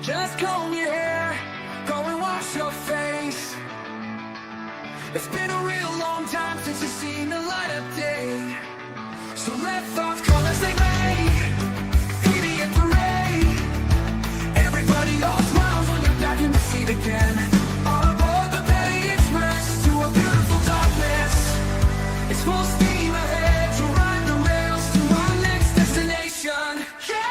Just comb your hair, go and wash your face. It's been a real long time since you've seen the light of day. So let thoughts come as they may, beauty and parade. Everybody all smiles when you're back in the seat again. On board the Petty Express to a beautiful darkness. It's full steam ahead to ride the rails to our next destination. Yeah!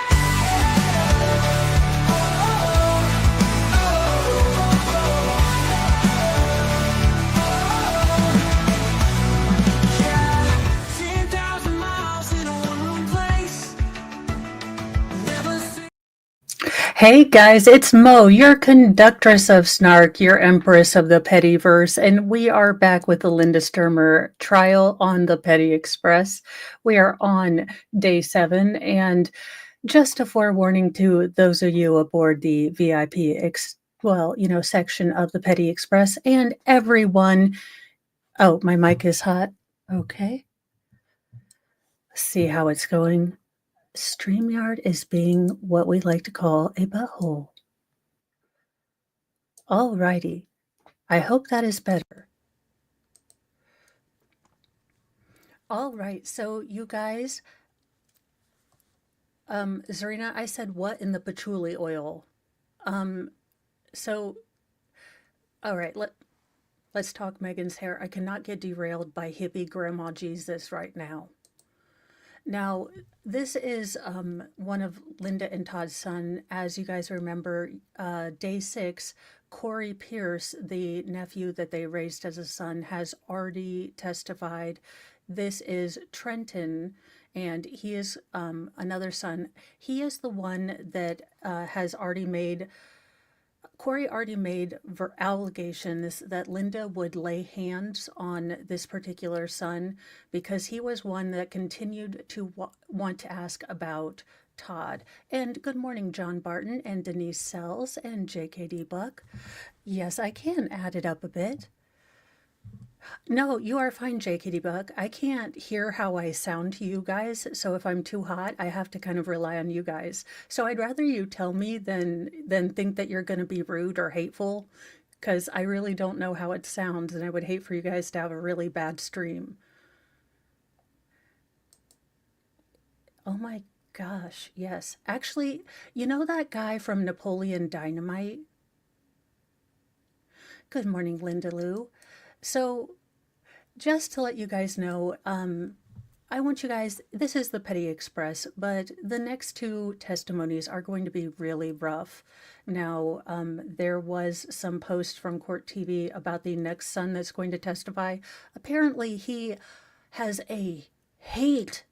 Hey guys, it's Mo, your conductress of snark, your empress of the pettyverse, and we are back with the Linda Stermer trial on the Petty Express. We are on day 7, and just a forewarning to those of you aboard the VIP section of the Petty Express and everyone. Oh, my mic is hot. Okay. Let's see how it's going. StreamYard is being what we like to call a butthole. Alrighty. I hope that is better. All right. So you guys, Zarina, I said what in the patchouli oil? So, all right, let's talk Megan's hair. I cannot get derailed by hippie grandma Jesus right now. Now, this is one of Linda and Todd's son. As you guys remember, day 6, Corey Pierce, the nephew that they raised as a son, has already testified. This is Trenton, and he is another son. He is the one that has already made Corey already made allegations that Linda would lay hands on this particular son because he was one that continued to want to ask about Todd. And good morning, John Barton and Denise Sells and JKD Buck. Yes, I can add it up a bit. No, you are fine, JKD Buck. I can't hear how I sound to you guys, so if I'm too hot, I have to kind of rely on you guys. So I'd rather you tell me than think that you're going to be rude or hateful, because I really don't know how it sounds, and I would hate for you guys to have a really bad stream. Oh my gosh, yes. Actually, you know that guy from Napoleon Dynamite? Good morning, Linda Lou. So just to let you guys know, I want you guys, this is the Petty Express, but the next 2 testimonies are going to be really rough. Now, there was some post from Court TV about the next son that's going to testify. Apparently, he has a hate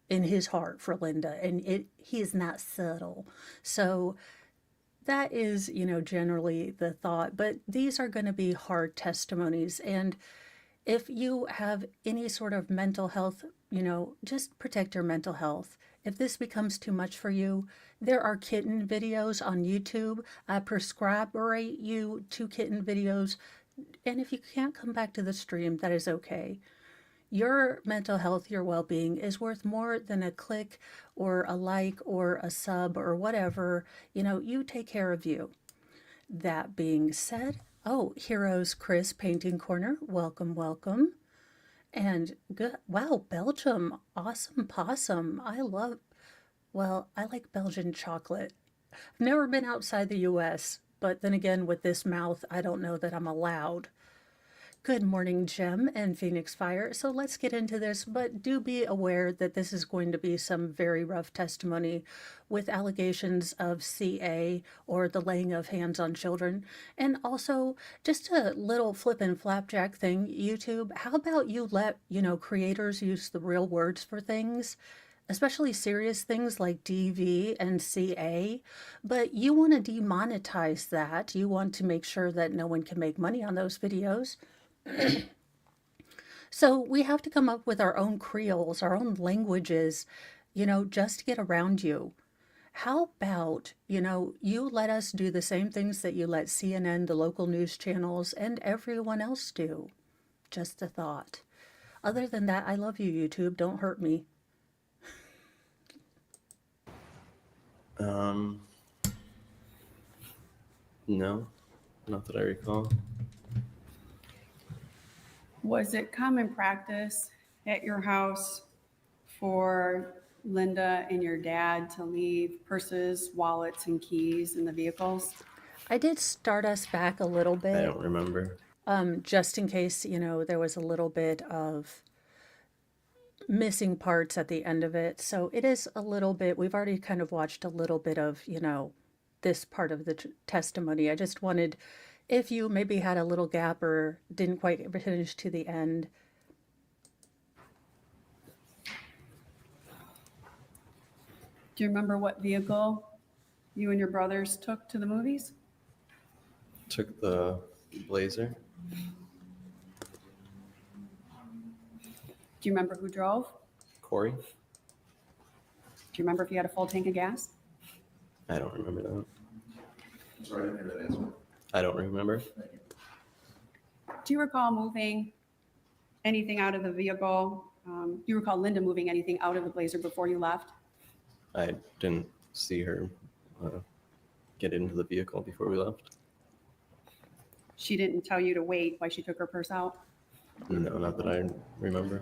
in his heart for Linda, and he is not subtle. So that is, generally the thought, but these are going to be hard testimonies. And if you have any sort of mental health, just protect your mental health. If this becomes too much for you, there are kitten videos on YouTube. I prescribe you to kitten videos. And if you can't come back to the stream, that is okay. Your mental health, your well-being is worth more than a click or a like or a sub or whatever. You take care of you. That being said, oh, Heroes Chris Painting Corner, welcome, welcome. And good, wow, Belgium, awesome possum. I like Belgian chocolate. I've never been outside the US, but then again, with this mouth, I don't know that I'm allowed. Good morning, Jem and Phoenix Fire. So let's get into this, but do be aware that this is going to be some very rough testimony with allegations of CA or the laying of hands on children. And also, just a little flip and flapjack thing, YouTube, how about you let, creators use the real words for things? Especially serious things like DV and CA, but you want to demonetize that. You want to make sure that no one can make money on those videos. So we have to come up with our own creoles, our own languages, just to get around you. How about, you let us do the same things that you let CNN, the local news channels, and everyone else do? Just a thought. Other than that, I love you, YouTube. Don't hurt me. No, not that I recall. Was it common practice at your house for Linda and your dad to leave purses, wallets, and keys in the vehicles? I did start us back a little I bit, don't remember. just in case, there was a little bit of missing parts at the end of it. So it is a little bit, we've already kind of watched a little bit of, this part of the testimony. I just wanted, if you maybe had a little gap or didn't quite finish to the end. Do you remember what vehicle you and your brothers took to the movies? Took the Blazer. Do you remember who drove? Corey. Do you remember if you had a full tank of gas? I don't remember that. Sorry, I didn't hear that answer. I don't remember. Do you recall moving anything out of the vehicle? Do you recall Linda moving anything out of the Blazer before you left? I didn't see her get into the vehicle before we left. She didn't tell you to wait while she took her purse out? No, not that I remember.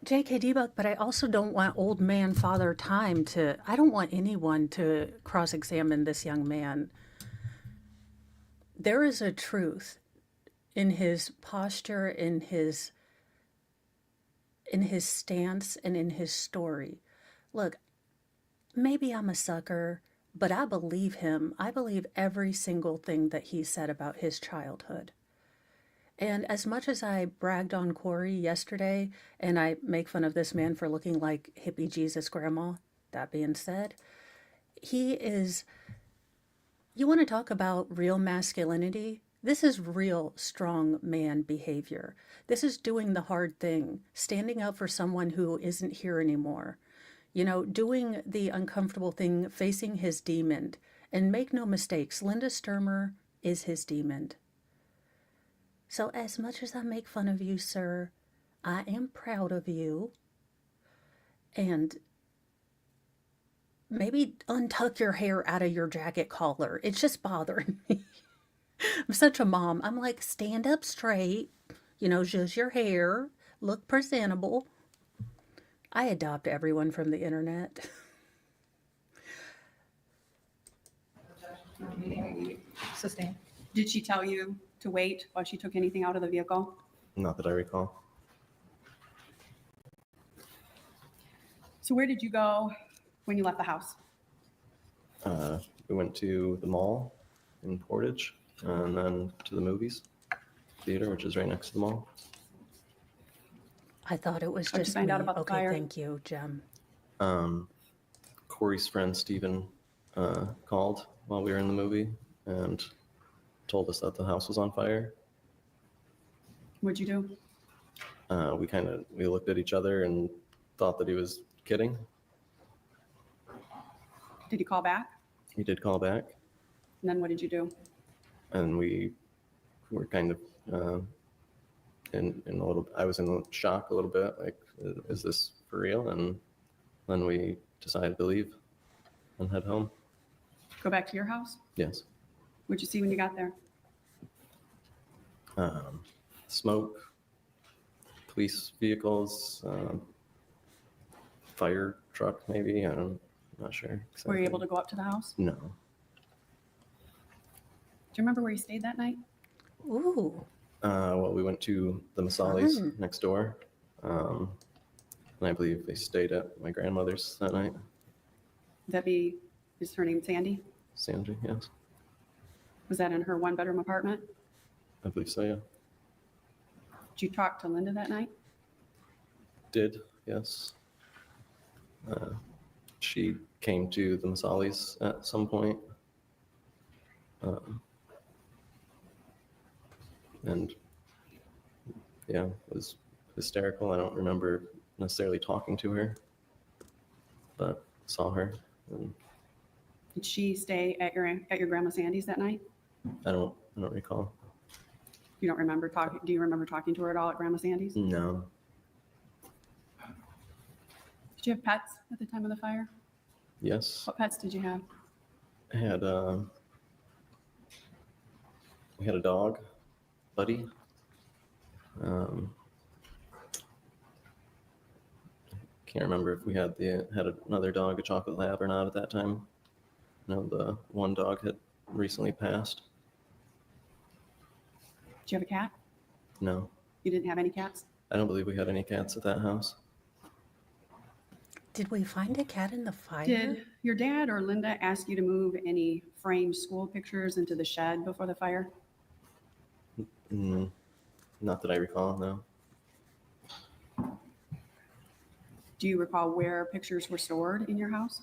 JKD Buck, but I also don't want old man father time I don't want anyone to cross-examine this young man. There is a truth in his posture, in his stance, and in his story. Look, maybe I'm a sucker, but I believe him. I believe every single thing that he said about his childhood. And as much as I bragged on Corey yesterday, and I make fun of this man for looking like hippie Jesus grandma, that being said, he is, you want to talk about real masculinity? This is real strong man behavior. This is doing the hard thing, standing up for someone who isn't here anymore. Doing the uncomfortable thing, facing his demon. And make no mistakes, Linda Stermer is his demon. So as much as I make fun of you, sir, I am proud of you. And maybe untuck your hair out of your jacket collar. It's just bothering me. I'm such a mom. I'm like, stand up straight, just your hair, look presentable. I adopt everyone from the internet. Sustained. Did she tell you to wait while she took anything out of the vehicle? Not that I recall. So where did you go when you left the house? We went to the mall in Portage and then to the movies theater, which is right next to the mall. I thought it was How'd you just find me. out about the Okay, fire? thank you, Jem. Corey's friend Steven called while we were in the movie and told us that the house was on fire. What'd you do? We looked at each other and thought that he was kidding. Did you call back? He did call back, And then what did you do? and we were kind of in a little. I was in shock a little bit, like, is this for real? And then we decided to leave and head home. Go back to your house? Yes. What'd you see when you got there? Smoke, police vehicles, fire truck, maybe. I'm not sure. Were you able to go up to the house? No. Do you remember where you stayed that night? Ooh, Well, we went to the Masalis Fun. next door. And I believe they stayed at my grandmother's that night. Is her name Sandy? Sandra, yes. Was that in her one-bedroom apartment? I believe so, yeah. Did you talk to Linda that night? Did, yes. She came to the Masalis at some point. And yeah, was hysterical. I don't remember necessarily talking to her, but saw her. And Did she stay at your grandma Sandy's that night? I don't recall. You don't remember talking? Do you remember talking to her at all at Grandma Sandy's? No. Did you have pets at the time of the fire? Yes. What pets did you have? I had We had a dog, Buddy. Um, can't remember if we had another dog, a chocolate lab, or not at that time. No, the one dog had recently passed. Did you have a cat? No, You didn't have any cats? I don't believe we had any cats at that house. Did we find a cat in the fire? Did your dad or Linda ask you to move any framed school pictures into the shed before the fire? Not that I recall, no. Do you recall where pictures were stored in your house?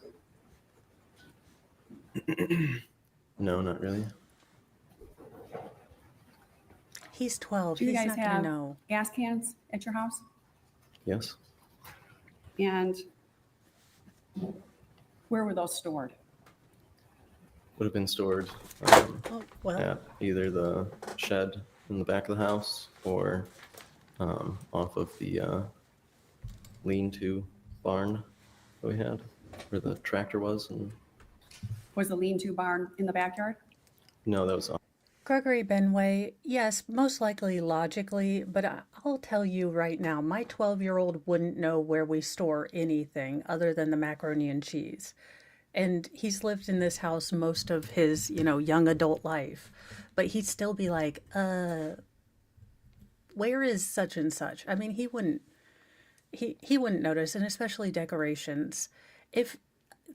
No, not really. He's 12. Do you He's guys not going have to know. gas cans at your house? Yes. And where were those stored? Would have been stored Oh, well, at either the shed in the back of the house or off of the lean-to barn that we had, where the tractor was. And Was the lean-to barn in the backyard? no, that was Gregory Benway, yes, most likely logically, but I'll tell you right now, my 12-year-old wouldn't know where we store anything other than the macaroni and cheese. And he's lived in this house most of his, young adult life. But he'd still be like, where is such and such? I mean, he wouldn't notice, and especially decorations.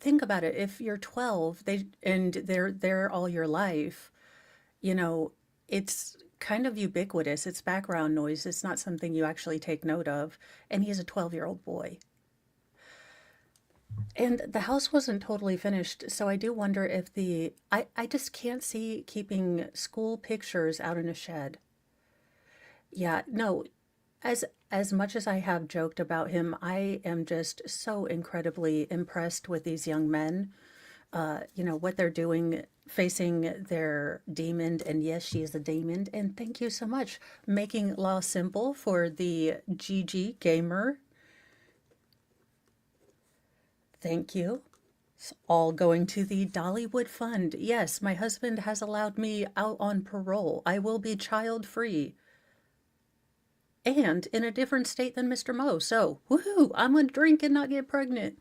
Think about it, if you're 12, they're there all your life, it's kind of ubiquitous. It's background noise. It's not something you actually take note of. And he's a 12-year-old boy. And the house wasn't totally finished, so I do wonder if I just can't see keeping school pictures out in a shed. Yeah, no, as much as I have joked about him, I am just so incredibly impressed with these young men. What they're doing, facing their demon, and yes, she is a demon. And thank you so much, making law simple for the GG gamer. Thank you. It's all going to the Dollywood Fund. Yes, my husband has allowed me out on parole. I will be child free. And in a different state than Mr. Mo. So, woohoo, I'm going to drink and not get pregnant.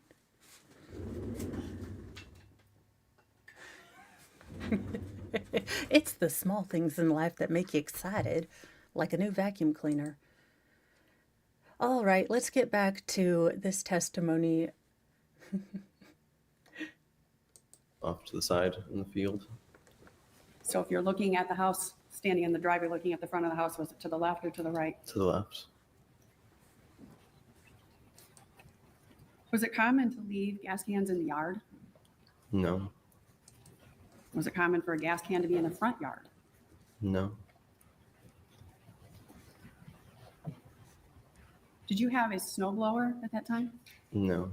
It's the small things in life that make you excited, like a new vacuum cleaner. All right, let's get back to this testimony. off to the side in the field. So if you're looking at the house, standing in the driveway, looking at the front of the house, was it to the left or to the right? To the left. Was it common to leave gas cans in the yard? No. Was it common for a gas can to be in the front yard? No. Did you have a snow blower at that time? No.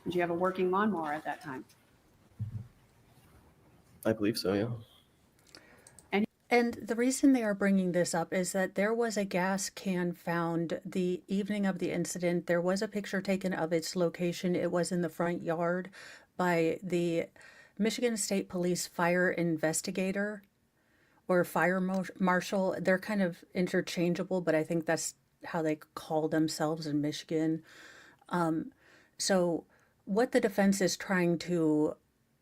Did you have a working lawnmower at that time? I believe so, yeah. And the reason they are bringing this up is that there was a gas can found the evening of the incident. There was a picture taken of its location. It was in the front yard by the Michigan State Police fire investigator or fire marshal. They're kind of interchangeable, but I think that's how they call themselves in Michigan. So what the defense is trying to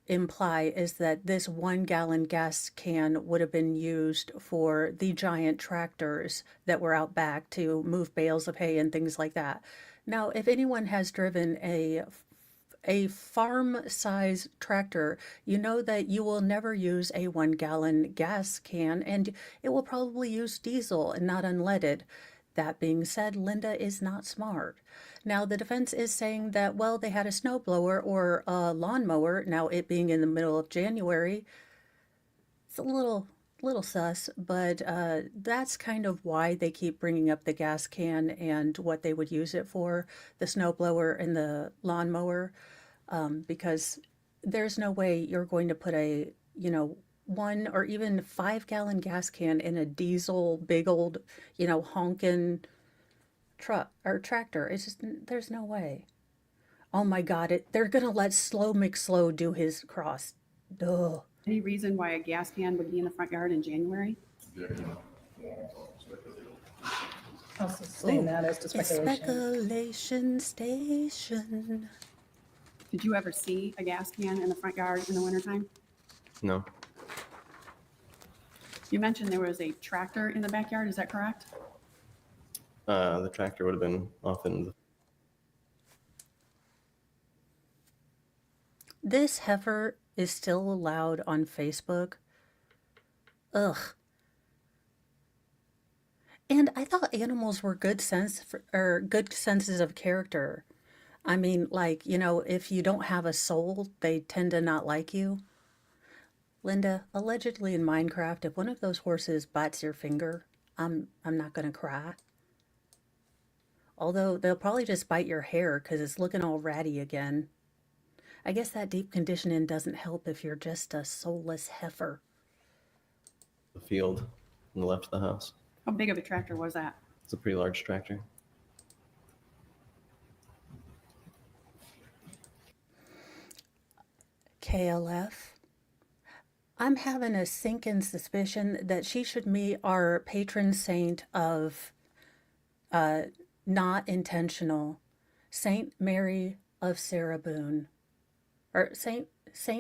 imply is that this 1-gallon gas can would have been used for the giant tractors that were out back to move bales of hay and things like that. Now, if anyone has driven a farm size tractor, you know that you will never use a 1-gallon gas can, and it will probably use diesel and not unleaded. That being said, Linda is not smart. Now, the defense is saying that, well, they had a snowblower or a lawnmower. Now, it being in the middle of January, it's a little sus, but that's kind of why they keep bringing up the gas can and what they would use it for, the snowblower and the lawnmower, because there's no way you're going to put a, 1 or even 5-gallon gas can in a diesel, big old, honking truck or tractor. It's just, there's no way. Oh my God, they're going to let Slow McSlow do his cross. Duh. Any reason why a gas can would be in the front yard in January? Yeah, you know, speculative. I'll sustain that as to It's speculation. speculation station. Did you ever see a gas can in the front yard in the wintertime? No, You mentioned there was a tractor in the backyard, is that correct? the tractor would have been off in the This heifer is still allowed on Facebook. Ugh. And I thought animals were good or good senses of character. I mean, like, if you don't have a soul, they tend to not like you. Linda, allegedly in Minecraft, if one of those horses bites your finger, I'm not gonna cry. Although they'll probably just bite your hair because it's looking all ratty again. I guess that deep conditioning doesn't help if you're just a soulless heifer. field on the left of the house. How big of a tractor was that? It's a pretty large tractor. KLF. I'm having a sinking suspicion that she should meet our patron saint of not intentional, Saint Mary of Sarah Boone, or Saint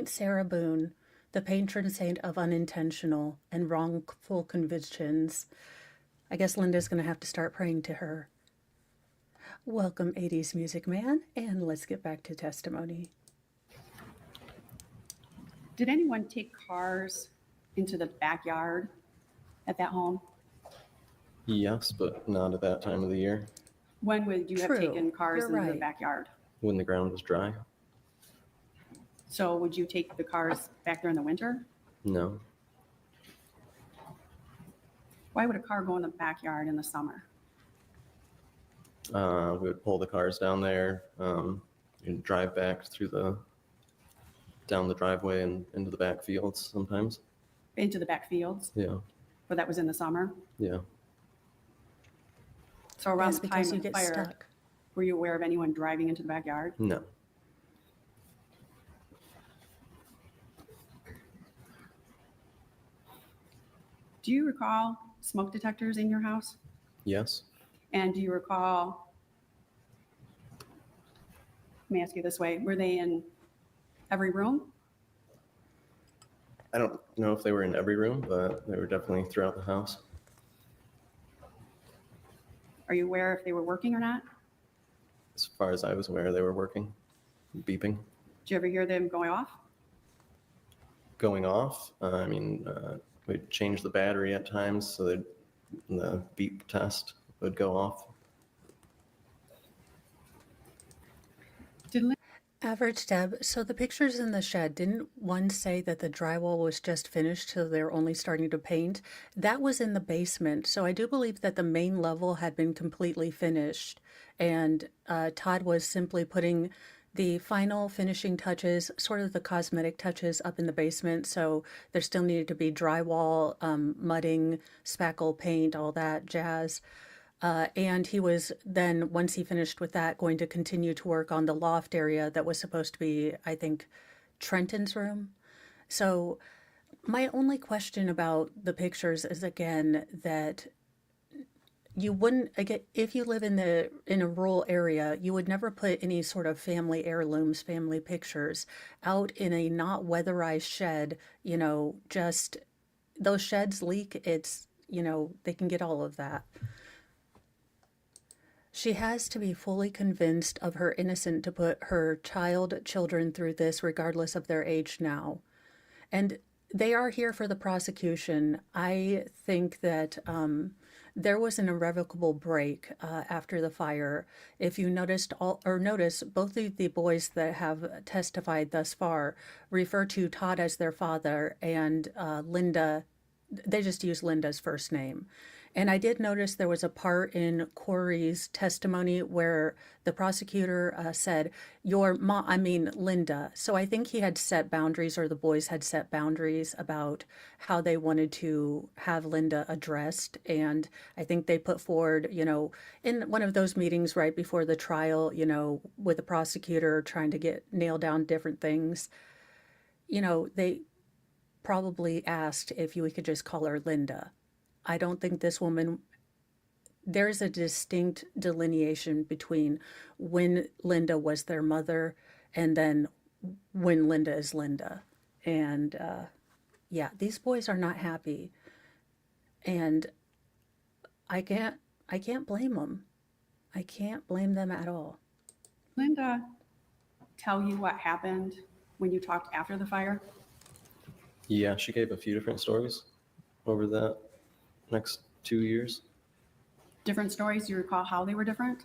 Sarah Boone, the patron saint of unintentional and wrongful convictions. I guess Linda's going to have to start praying to her. Welcome, 80s Music Man, and let's get back to testimony. Did anyone take cars into the backyard at that home? Yes, but not at that time of the year When would you have True. taken cars You're into the right. backyard? when the ground was dry. So would you take the cars back there in the winter? No, Why would a car go in the backyard in the summer? we would pull the cars down there and drive back down the driveway and into the back fields sometimes. Into the back fields? Yeah, But that was in the summer? yeah. So around That's the time because of you the get fire, stuck. were you aware of anyone driving into the backyard? No, Do you recall smoke detectors in your house? yes, And do you recall, let me ask you this way, were they in every room? I don't know if they were in every room, but they were definitely throughout the house. Are you aware if they were working or not? As far as I was aware, they were working, beeping, Did you ever hear them going off? going off. We'd change the battery at times so that the beep test would go off. Did Lynn Average Deb, so the pictures in the shed, didn't one say that the drywall was just finished, so they're only starting to paint? That was in the basement, so I do believe that the main level had been completely finished, and Todd was simply putting the final finishing touches, sort of the cosmetic touches, up in the basement, so there still needed to be drywall, mudding, spackle paint, all that jazz. And he was then, once he finished with that, going to continue to work on the loft area that was supposed to be, I think, Trenton's room. So my only question about the pictures is, again, that you wouldn't, again, if you live in a rural area, you would never put any sort of family heirlooms, family pictures out in a not weatherized shed. Just those sheds leak. It's, they can get all of that. She has to be fully convinced of her innocence to put her children through this, regardless of their age now. And they are here for the prosecution. I think that there was an irrevocable break after the fire. If you notice, both of the boys that have testified thus far refer to Todd as their father, and Linda, they just use Linda's first name. And I did notice there was a part in Corey's testimony where the prosecutor said, your mom, Linda. So I think he had set boundaries, or the boys had set boundaries about how they wanted to have Linda addressed. And I think they put forward, in one of those meetings right before the trial, with the prosecutor trying to nail down different things, they probably asked if we could just call her Linda. I don't think this woman, there's a distinct delineation between when Linda was their mother and then when Linda is Linda. And yeah, these boys are not happy. And I can't blame them. I can't blame them at all. Linda, tell you what happened when you talked after the fire? Yeah, she gave a few different stories over the next 2 years. Different stories? Do you recall how they were different?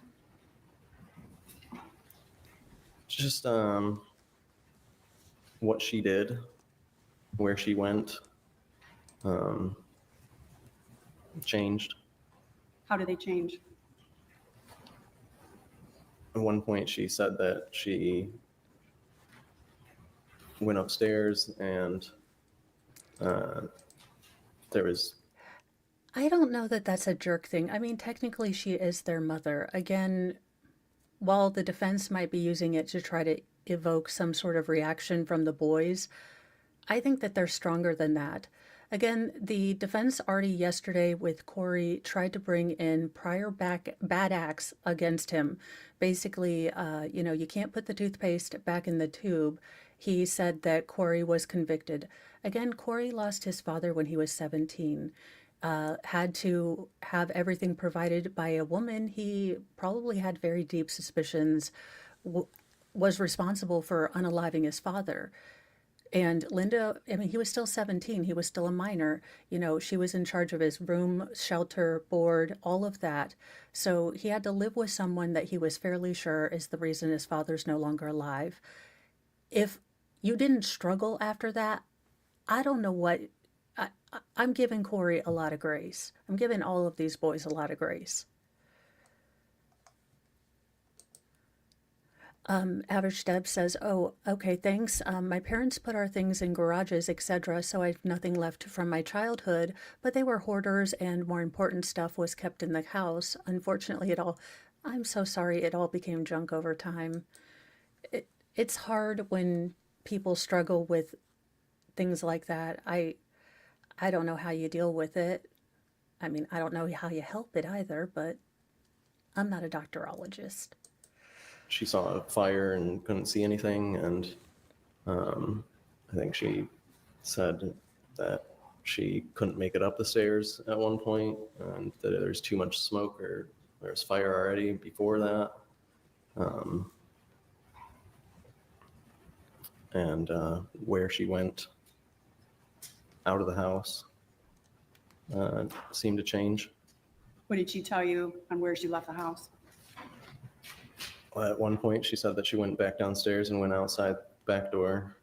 Just what she did, where she went, um, changed. How did they change? At one point, she said that she went upstairs and there was. I don't know that that's a jerk thing. I mean, technically, she is their mother. Again, while the defense might be using it to try to evoke some sort of reaction from the boys, I think that they're stronger than that. Again, the defense already yesterday with Corey tried to bring in prior bad acts against him. Basically, you can't put the toothpaste back in the tube. He said that Corey was convicted. Again, Corey lost his father when he was 17. Had to have everything provided by a woman he probably had very deep suspicions was responsible for unaliving his father. And Linda, I mean, he was still 17. He was still a minor. She was in charge of his room, shelter, board, all of that. So he had to live with someone that he was fairly sure is the reason his father's no longer alive. If you didn't struggle after that, I don't know what. I'm giving Corey a lot of grace. I'm giving all of these boys a lot of grace. Average Deb says, "Oh, okay, thanks. My parents put our things in garages, etc., so I've nothing left from my childhood, but they were hoarders and more important stuff was kept in the house. Unfortunately, I'm so sorry, it all became junk over time. It's hard when people struggle with things like that. I don't know how you deal with it. I mean, I don't know how you help it either, but I'm not a doctorologist." She saw a fire and couldn't see anything, and I think she said that she couldn't make it up the stairs at one point, and that there's too much smoke or there's fire already before that. And where she went out of the house seemed to change. What did she tell you on where she left the house? At one point, she said that she went back downstairs and went outside back door.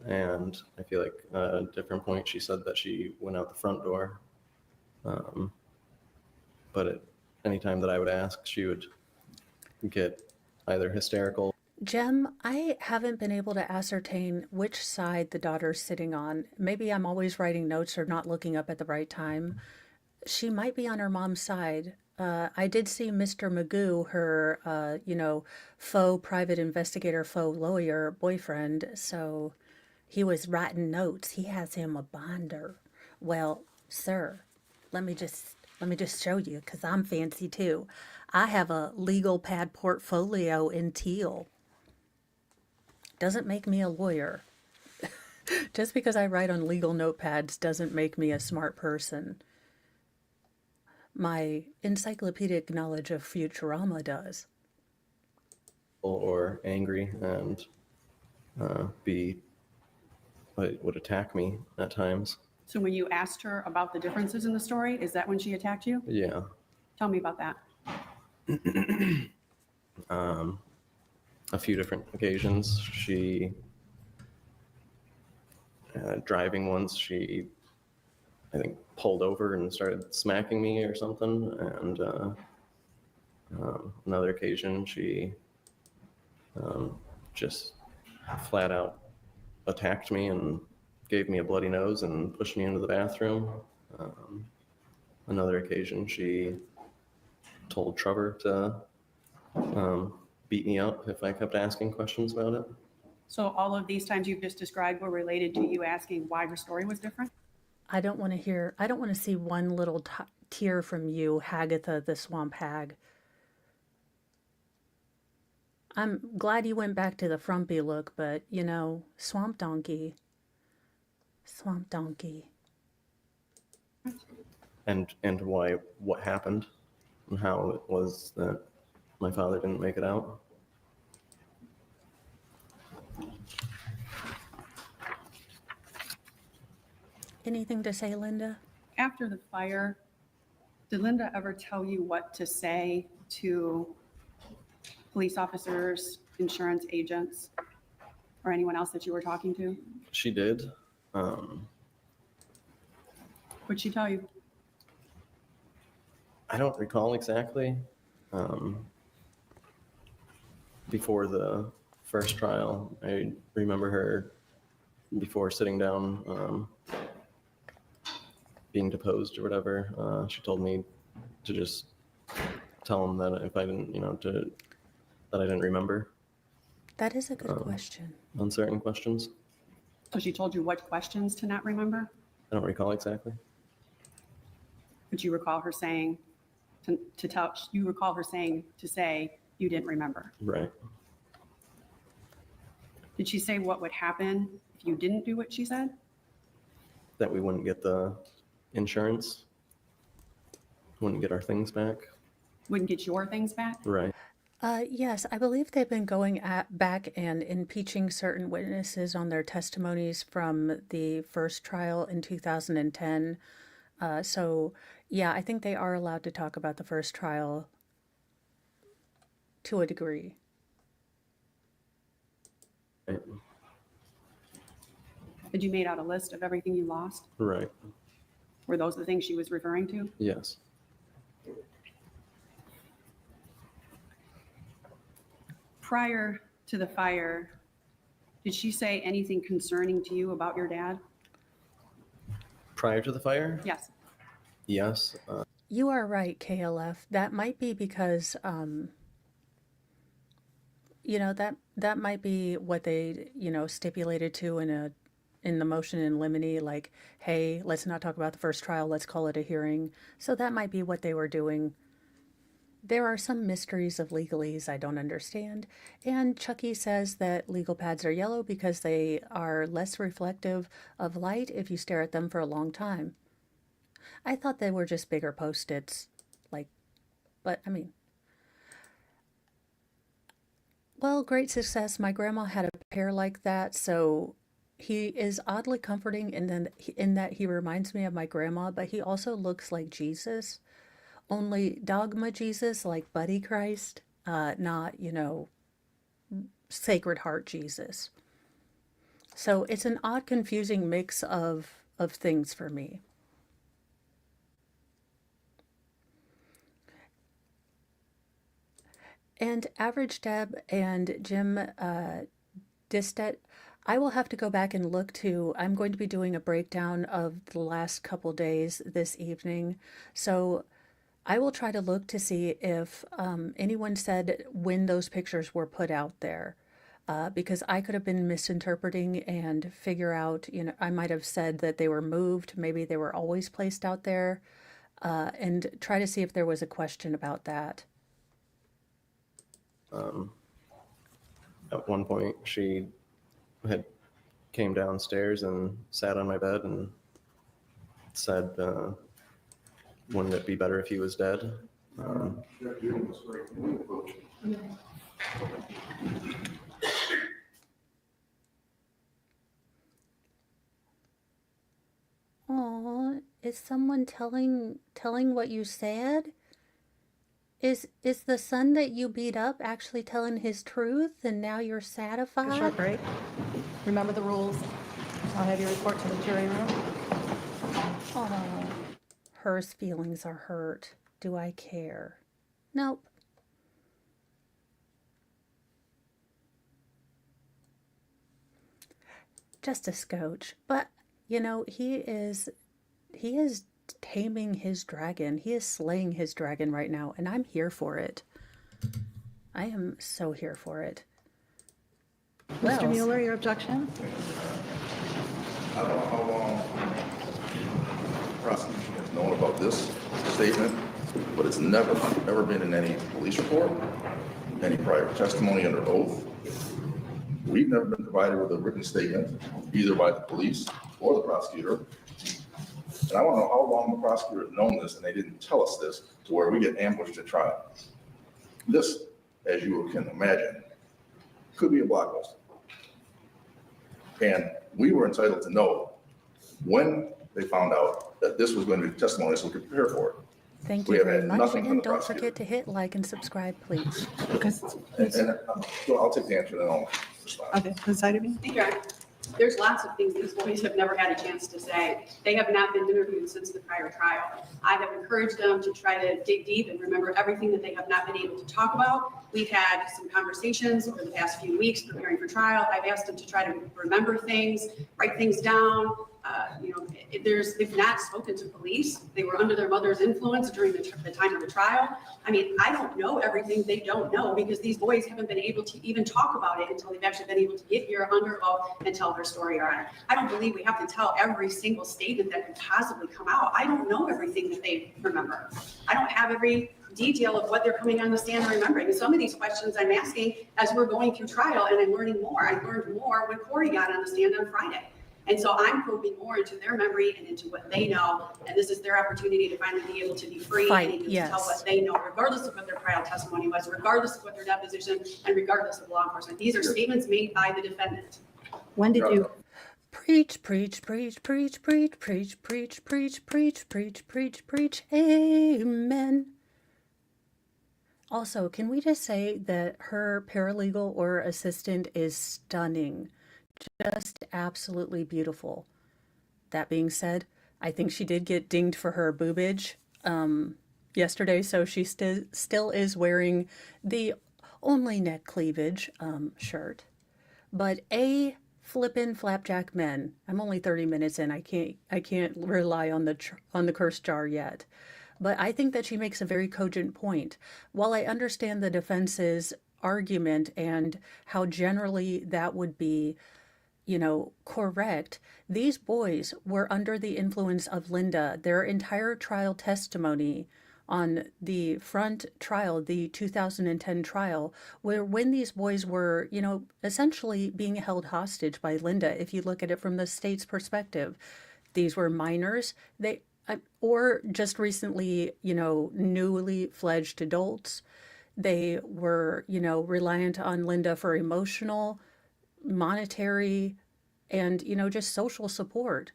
And I feel like at a different point, she said that she went out the front door. But at any time that I would ask, she would get either hysterical. Jem, I haven't been able to ascertain which side the daughter's sitting on. Maybe I'm always writing notes or not looking up at the right time. She might be on her mom's side. I did see Mr. Magoo, her, faux private investigator, faux lawyer boyfriend. So he was writing notes. He has him a binder. Well, sir, let me just show you, because I'm fancy too. I have a legal pad portfolio in teal. Doesn't make me a lawyer. Just because I write on legal notepads doesn't make me a smart person. My encyclopedic knowledge of Futurama does. Or angry and would attack me at times. So when you asked her about the differences in the story, is that when she attacked you? Yeah. Tell me about that. A few different occasions. She driving once, she I think pulled over and started smacking me or something. And another occasion, she just flat out attacked me and gave me a bloody nose and pushed me into the bathroom. Another occasion, she told Trevor to beat me up if I kept asking questions about it. So all of these times you've just described were related to you asking why her story was different? I don't want to see one little tear from you, Hagatha the swamp hag. I'm glad you went back to the frumpy look, but, swamp donkey. Swamp donkey. And why, what happened and how it was that my father didn't make it out. Anything to say, Linda? After the fire, did Linda ever tell you what to say to police officers, insurance agents, or anyone else that you were talking to? She did. What'd she tell you? I don't recall exactly. Before the first trial, I remember her before sitting down, being deposed or whatever. She told me to just tell him that if I didn't, that I didn't remember That is a good question. on certain questions. So she told you what questions to not remember? I don't recall exactly. But you recall her saying to say you didn't remember. Right. Did she say what would happen if you didn't do what she said? That we wouldn't get the insurance, wouldn't get our things back. Wouldn't get your things back? Right. Yes, I believe they've been going back and impeaching certain witnesses on their testimonies from the first trial in 2010. So, yeah, I think they are allowed to talk about the first trial to a degree. Right. Had you made out a list of everything you lost? Right. Were those the things she was referring to? Yes. Prior to the fire, did she say anything concerning to you about your dad? Prior to the fire? Yes. Yes. You are right, KLF. That might be because, that might be what they, stipulated to in the motion in limine, like, hey, let's not talk about the first trial, let's call it a hearing. So that might be what they were doing. There are some mysteries of legalese I don't understand, and Chucky says that legal pads are yellow because they are less reflective of light if you stare at them for a long time. I thought they were just bigger Post-its, but I mean, well, great success. My grandma had a pair like that, so he is oddly comforting in that he reminds me of my grandma, but he also looks like Jesus. Only dogma Jesus, like Buddy Christ, not, Sacred Heart Jesus. So it's an odd, confusing mix of things for me. And Average Deb and Jim Distet, I will have to go back and look too. I'm going to be doing a breakdown of the last couple days this evening. So I will try to look to see if anyone said when those pictures were put out there, because I could have been misinterpreting and figure out, I might have said that they were moved. Maybe they were always placed out there, and try to see if there was a question about that. At one point, she came downstairs and sat on my bed and said, wouldn't it be better if he was dead? Oh, is someone telling what you said? Is the son that you beat up actually telling his truth and now you're A satisfied? short break. Remember the rules. I'll have you report to the jury room. Oh, Her's feelings are hurt. Do I care? Nope. Just a scotch. But, he is taming his dragon. He is slaying his dragon right now, and I'm here for it. I am so here for it. Well, Mr. Mueller, your objection? I don't know how long the prosecution has known about this statement, but it's never been in any police report, any prior testimony under oath. We've never been provided with a written statement, either by the police or the prosecutor. And I want to know how long the prosecutor has known this and they didn't tell us this to where we get ambushed at trial. This, as you can imagine, could be a blockbuster. And we were entitled to know when they found out that this was going to be testimony so we could prepare for it. thank We you have very had much. nothing from And the don't prosecutor. forget to hit like and subscribe, please. And so I'll take the answer and then I'll respond. Okay, Ms. Seiderman? Thank you, Your Honor. There's lots of things these boys have never had a chance to say. They have not been interviewed since the prior trial. I have encouraged them to try to dig deep and remember everything that they have not been able to talk about. We've had some conversations over the past few weeks preparing for trial. I've asked them to try to remember things, write things down. They've not spoken to police. They were under their mother's influence during the time of the trial. I mean, I don't know everything they don't know because these boys haven't been able to even talk about it until they've actually been able to get here under oath and tell their story, Your Honor. I don't believe we have to tell every single statement that could possibly come out. I don't know everything that they remember. I don't have every detail of what they're coming on the stand and remembering. And some of these questions I'm asking as we're going through trial and I'm learning more. I learned more when Corey got on the stand on Friday. And so I'm probing more into their memory and into what they know. And this is their opportunity to finally be able to be free Fight, and able yes. to tell what they know, regardless of what their trial testimony was, regardless of what their deposition, and regardless of law enforcement. These are statements made by the defendant. When did you, Preach, preach, preach, preach, preach, preach, preach, preach, preach, preach, preach, preach, amen. Also, can we just say that her paralegal or assistant is stunning? Just absolutely beautiful. That being said, I think she did get dinged for her boobage yesterday, so she still is wearing the only neck cleavage shirt. But flippin' flapjack men. I'm only 30 minutes in. I can't rely on the curse jar yet. But I think that she makes a very cogent point. While I understand the defense's argument and how generally that would be, correct, these boys were under the influence of Linda. Their entire trial testimony on the front trial, the 2010 trial, where when these boys were, essentially being held hostage by Linda, if you look at it from the state's perspective, these were minors, or just recently, newly fledged adults. They were, reliant on Linda for emotional, monetary, and, just social support.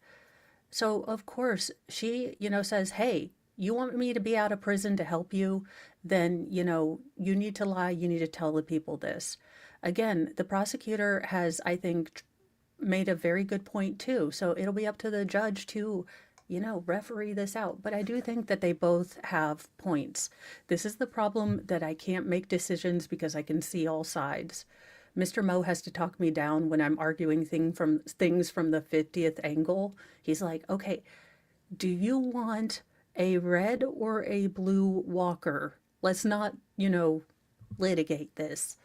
So, of course, she, says, hey, you want me to be out of prison to help you? Then, you need to lie. You need to tell the people this. Again, the prosecutor has, I think, made a very good point too. So it'll be up to the judge to, referee this out. But I do think that they both have points. This is the problem, that I can't make decisions because I can see all sides. Mr. Moe has to talk me down when I'm arguing things from the 50th angle. He's like, okay, do you want a red or a blue walker? Let's not, litigate this.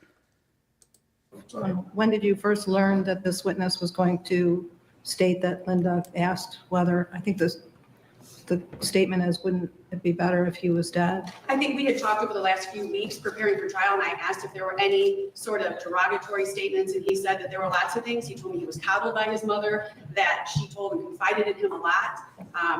when did you first learn that this witness was going to state that Linda asked whether, I think the statement is, wouldn't it be better if he was dead? I think we had talked over the last few weeks preparing for trial, and I asked if there were any sort of derogatory statements, and he said that there were lots of things. He told me he was coddled by his mother, that she told and confided in him a lot,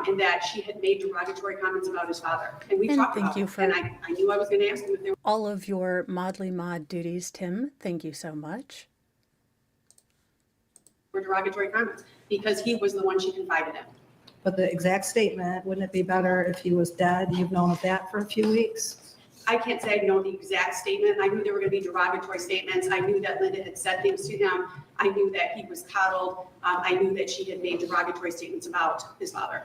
and that she had made derogatory comments about his father. And we And talked thank about you it, for- and I knew I was going to ask him if there were All of your Modly Mod duties, Tim. Thank you so much. derogatory comments, because he was the one she confided in. But the exact statement, wouldn't it be better if he was dead? You've known of that for a few weeks? I can't say I know the exact statement. I knew there were going to be derogatory statements. I knew that Linda had said things to him. I knew that he was coddled. I knew that she had made derogatory statements about his father.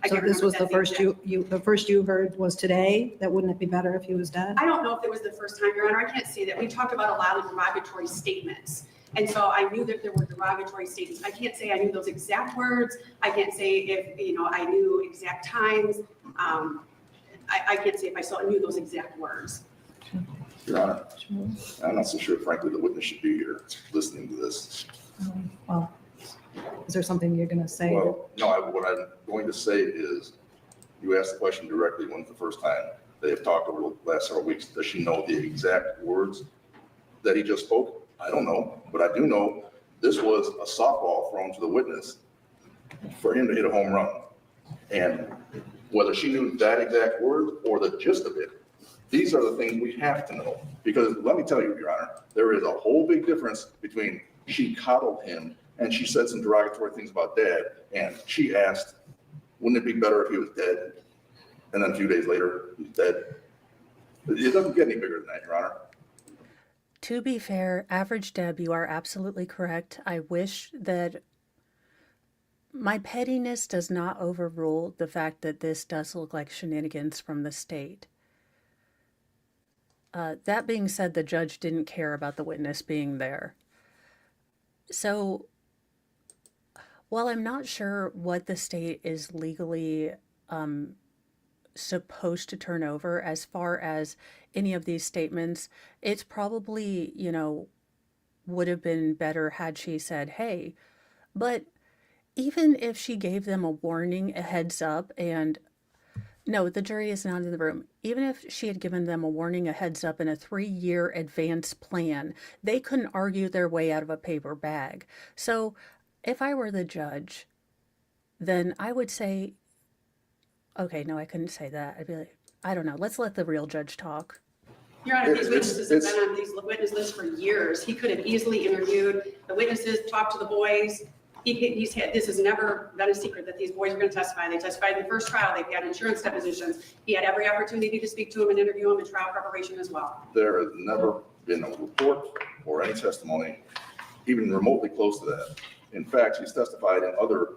I So can't this remember was if the that's first the first you heard was today, that wouldn't it be better if he was dead? I don't know if it was the first time, Your Honor. I can't say that. We talked about a lot of derogatory statements. And so I knew that there were derogatory statements. I can't say I knew those exact words. I can't say if, I knew exact times. I can't say if I knew those exact words. Your Honor, I'm not so sure, frankly, the witness should be here listening to this. Well, is there something you're going to say? Well, no, what I'm going to say is, you asked the question directly, when's the first time they have talked over the last several weeks? Does she know the exact words that he just spoke? I don't know, but I do know this was a softball thrown to the witness for him to hit a home run. And whether she knew that exact word or the gist of it, these are the things we have to know. Because let me tell you, Your Honor, there is a whole big difference between she coddled him and she said some derogatory things about Dad, and she asked, wouldn't it be better if he was dead? And then a few days later, he's dead. It doesn't get any bigger than that, Your Honor. To be fair, Average Deb, you are absolutely correct. I wish that my pettiness does not overrule the fact that this does look like shenanigans from the state. That being said, the judge didn't care about the witness being there. So while I'm not sure what the state is legally supposed to turn over as far as any of these statements, it's probably, would have been better had she said, hey, but even if she gave them a warning, a heads up, and no, the jury is not in the room. Even if she had given them a warning, a heads up, and a 3-year advance plan, they couldn't argue their way out of a paper bag. So if I were the judge, then I would say, okay, no, I couldn't say that. I'd be like, I don't know. Let's let the real judge talk. Your Honor, these witnesses have been on these witness lists for years. He could have easily interviewed the witnesses, talked to the boys. He's had, this has never been a secret that these boys are going to testify. They testified in the first trial. They've had insurance depositions. He had every opportunity to speak to him and interview him in trial preparation as well. There has never been a report or any testimony even remotely close to that. In fact, he's testified in other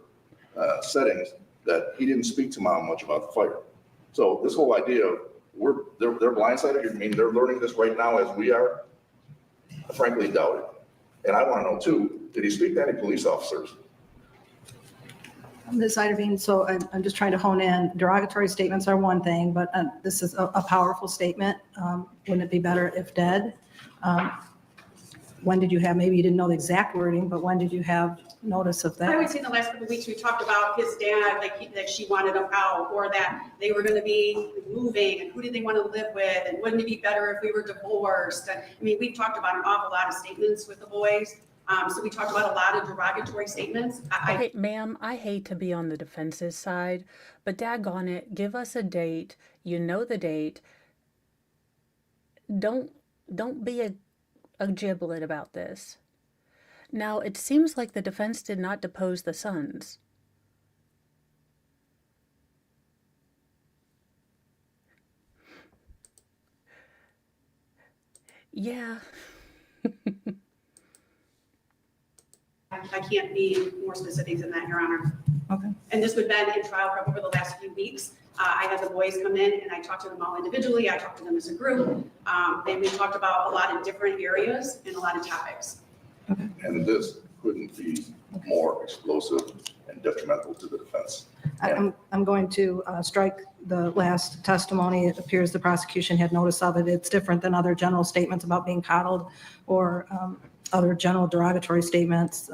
settings that he didn't speak to Mom much about the fire. So this whole idea of they're blindsided, I mean, they're learning this right now as we are, I frankly doubt it. And I want to know too, did he speak to any police officers? Ms. Iterveen, so I'm just trying to hone in. Derogatory statements are one thing, but this is a powerful statement. Wouldn't it be better if dead? When did you have, maybe you didn't know the exact wording, but when did you have notice of that? I would say in the last couple of weeks, we talked about his dad, that she wanted him out, or that they were going to be moving, and who did they want to live with, and wouldn't it be better if we were divorced? And, I mean, we've talked about an awful lot of statements with the boys. So we talked about a lot of derogatory statements. Okay, ma'am, I hate to be on the defense's side, but daggone it, give us a date. You know the date. Don't be a giblet about this. Now, it seems like the defense did not depose the sons. Yeah. I can't be more specific than that, Your Honor. Okay. And this would have been in trial prep over the last few weeks. I had the boys come in and I talked to them all individually. I talked to them as a group. And we talked about a lot of different areas and a lot of topics. And this couldn't be more explosive and detrimental to the defense. I'm going to strike the last testimony. It appears the prosecution had notice of it. It's different than other general statements about being coddled or other general derogatory statements.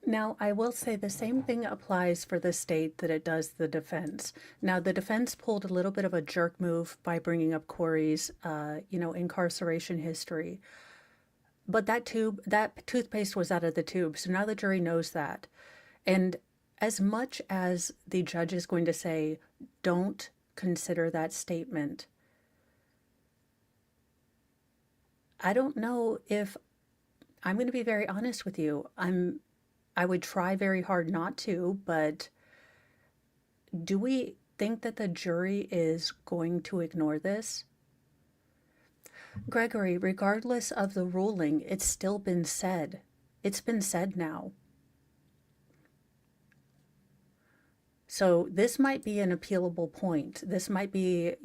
Now, I will say the same thing applies for the state that it does the defense. Now, the defense pulled a little bit of a jerk move by bringing up Corey's, incarceration history. But that toothpaste was out of the tube, so now the jury knows that. And as much as the judge is going to say, don't consider that statement, I don't know if, I'm going to be very honest with you, I would try very hard not to, but do we think that the jury is going to ignore this? Gregory, regardless of the ruling, it's still been said. It's been said now. So this might be an appealable point. This might be,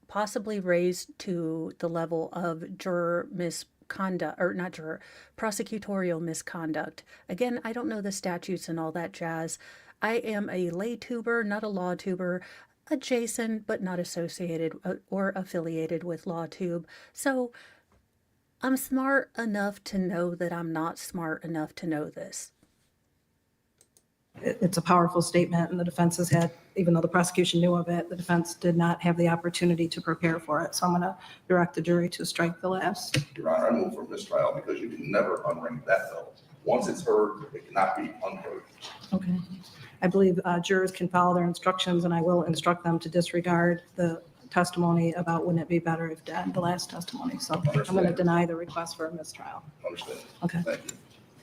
possibly raised to the level of juror misconduct, or not juror, prosecutorial misconduct. Again, I don't know the statutes and all that jazz. I am a lay tuber, not a law tuber. adjacent but not associated or affiliated with LawTube. So I'm smart enough to know that I'm not smart enough to know this. It's a powerful statement, and the defense has had, even though the prosecution knew of it, the defense did not have the opportunity to prepare for it. So I'm going to direct the jury to strike the last. Your Honor, I move for mistrial because you can never unring that bell. Once it's heard, it cannot be unheard. Okay. I believe jurors can follow their instructions, and I will instruct them to disregard the testimony about wouldn't it be better if dead, the last testimony. So I'm going to Understand. deny the request for a mistrial. Understand? Okay. Thank you.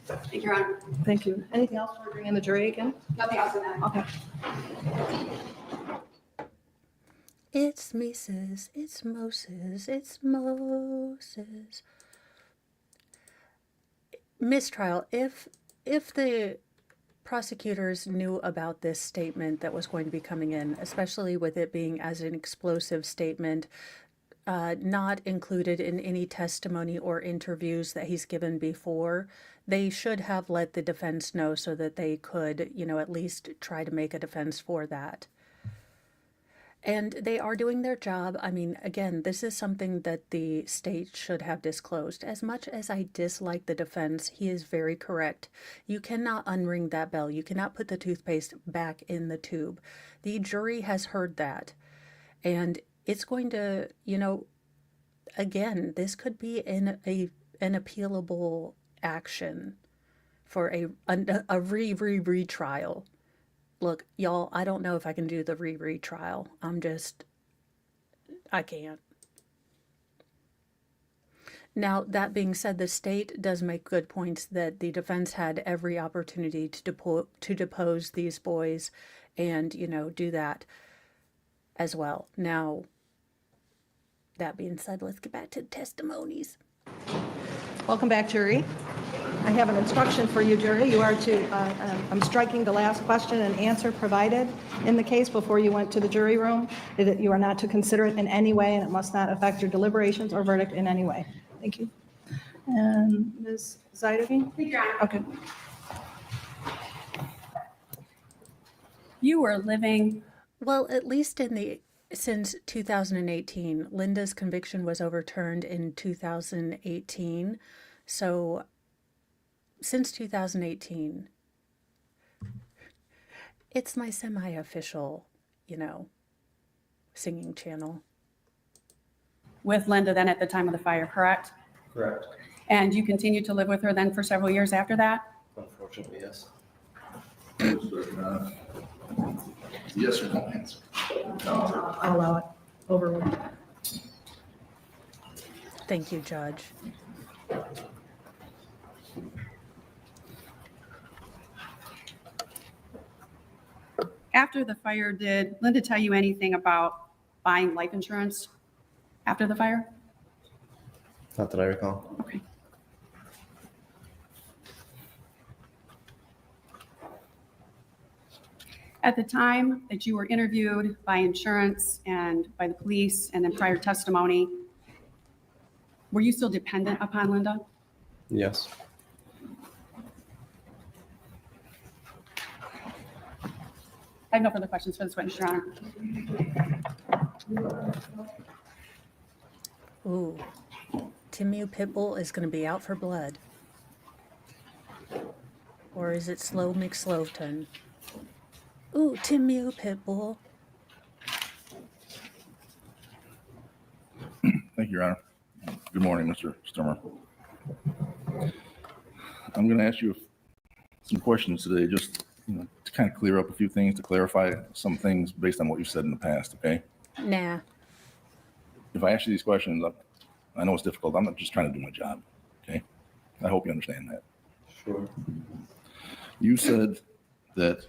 Thank you, Your Honor. Thank you. Anything else for bringing the jury again? Nothing else in that. Okay. It's Mises, it's Moses, it's Moses. Mistrial. If the prosecutors knew about this statement that was going to be coming in, especially with it being as an explosive statement, not included in any testimony or interviews that he's given before, they should have let the defense know so that they could, at least try to make a defense for that. And they are doing their job. I mean, again, this is something that the state should have disclosed. As much as I dislike the defense, he is very correct. You cannot unring that bell. You cannot put the toothpaste back in the tube. The jury has heard that. And it's going to, again, this could be an appealable action for a retrial. Look, y'all, I don't know if I can do the retrial. I can't. Now, that being said, the state does make good points that the defense had every opportunity to depose these boys and, do that as well. Now, that being said, let's get back to the testimonies. Welcome back, jury. I have an instruction for you, jury. You are to, I'm striking the last question and answer provided in the case before you went to the jury room. You are not to consider it in any way, and it must not affect your deliberations or verdict in any way. Thank you. And Ms. Zidovine? Thank you, Your Honor. Okay. You were living, Well, at least since 2018, Linda's conviction was overturned in 2018. So since 2018, it's my semi-official, singing channel. with Linda then at the time of the fire, correct? Correct. And you continued to live with her then for several years after that? Unfortunately, yes. Yes or no answer? I'll allow it. Overruled. Thank you, Judge. After the fire, did Linda tell you anything about buying life insurance after the fire? Not that I recall. Okay. At the time that you were interviewed by insurance and by the police and then prior testimony, were you still dependent upon Linda? Yes. I have no further questions for this witness, Your Honor. Ooh, Timu Pitbull is going to be out for blood. Or is it Slow McSlowton? Ooh, Timu Pitbull. Thank you, Your Honor. Good morning, Mr. Stermer. I'm going to ask you some questions today, just to kind of clear up a few things, to clarify some things based on what you said in the past, okay? Nah. If I ask you these questions, I know it's difficult. I'm not just trying to do my job, okay? I hope you understand that. Sure. You said that,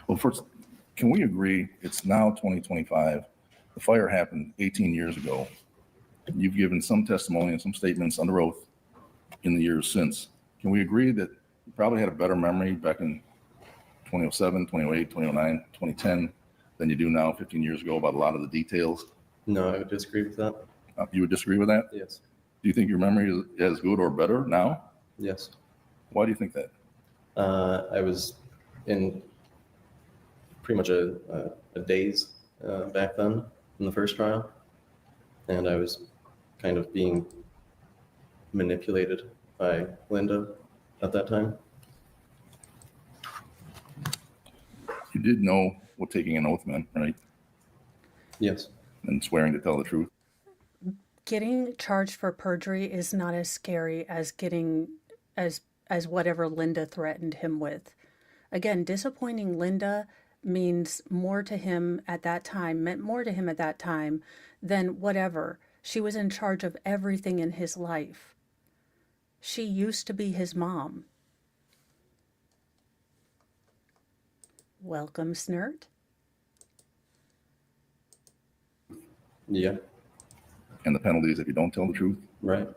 well, first, can we agree it's now 2025? The fire happened 18 years ago. You've given some testimony and some statements under oath in the years since. Can we agree that you probably had a better memory back in 2007, 2008, 2009, 2010 than you do now 15 years ago about a lot of the details? No, I would disagree with that. You would disagree with that? Yes. Do you think your memory is as good or better now? Yes. Why do you think that? I was in pretty much a daze back then in the first trial, and I was kind of being manipulated by Linda at that time. You did know what taking an oath meant, right? Yes. And swearing to tell the truth. Getting charged for perjury is not as scary as getting as whatever Linda threatened him with. Again, disappointing Linda means more to him at that time, meant more to him at that time than whatever. She was in charge of everything in his life. She used to be his mom. Welcome, Snert. Yeah. And the penalties if you don't tell the truth. Right.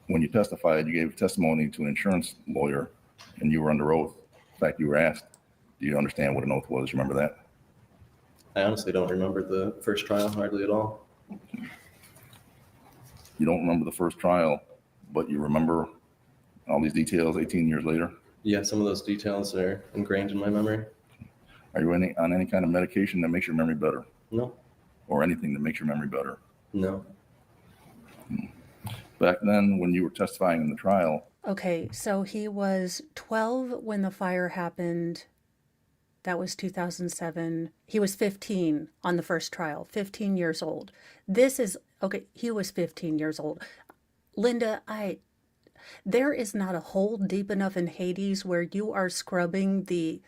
When you testified, you gave testimony to an insurance lawyer and you were under oath. In fact, you were asked, do you understand what an oath was? You remember that? I honestly don't remember the first trial hardly at all. You don't remember the first trial, but you remember all these details 18 years later. Yeah, some of those details are ingrained in my memory. Are you on any kind of medication that makes your memory better? No. Or anything that makes your memory better? No. Back then, when you were testifying in the trial, Okay, so he was 12 when the fire happened. That was 2007. He was 15 on the first trial, 15 years old. This is, okay, he was 15 years old. Linda, there is not a hole deep enough in Hades where you are scrubbing the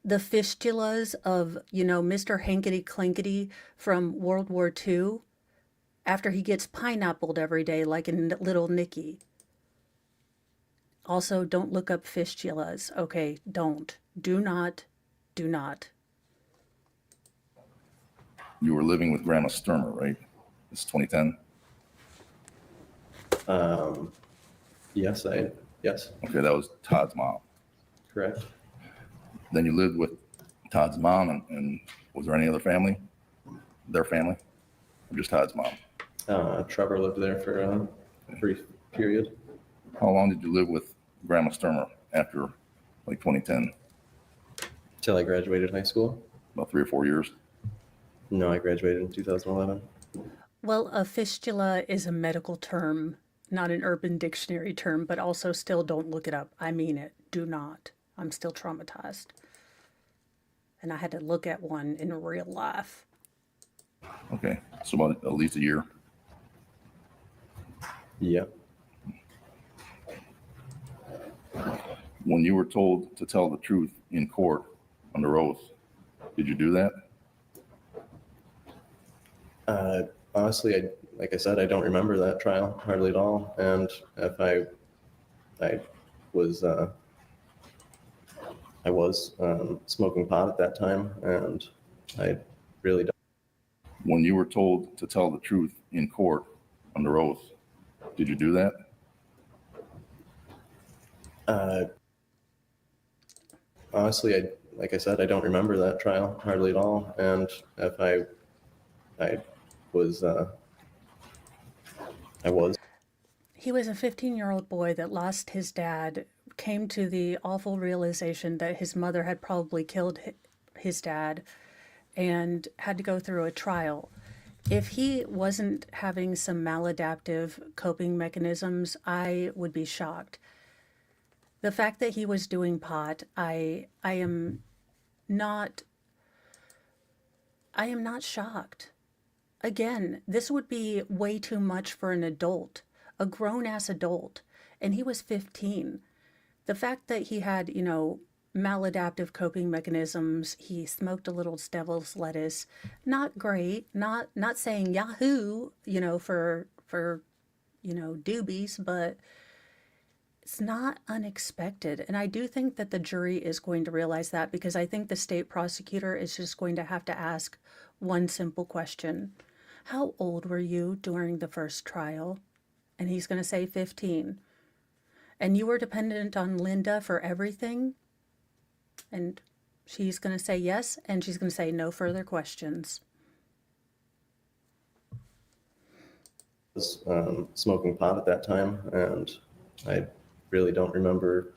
fistulas of, Mr. Hankety Clankety from World War II after he gets pineappled every day like in Little Nicky. Also, don't look up fistulas. Okay, don't. Do not. you were living with Grandma Stermer, right? It's 2010. Yes. Okay, that was Todd's mom. Correct. Then you lived with Todd's mom, and was there any other family? Their family? Or just Todd's mom? Trevor lived there for a brief period. How long did you live with Grandma Stermer after like 2010? Till I graduated high school. About 3 or 4 years? No, I graduated in 2011. Well, a fistula is a medical term, not an Urban Dictionary term, but also still don't look it up. I mean it. Do not. I'm still traumatized. And I had to look at one in real life. Okay, so about at least a year. Yeah. When you were told to tell the truth in court under oath, did you do that? Honestly, like I said, I don't remember that trial hardly at all. And if I was smoking pot at that time, and I really don't. When you were told to tell the truth in court under oath, did you do that? Honestly, like I said, I don't remember that trial hardly at all. And if I was. He was a 15-year-old boy that lost his dad, came to the awful realization that his mother had probably killed his dad, and had to go through a trial. If he wasn't having some maladaptive coping mechanisms, I would be shocked. The fact that he was doing pot, I am not shocked. Again, this would be way too much for an adult, a grown-ass adult, and he was 15. The fact that he had, maladaptive coping mechanisms, he smoked a little devil's lettuce, not great, not saying yahoo, for doobies, but it's not unexpected. And I do think that the jury is going to realize that, because I think the state prosecutor is just going to have to ask one simple question. How old were you during the first trial? And he's going to say 15. And you were dependent on Linda for everything? And she's going to say yes, and she's going to say no further questions. I was smoking pot at that time, and I really don't remember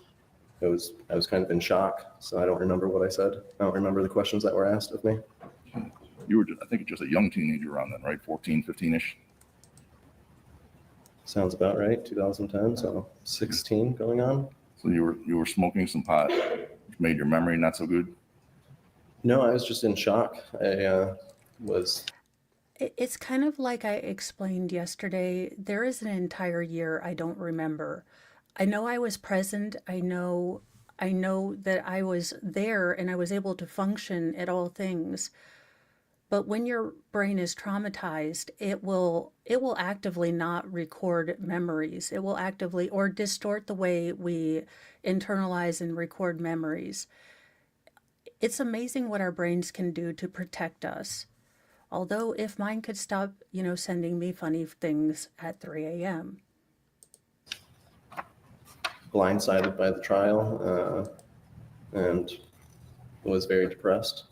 I was kind of in shock, so I don't remember what I said. I don't remember the questions that were asked of me. You were, I think, just a young teenager around then, right? 14, 15-ish? Sounds about right. 2010, so 16 going on. So you were smoking some pot, which made your memory not so good? No, I was just in shock. I was It's kind of like I explained yesterday. There is an entire year I don't remember. I know I was present. I know that I was there and I was able to function at all things. But when your brain is traumatized, it will actively not record memories. It will actively or distort the way we internalize and record memories. It's amazing what our brains can do to protect us. Although if mine could stop, sending me funny things at 3 a.m. blindsided by the trial and was very depressed.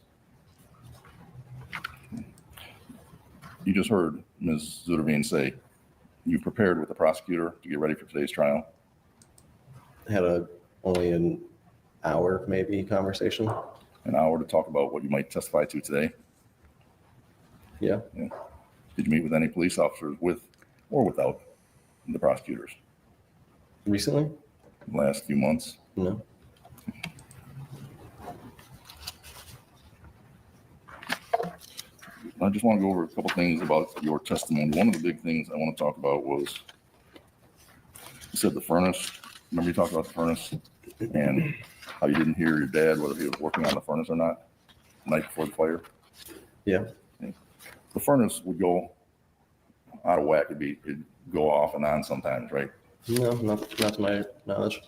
You just heard Ms. Zuderveen say you prepared with the prosecutor to get ready for today's trial. Had only an hour maybe conversation. An hour to talk about what you might testify to today. Yeah. Did you meet with any police officers with or without the prosecutors Recently? in the last few months? No. I just want to go over a couple things about your testimony. One of the big things I want to talk about was you said the furnace. Remember you talked about the furnace and how you didn't hear your dad, whether he was working on the furnace or not, the night before the fire? Yeah. The furnace would go out of whack. It'd go off and on sometimes, right? No, not to my knowledge.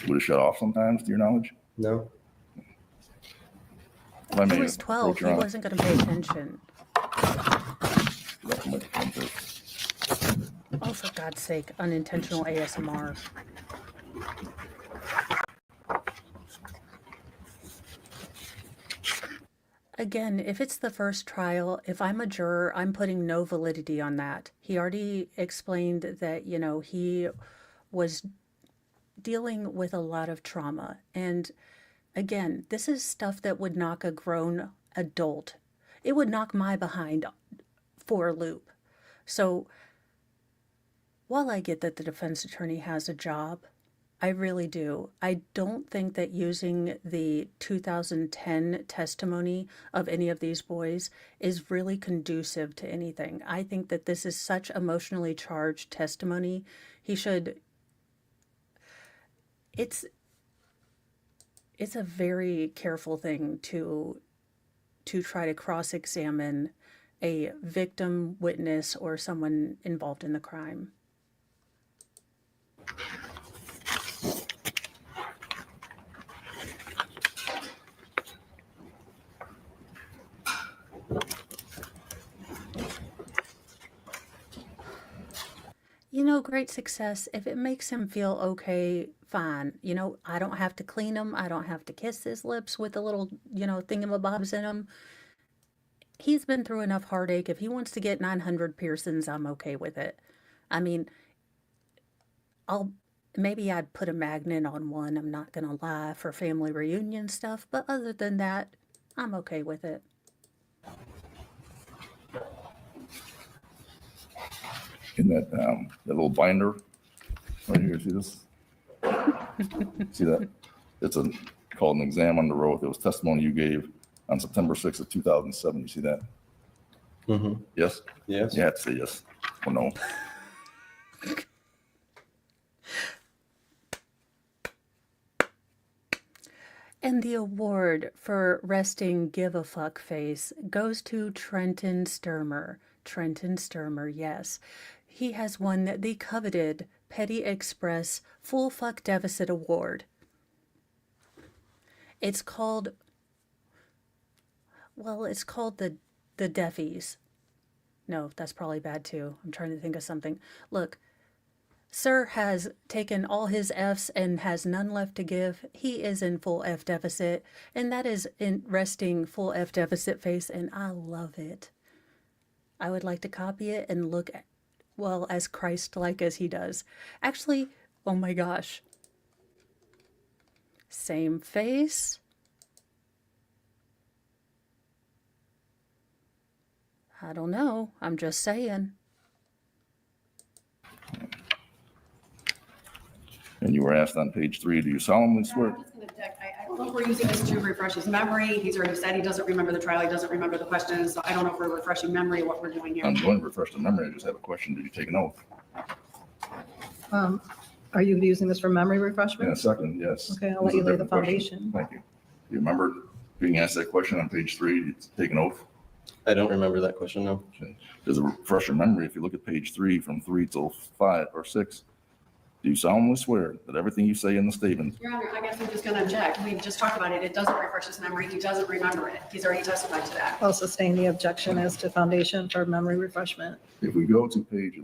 Would it shut off sometimes, to your knowledge? No. If I He may was 12. approach He your honor- wasn't going to pay attention. That's the microphone first. Oh, for God's sake, unintentional ASMR. Again, if it's the first trial, if I'm a juror, I'm putting no validity on that. He already explained that, he was dealing with a lot of trauma. And again, this is stuff that would knock a grown adult. It would knock my behind for a loop. So while I get that the defense attorney has a job, I really do. I don't think that using the 2010 testimony of any of these boys is really conducive to anything. I think that this is such emotionally charged testimony. It's a very careful thing to try to cross-examine a victim, witness, or someone involved in the crime. Great success. If it makes him feel okay, fine. I don't have to clean him. I don't have to kiss his lips with a little, thingamabobs in them. He's been through enough heartache. If he wants to get 900 piercings, I'm okay with it. I mean, maybe I'd put a magnet on one, I'm not gonna lie, for family reunion stuff, but other than that, I'm okay with it. In that little binder right here, see this? See that? It's called an exam under oath. It was testimony you gave on September 6th of 2007. You see that? Mm-hmm. Yes? Yes. You have to say yes or no. And the award for resting give a fuck face goes to Trenton Stermer. Trenton Stermer, yes. He has won the coveted Petty Express Full Fuck Deficit Award. It's called the Defies. No, that's probably bad too. I'm trying to think of something. Look, Sir has taken all his F's and has none left to give. He is in full F deficit, and that is in resting full F deficit face, and I love it. I would like to copy it and look as Christ-like as he does. Actually, oh my gosh. Same face. I don't know. I'm just saying. And you were asked on page 3, do you solemnly swear? I'm just gonna check. I don't know if we're using this to refresh his memory. He's already said he doesn't remember the trial. He doesn't remember the questions. So I don't know if we're refreshing memory, what we're doing here. I'm going to refresh the memory. I just have a question. Did you take an oath? Are you using this for memory In a refreshment? second, yes. Okay, I'll let This is a you lay the different question. foundation. Thank you. Do you remember being asked that question on page 3? Did you take an oath? I don't remember that question, no. Okay. Does it refresh your memory if you look at page 3 from 3 till 5 or 6? Do you solemnly swear that everything you say in the statement Your Honor, I guess I'm just gonna object. We just talked about it. It doesn't refresh his memory. He doesn't remember it. He's already testified to that. I'll sustain the objection as to foundation for memory refreshment. If we go to page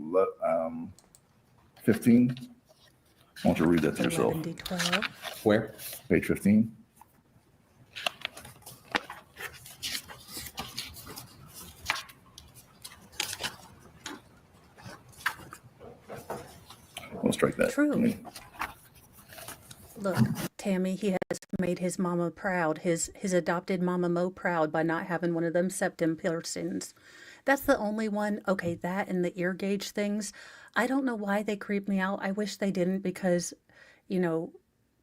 15, I want you to read that to yourself. 11D12. Where? Page 15. We'll strike that. True. Look, Tammy, he has made his mama proud, his adopted mama Mo proud by not having one of them septum piercings. That's the only one. Okay, that and the ear gauge things. I don't know why they creep me out. I wish they didn't because, you know,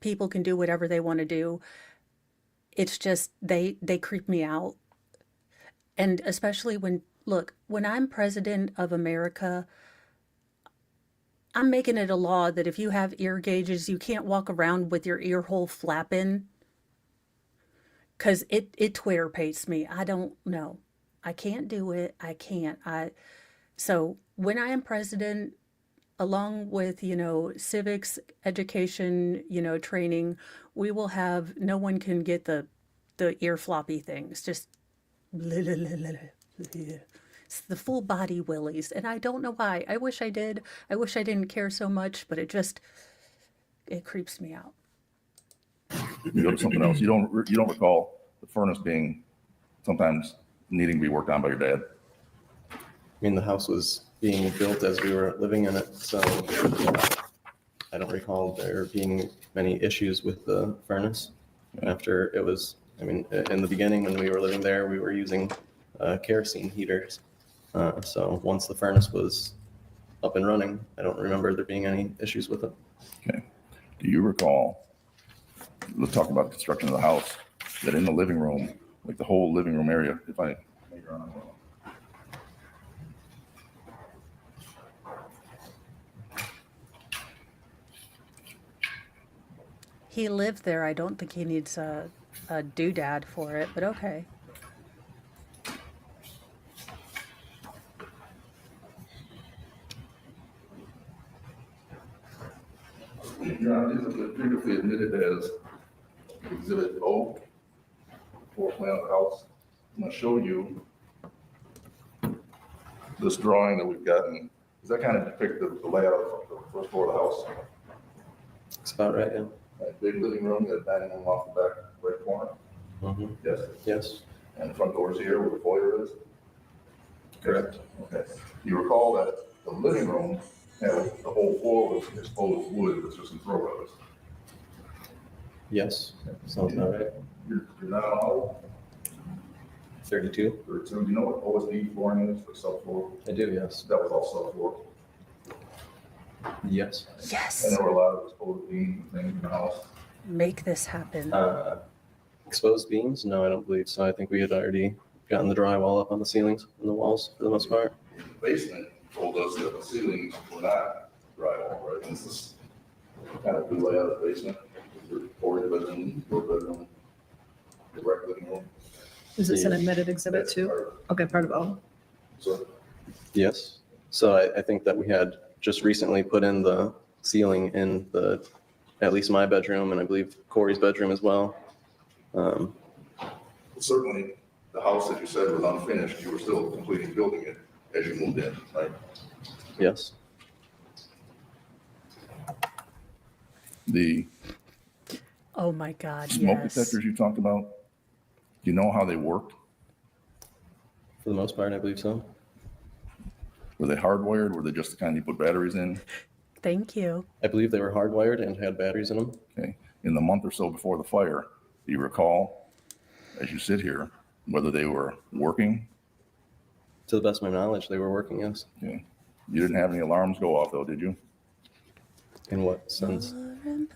people can do whatever they want to do. It's just they creep me out. And especially when, look, when I'm president of America, I'm making it a law that if you have ear gauges, you can't walk around with your ear hole flapping. Because it Twitter pates me. I don't know. I can't do it. I can't. So when I am president, along with, you know, civics, education, you know, training, we will have, no one can get the ear floppy things. Just it's the full body willies, and I don't know why. I wish I did. I wish I didn't care so much, but it creeps me out. You go to something else. You don't recall the furnace being sometimes needing to be worked on by your dad. I mean, the house was being built as we were living in it, so I don't recall there being many issues with the furnace. After it was, I mean, in the beginning when we were living there, we were using kerosene heaters. So once the furnace was up and running, I don't remember there being any issues with it. Okay. Do you recall, let's talk about the construction of the house, that in the living room, like the whole living room area, if I, He lived there. I don't think he needs a doodad for it, but okay. Your Honor, these have been previously admitted as Exhibit O, floor plan of the house. I'm going to show you this drawing that we've gotten. Does that kind of depict the layout of the first floor of the house? That's about right, yeah. Right, big living room, got a dining room off the back right corner. Mhm. Yes. Yes, And the front door's here where the foyer is. correct. Okay. You recall that the living room had the whole floor was exposed wood, was just a throw of it. Yes, sounds about right. You're not on all, 32? or so you know what OSB flooring is for subfloor? I do, yes. That was all subfloor. Yes. Yes. And there were a lot of exposed beams and things in the house. Make this happen. Exposed beams? No, I don't believe so. I think we had already gotten the drywall up on the ceilings and the walls for the most part. The basement told us that the ceilings were not drywall, right? This is kind of the layout of the basement. Four bedroom, direct living room. Is this an admitted exhibit That's too? part of- Okay, part of O. So Yes. So I think that we had just recently put in the ceiling in at least my bedroom, and I believe Corey's bedroom as well. certainly, the house that you said was unfinished, you were still completing building it as you moved in, right? Yes. The Oh my God, smoke yes. detectors you talked about, do you know how they worked? For the most part, I believe so. Were they hardwired? Were they just the kind you put batteries in? Thank you. I believe they were hardwired and had batteries in them. Okay. in the month or so before the fire, do you recall, as you sit here, whether they were working? To the best of my knowledge, they were working, yes. Okay. You didn't have any alarms go off though, did you? In what sense?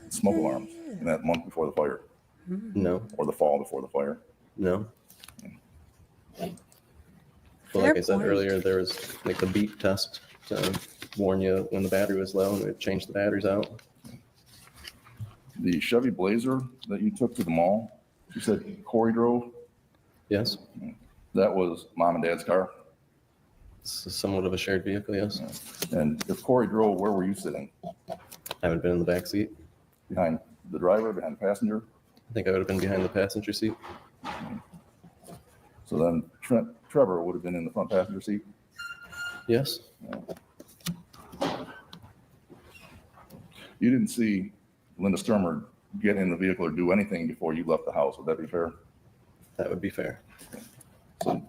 Smoke alarms in that month before the fire No, or the fall before the fire? no. But Fair like I said point. earlier, there was like the beep test to warn you when the battery was low, and it changed the batteries out. The Chevy Blazer that you took to the mall, you said Corey drove, Yes, that was mom and dad's car? it's somewhat of a shared vehicle, yes. And if Corey drove, where were you sitting? I haven't been in the back seat. Behind the driver, behind the passenger? I think I would have been behind the passenger seat. So then Trevor would have been in the front passenger seat? Yes, You didn't see Linda Stermer get in the vehicle or do anything before you left the house, would that be fair? that would be fair. So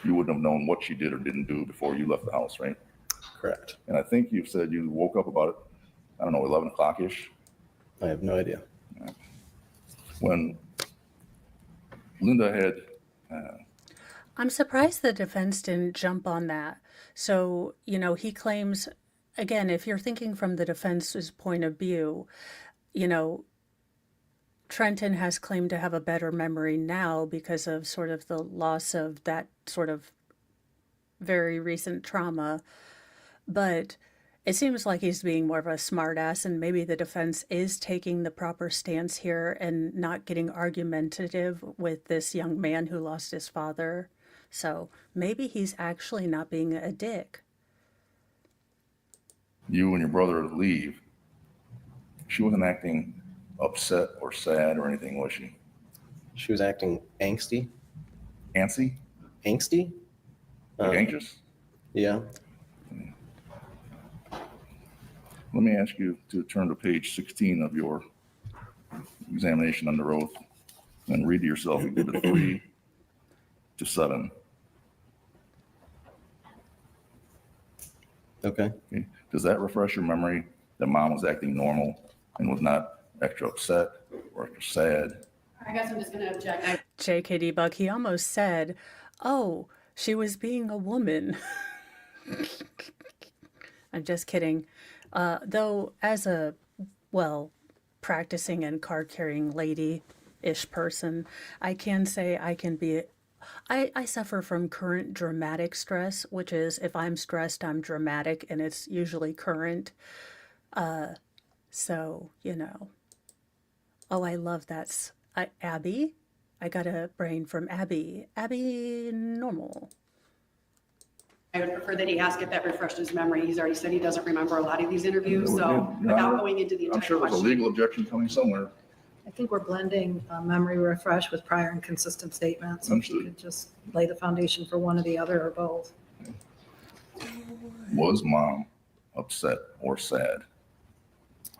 you wouldn't have known what she did or didn't do before you left the house, right? Correct. And I think you said you woke up about, I don't know, 11 o'clock-ish, I have no idea. when Linda had, I'm surprised the defense didn't jump on that. So, you know, he claims, again, if you're thinking from the defense's point of view, you know, Trenton has claimed to have a better memory now because of sort of the loss of that sort of very recent trauma. But it seems like he's being more of a smartass, and maybe the defense is taking the proper stance here and not getting argumentative with this young man who lost his father. So maybe he's actually not being a dick. you and your brother leave, she wasn't acting upset or sad or anything, was she? She was acting angsty. Antsy? Angsty? Like anxious? Yeah. Let me ask you to turn to page 16 of your examination under oath and read to yourself exhibit 3 to 7. Okay. Okay. Does that refresh your memory that mom was acting normal and was not extra upset or extra sad? I guess I'm just going to object. JKD Buck, he almost said, oh, she was being a woman. I'm just kidding. Though, as a, well, practicing and card carrying lady-ish person, I can say I can be, I suffer from current dramatic stress, which is if I'm stressed, I'm dramatic, and it's usually current. So, you know. Oh, I love that. Abby? I got a brain from Abby. Abby Normal. I would prefer that he ask if that refreshed his memory. He's already said he doesn't remember a lot of these interviews, so Your without Honor, going into the I'm entire sure there's a question. legal objection coming somewhere. I think we're blending memory refresh with prior and consistent statements. So if you Understood. could just lay the foundation for one or the other or both. Was mom upset or sad?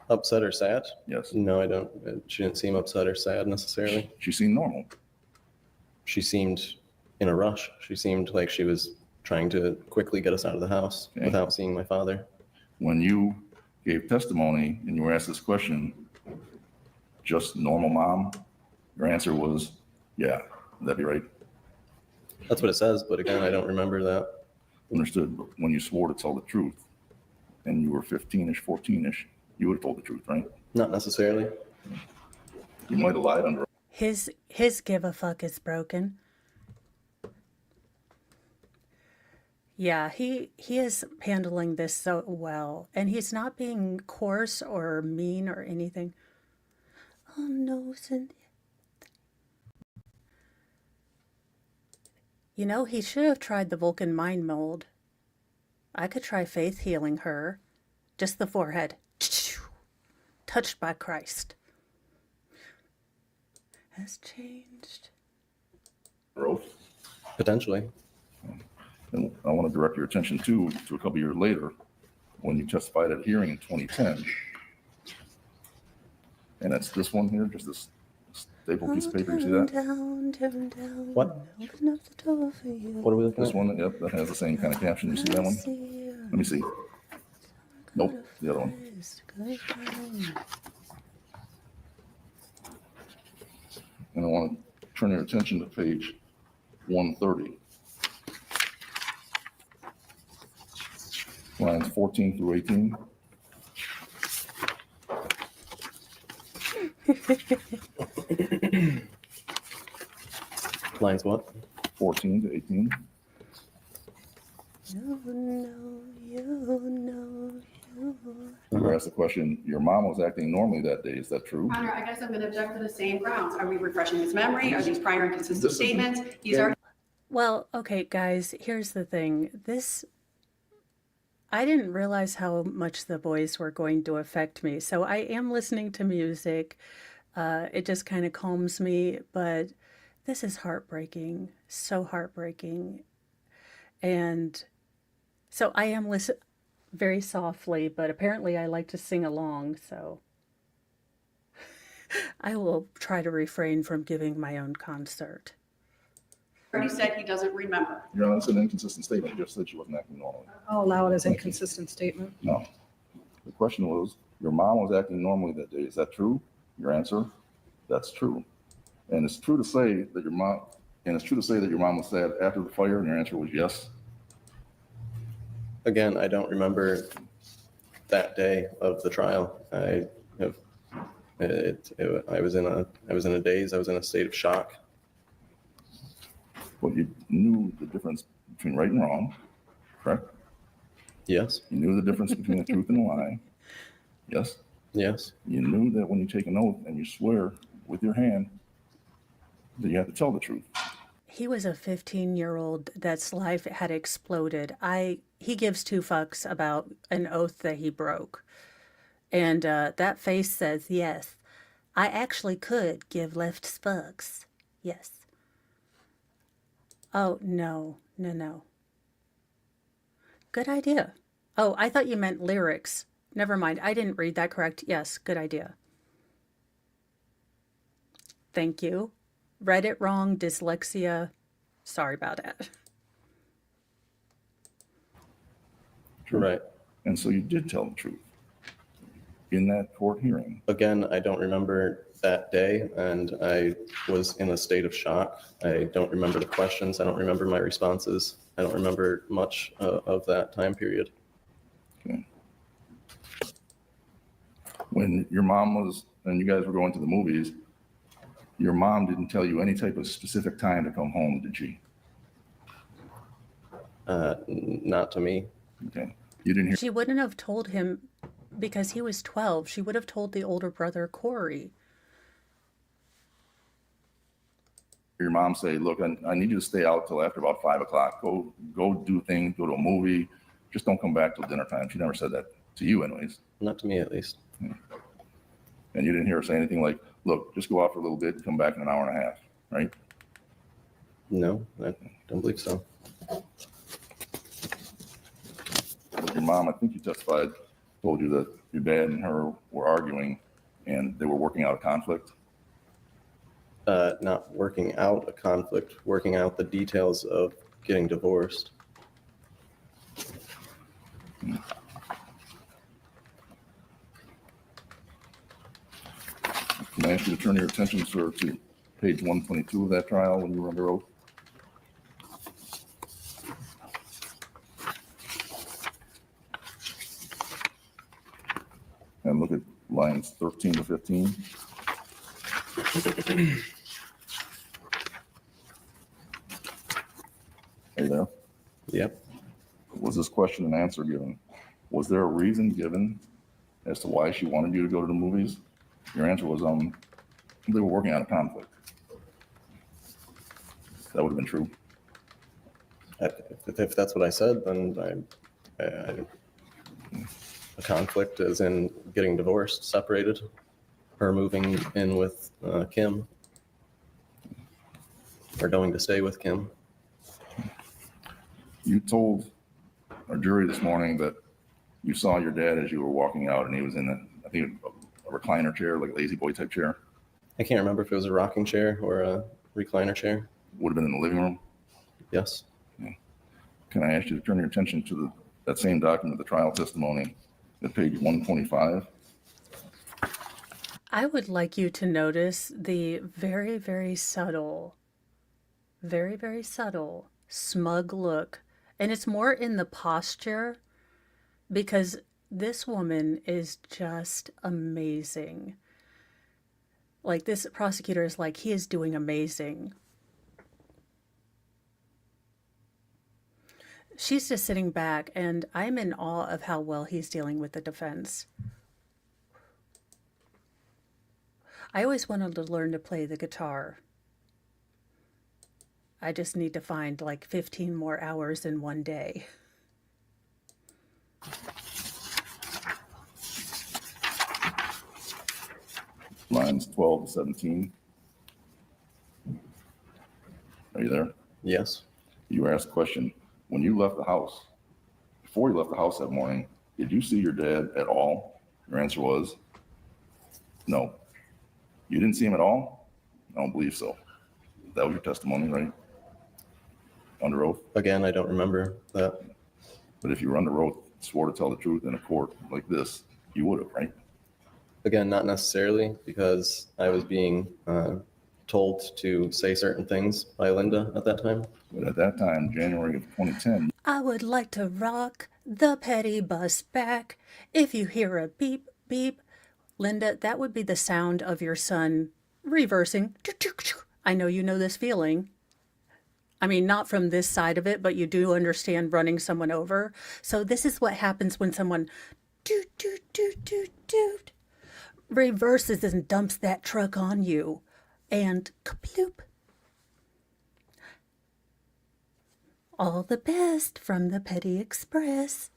Upset or sad? Yes. No, I don't. She didn't seem upset or sad necessarily. She seemed normal. She seemed in a rush. She seemed like she was trying to quickly get us out of the house Okay. without seeing my father. When you gave testimony and you were asked this question, just normal mom, your answer was, yeah, would that be right? That's what it says, but again, I don't remember that. Understood. But when you swore to tell the truth and you were 15-ish, 14-ish, you would have told the truth, right? Not necessarily. You might have lied under. His give a fuck is broken. Yeah, he is handling this so well, and he's not being coarse or mean or anything. Oh no, Cynthia. You know, he should have tried the Vulcan mind mold. I could try faith healing her. Just the forehead. Touched by Christ. Has changed. Oath. Potentially. And I want to direct your attention to a couple years later, when you testified at a hearing in 2010. And that's this one here, just this staple piece of paper. You see that? Down, What? open up the door for you. What are we looking This at? one, yep, that has the same kind of caption. You see that one? Let me see. Nope, the other one. And I want to turn your attention to page 130. Lines 14 through 18. Lines what? 14 to 18. You were asked the question, your mom was acting normally that day. Is that true? Your Honor, I guess I'm going to object to the same grounds. Are we refreshing his memory? Are these prior inconsistent statements? These are. Well, okay, guys, here's the thing. I didn't realize how much the boys were going to affect me. So I am listening to music. It just kind of calms me, but this is heartbreaking, so heartbreaking. And so I am listening very softly, but apparently I like to sing along, so I will try to refrain from giving my own concert. Already said he doesn't remember. Your Honor, that's an inconsistent statement. You just said she wasn't acting normally. I'll allow it as inconsistent statement. No. The question was, your mom was acting normally that day. Is that true? Your answer, that's true. And it's true to say that your mom, was sad after the fire, and your answer was yes. Again, I don't remember that day of the trial. I was in a daze. I was in a state of shock. But you knew the difference between right and wrong, correct? Yes. You knew the difference between the truth and a lie. Yes. Yes. You knew that when you take an oath and you swear with your hand that you have to tell the truth. He was a 15-year-old that's life had exploded. He gives two fucks about an oath that he broke. And that face says, yes, I actually could give left fucks. Yes. Oh, no. Good idea. Oh, I thought you meant lyrics. Never mind. I didn't read that correct. Yes, good idea. Thank you. Read it wrong, dyslexia. Sorry about that. True. Right. And so you did tell the truth in that court hearing. Again, I don't remember that day, and I was in a state of shock. I don't remember the questions. I don't remember my responses. I don't remember much of that time period. Okay. When your mom was, and you guys were going to the movies, your mom didn't tell you any type of specific time to come home, did she? Not to me. Okay. You didn't hear She wouldn't have told him because he was 12. She would have told the older brother, Corey. your mom say, look, I need you to stay out till after about 5 o'clock. Go do things, go to a movie. Just don't come back till dinner time. She never said that to you anyways. Not to me, at least. And you didn't hear her say anything like, look, just go out for a little bit and come back in an hour and a half, right? No, I don't believe so. Your mom, I think you testified, told you that your dad and her were arguing and they were working out a conflict. Not working out a conflict, working out the details of getting divorced. Can I ask you to turn your attention, sir, to page 122 of that trial when you were under oath? And look at lines 13 to 15. Are you there? Yep. Was this question and answer given? Was there a reason given as to why she wanted you to go to the movies? Your answer was, they were working out a conflict. That would have been true. If that's what I said, then a conflict is in getting divorced, separated, her moving in with Kim, or going to stay with Kim. You told our jury this morning that you saw your dad as you were walking out and he was in I think a recliner chair, like a lazy boy type chair. I can't remember if it was a rocking chair or a recliner chair. Would have been in the living room. Yes. Can I ask you to turn your attention to that same document, the trial testimony, at page 125? I would like you to notice the very, very subtle, smug look. And it's more in the posture because this woman is just amazing. Like, this prosecutor is like, he is doing amazing. She's just sitting back, and I'm in awe of how well he's dealing with the defense. I always wanted to learn to play the guitar. I just need to find like 15 more hours in one day. Lines 12 to 17. Are you there? Yes. You were asked a question. When you left the house, before you left the house that morning, did you see your dad at all? Your answer was no. You didn't see him at all? I don't believe so. That was your testimony, right? Under oath? Again, I don't remember that. But if you were under oath, swore to tell the truth in a court like this, you would have, right? Again, not necessarily, because I was being told to say certain things by Linda at that time. But at that time, January of 2010, I would like to rock the petty bus back. If you hear a beep, beep, Linda, that would be the sound of your son reversing. I know you know this feeling. I mean, not from this side of it, but you do understand running someone over. So this is what happens when someone doot, doot, doot, doot, doot, reverses and dumps that truck on you. And kaploop. All the best from the Petty Express.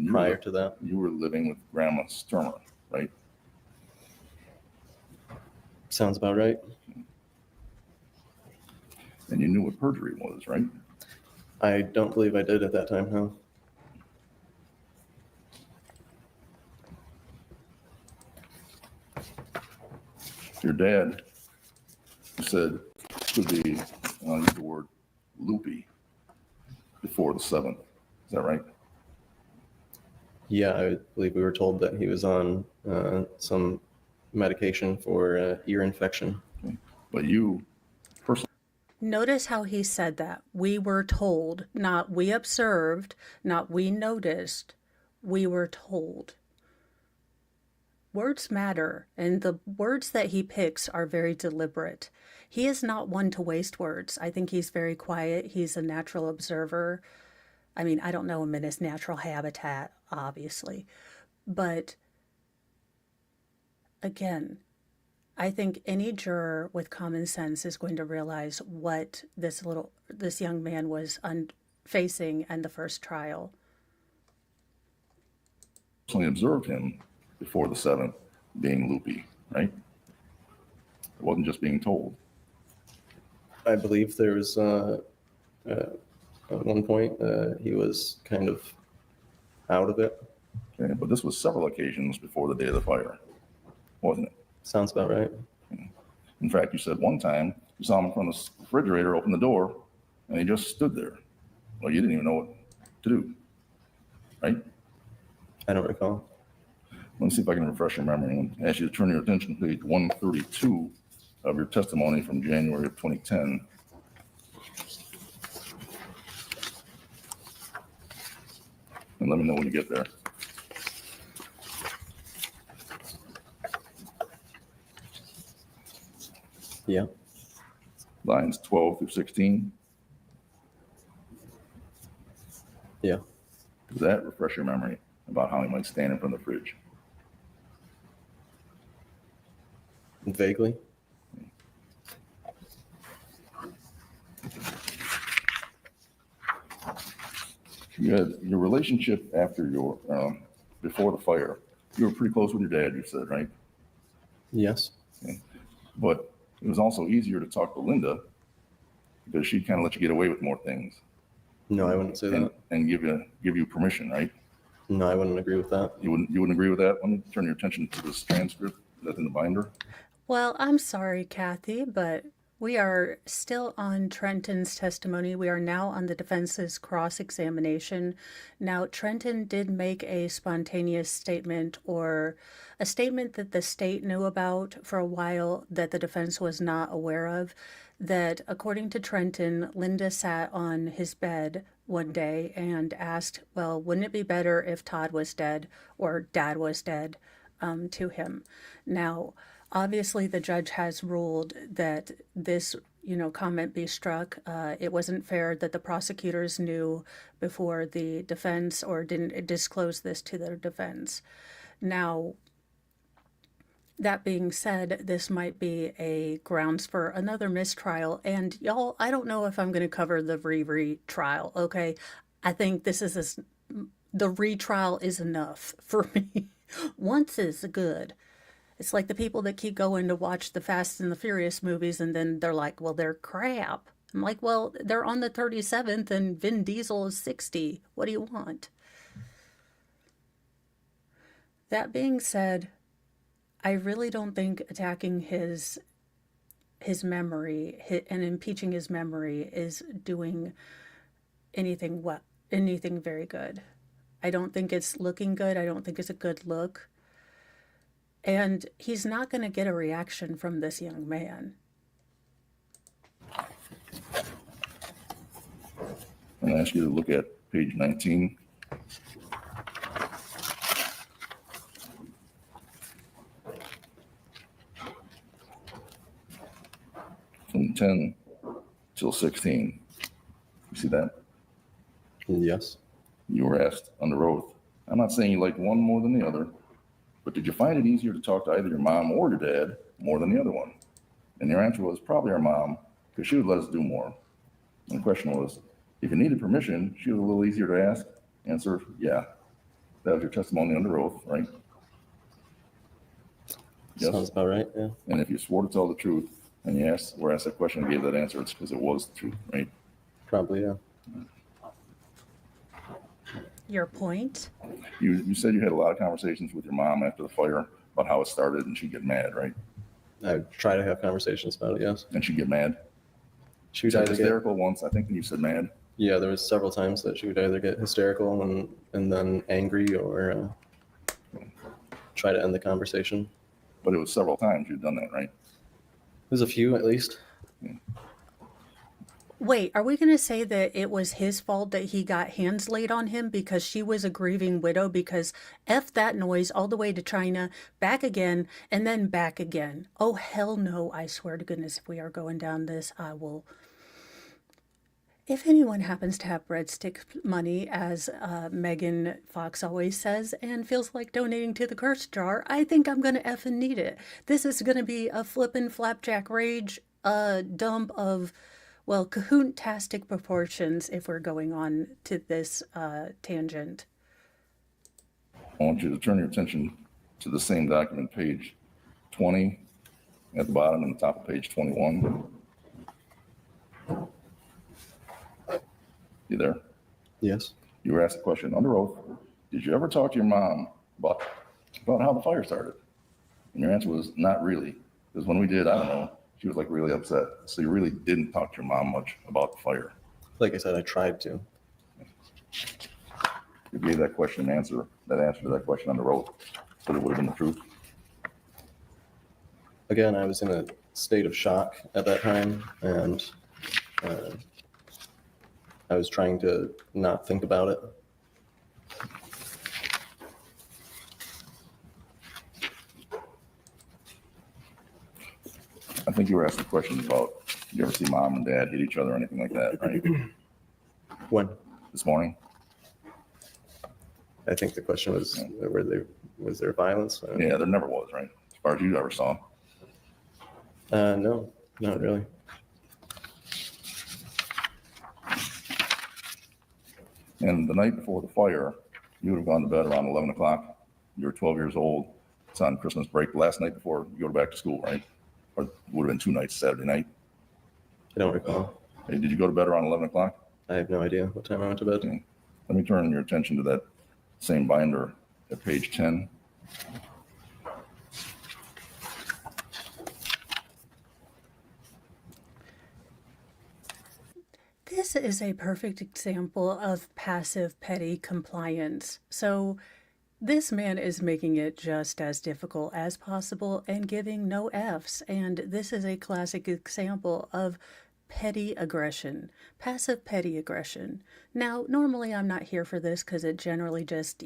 Prior to that, you were living with Grandma Stermer, right? sounds about right. And you knew what perjury was, right? I don't believe I did at that time, no. Your dad, you said, could be, I'll use the word, loopy before the 7th. Is that right? Yeah, I believe we were told that he was on some medication for ear infection. Okay. But you personally, Notice how he said that. We were told, not we observed, not we noticed. We were told. Words matter, and the words that he picks are very deliberate. He is not one to waste words. I think he's very quiet. He's a natural observer. I mean, I don't know him in his natural habitat, obviously. But again, I think any juror with common sense is going to realize what this young man was facing in the first trial. observed him before the 7th being loopy, right? It wasn't just being told. I believe there was at one point he was kind of out of it. Okay, but this was several occasions before the day of the fire, wasn't it? Sounds about right. In fact, you said one time you saw him in front of the refrigerator, open the door, and he just stood there. Well, you didn't even know what to do, right? I don't recall. Let me see if I can refresh your memory and ask you to turn your attention to page 132 of your testimony from January of 2010. And let me know when you get there. Yeah. Lines 12 through 16. Yeah. Does that refresh your memory about how he might stand in front of the fridge? Vaguely. You had your relationship after your, before the fire. You were pretty close with your dad, you said, right? Yes. Okay. But it was also easier to talk to Linda because she kind of let you get away with more things No, I wouldn't say that. and give you permission, right? No, I wouldn't agree with that. You wouldn't agree with that? Let me turn your attention to this transcript that's in the binder. Well, I'm sorry, Kathy, but We are still on Trenton's testimony. We are now on the defense's cross-examination. Now, Trenton did make a spontaneous statement, or a statement that the state knew about for a while that the defense was not aware of, that according to Trenton, Linda sat on his bed one day and asked, well, wouldn't it be better if Todd was dead or Dad was dead, to him. Now, obviously, the judge has ruled that this, comment be struck. It wasn't fair that the prosecutors knew before the defense or didn't disclose this to their defense. Now, that being said, this might be a grounds for another mistrial. And y'all, I don't know if I'm going to cover the retrial. Okay, I think the retrial is enough for me. Once is good. It's like the people that keep going to watch the Fast and the Furious movies and then they're like, well, they're crap. I'm like, well, they're on the 37th and Vin Diesel is 60. What do you want? That being said, I really don't think attacking his memory and impeaching his memory is doing anything very good. I don't think it's looking good. I don't think it's a good look. And he's not going to get a reaction from this young man. I'm going to ask you to look at page 19. From 10 till 16. You see that? Yes. You were asked under oath. I'm not saying you liked one more than the other, but did you find it easier to talk to either your mom or your dad more than the other one? And your answer was probably our mom, because she would let us do more. And the question was, if you needed permission, she was a little easier to ask. Answer, yeah. That was your testimony under oath, right? Yes. Sounds about right, yeah. And if you swore to tell the truth and you were asked that question and gave that answer, it's because it was the truth, right? Probably, yeah. Your point? You said you had a lot of conversations with your mom after the fire about how it started, and she'd get mad, right? I try to have conversations about it, yes. And she'd get mad. She would She was either get, hysterical once, I think, and you said mad. yeah, there was several times that she would either get hysterical and then angry or try to end the conversation. But it was several times you'd done that, right? There's a few at least. Wait, are we going to say that it was his fault that he got hands laid on him because she was a grieving widow? Because F that noise all the way to China, back again, and then back again. Oh, hell no, I swear to goodness, if we are going down this, I will. If anyone happens to have breadstick money, as Megan Fox always says, and feels like donating to the curse jar, I think I'm going to effing need it. This is going to be a flippin' flapjack rage dump of, well, cahoon-tastic proportions if we're going on to this tangent. I want you to turn your attention to the same document, page 20 at the bottom and the top of page 21. You there? Yes. You were asked a question under oath. Did you ever talk to your mom about how the fire started? And your answer was not really. Because when we did, I don't know, she was like really upset. So you really didn't talk to your mom much about the fire. Like I said, I tried to. You gave that question answer to that question under oath, but it would have been the truth. Again, I was in a state of shock at that time, and I was trying to not think about it. I think you were asked a question about, did you ever see mom and dad hit each other or anything like that, right? When? This morning? I think the question was, was there violence? Yeah, there never was, right? As far as you ever saw. No, not really. And the night before the fire, you would have gone to bed around 11 o'clock. You were 12 years old. It's on Christmas break, last night before you go back to school, right? Or it would have been 2 nights, Saturday night. I don't recall. Hey, did you go to bed around 11 o'clock? I have no idea what time I went to bed. Okay. Let me turn your attention to that same binder at page 10. This is a perfect example of passive petty compliance. So this man is making it just as difficult as possible and giving no Fs. And this is a classic example of petty aggression, passive petty aggression. Now, normally I'm not here for this because it generally just,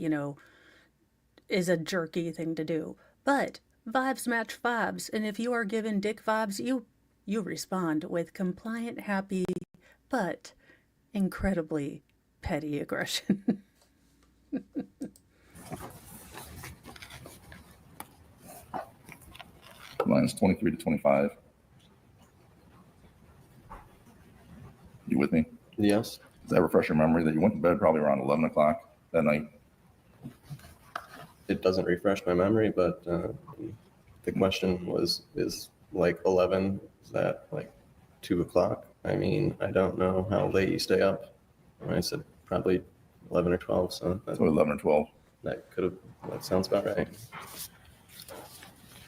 is a jerky thing to do. But vibes match vibes. And if you are given dick vibes, you respond with compliant, happy, but incredibly petty aggression. Mine's 23 to 25. You with me? Yes. Does that refresh your memory that you went to bed probably around 11 o'clock that night? It doesn't refresh my memory, but the question is like 11, is that like 2 o'clock? I mean, I don't know how late you stay up. I said probably 11 or 12, so So 11 or 12. that sounds about right.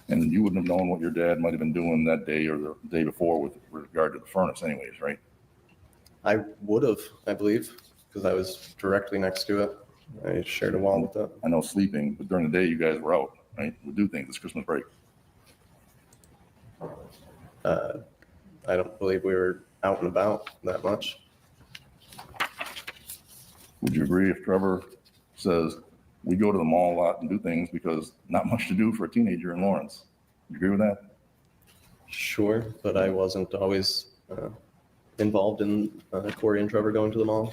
And you wouldn't have known what your dad might have been doing that day or the day before with regard to the furnace anyways, right? I would have, I believe, because I was directly next to it. I shared a wall with it. I know sleeping, but during the day you guys were out, right? We do things. It's Christmas break. I don't believe we were out and about that much. Would you agree if Trevor says we go to the mall a lot and do things because not much to do for a teenager in Lawrence? You agree with that? Sure, but I wasn't always involved in Corey and Trevor going to the mall.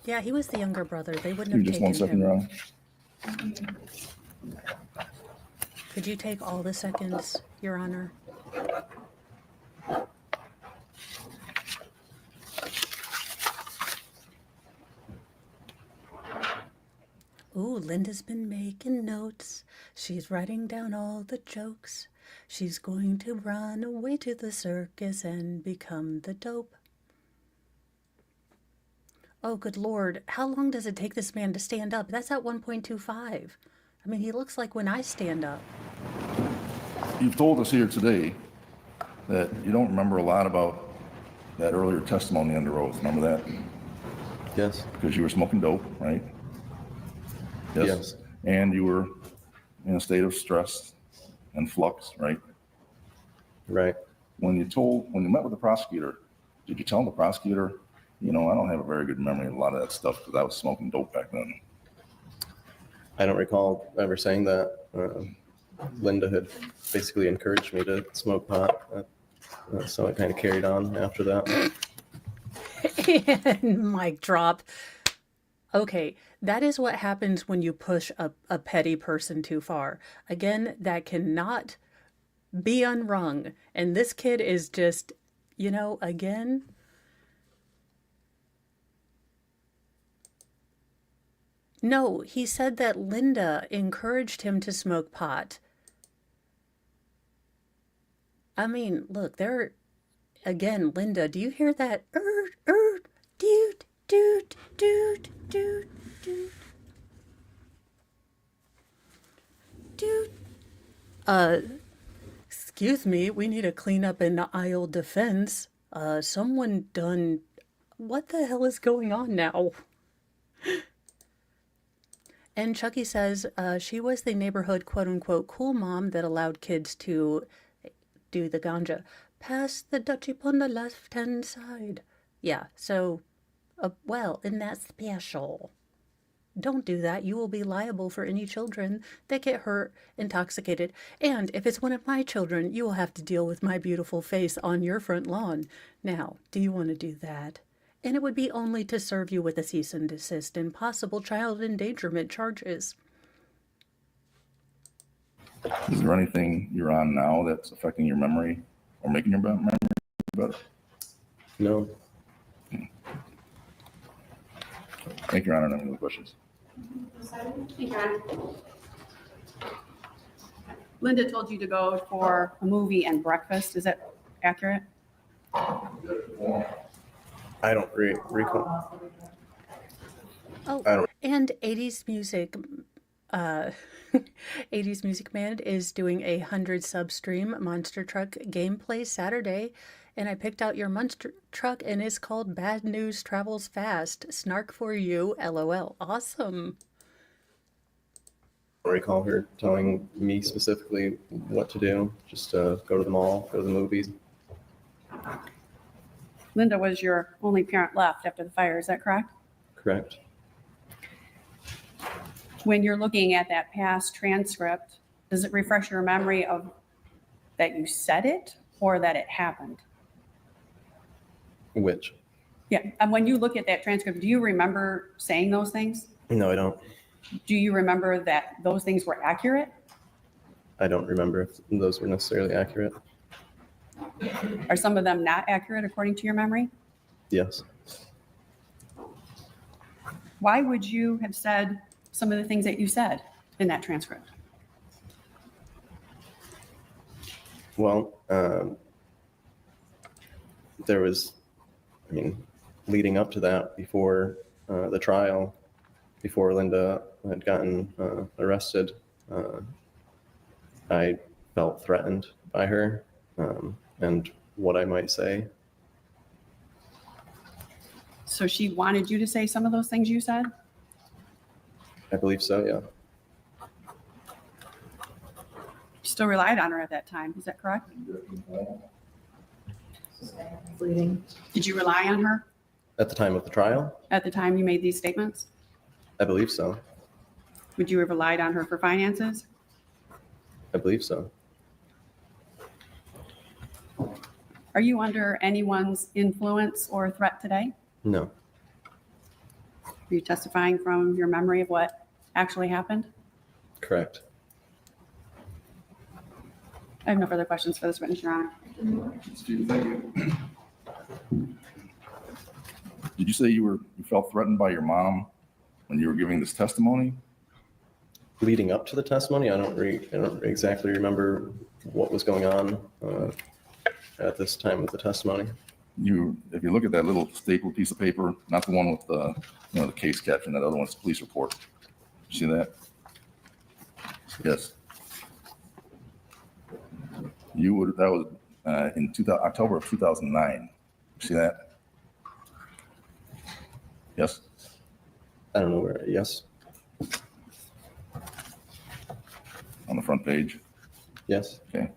Yeah, he was the younger brother. They wouldn't You have just taken 1 second, him. Your Honor. Could you take all the seconds, Your Honor? Ooh, Linda's been making notes. She's writing down all the jokes. She's going to run away to the circus and become the dope. Oh, good Lord. How long does it take this man to stand up? That's at 1.25. I mean, he looks like when I stand up. You've told us here today that you don't remember a lot about that earlier testimony under oath. Remember that? Yes. Because you were smoking dope, right? Yes. And you were in a state of stress and flux, right? Right. When you met with the prosecutor, did you tell the prosecutor, I don't have a very good memory of a lot of that stuff because I was smoking dope back then? I don't recall ever saying that. Linda had basically encouraged me to smoke pot, so I kind of carried on after that. And mic drop. Okay, that is what happens when you push a petty person too far. Again, that cannot be unwrung. And this kid is just, again. No, he said that Linda encouraged him to smoke pot. I mean, look, again, Linda, do you hear that? Dude, dude, dude, dude, dude. Dude. Excuse me, we need to clean up an aisle defense. Someone done... What the hell is going on now? And Chucky says she was the neighborhood quote-unquote cool mom that allowed kids to do the ganja. Pass the Dutchie on the left-hand side. Yeah, so, well, isn't that special? Don't do that. You will be liable for any children that get hurt, intoxicated. And if it's one of my children, you will have to deal with my beautiful face on your front lawn. Now, do you want to do that? And it would be only to serve you with a cease and desist and possible child endangerment charges. Is there anything you're on now that's affecting your memory or making your memory better? No. Thank you, Your Honor. Any other questions? Linda told you to go for a movie and breakfast. Is that accurate? I don't recall. Oh, I don't- and 80s Music, 80s Music Man is doing a 100 sub stream Monster Truck gameplay Saturday. and I picked out your monster truck, and it's called Bad News Travels Fast. Snark for you, LOL. Awesome. I recall her telling me specifically what to do, just to go to the mall, go to the movies. Linda was your only parent left after the fire, is that correct? Correct. When you're looking at that past transcript, does it refresh your memory of that you said it or that it happened? Which? Yeah, and when you look at that transcript, do you remember saying those things? No, I don't. Do you remember that those things were accurate? I don't remember if those were necessarily accurate. Are some of them not accurate according to your memory? Yes. Why would you have said some of the things that you said in that transcript? Well, there was, leading up to that, before the trial, before Linda had gotten arrested, I felt threatened by her and what I might say. So she wanted you to say some of those things you said? I believe so, yeah. You still relied on her at that time, is that correct? Fleeting. Did you rely on her At the time of the trial, at the time you made these statements? I believe so. Would you have relied on her for finances? I believe so. Are you under anyone's influence or threat today? No, Are you testifying from your memory of what actually happened? correct. I have no further questions for this witness, Your Honor. Steve, thank you. Did you say you felt threatened by your mom when you were giving this testimony? Leading up to the testimony, I don't exactly remember what was going on at this time of the testimony. If you look at that little stapled piece of paper, not the one with the case caption, that other one's police report. See that? Yes. That was in October of 2009. See that? Yes. I don't know where, yes, On the front page. yes. Okay.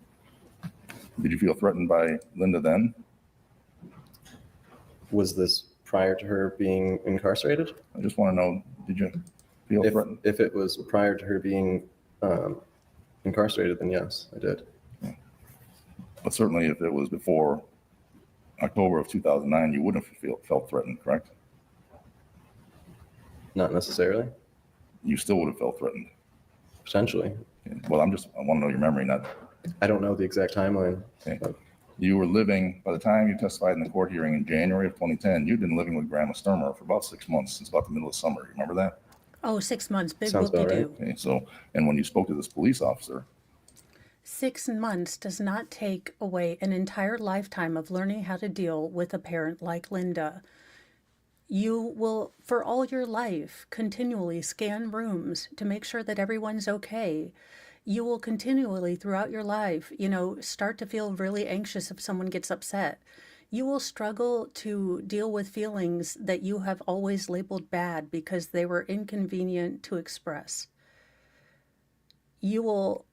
Did you feel threatened by Linda then? Was this prior to her being incarcerated? I just want to know, did you feel threatened? If it was prior to her being incarcerated, then yes, I did. But certainly if it was before October of 2009, you wouldn't have felt threatened, correct? Not necessarily, You still would have felt threatened. potentially. Okay. Well, I want to know your memory, not, I don't know the exact timeline. okay. You were living, by the time you testified in the court hearing in January of 2010, you'd been living with Grandma Stermer for about 6 months, since about the middle of summer. You remember that? Oh, 6 months. Big Sounds about whoop-de-doo. Okay, so, and when you spoke to this police officer, 6 months does not take away an entire lifetime of learning how to deal with a parent like Linda. You will, for all your life, continually scan rooms to make sure that everyone's okay. You will continually, throughout your life, start to feel really anxious if someone gets upset. You will struggle to deal with feelings that you have always labeled bad because they were inconvenient to express. You will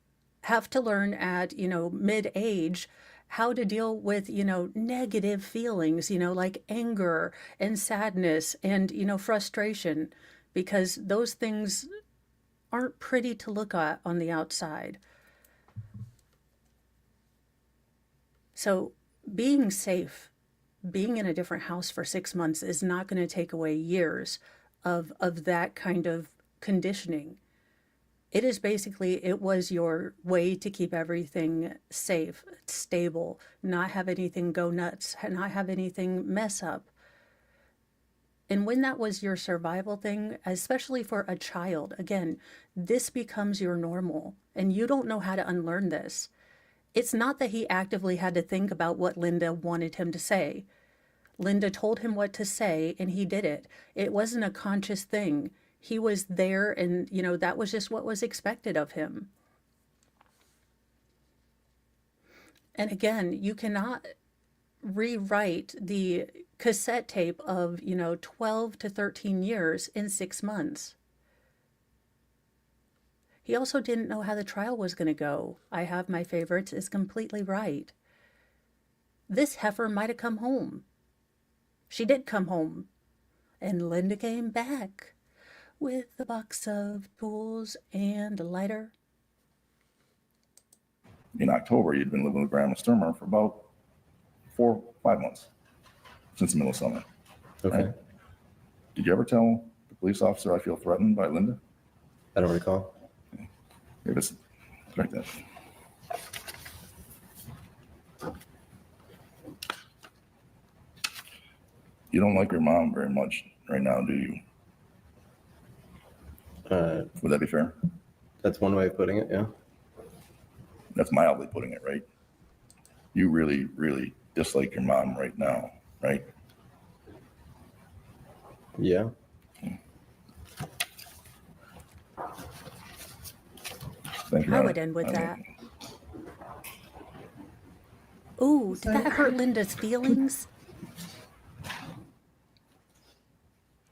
have to learn at, mid-age how to deal with, negative feelings, like anger and sadness and, frustration, because those things aren't pretty to look at on the outside. So being safe, being in a different house for 6 months is not going to take away years of that kind of conditioning. It is basically, it was your way to keep everything safe, stable, not have anything go nuts, not have anything mess up. And when that was your survival thing, especially for a child, again, this becomes your normal, and you don't know how to unlearn this. It's not that he actively had to think about what Linda wanted him to say. Linda told him what to say, and he did it. It wasn't a conscious thing. He was there, and, that was just what was expected of him. And again, you cannot rewrite the cassette tape of, 12 to 13 years in 6 months. He also didn't know how the trial was going to go. I have my favorites is completely right. This heifer might have come home. She did come home. And Linda came back with a box of tools and a lighter. In October, you'd been living with Grandma Stermer for about 5 months, since the middle of summer. Okay. Right. Did you ever tell the police officer I feel threatened by Linda? I don't recall. Maybe it's right there. You don't like your mom very much right now, do you? Would that be fair? That's one way of putting it, yeah. That's mildly putting it, right? You really, really dislike your mom right now, right? Yeah. Thank you, I Your would Honor. end with I that. mean, Ooh, did that hurt Linda's feelings?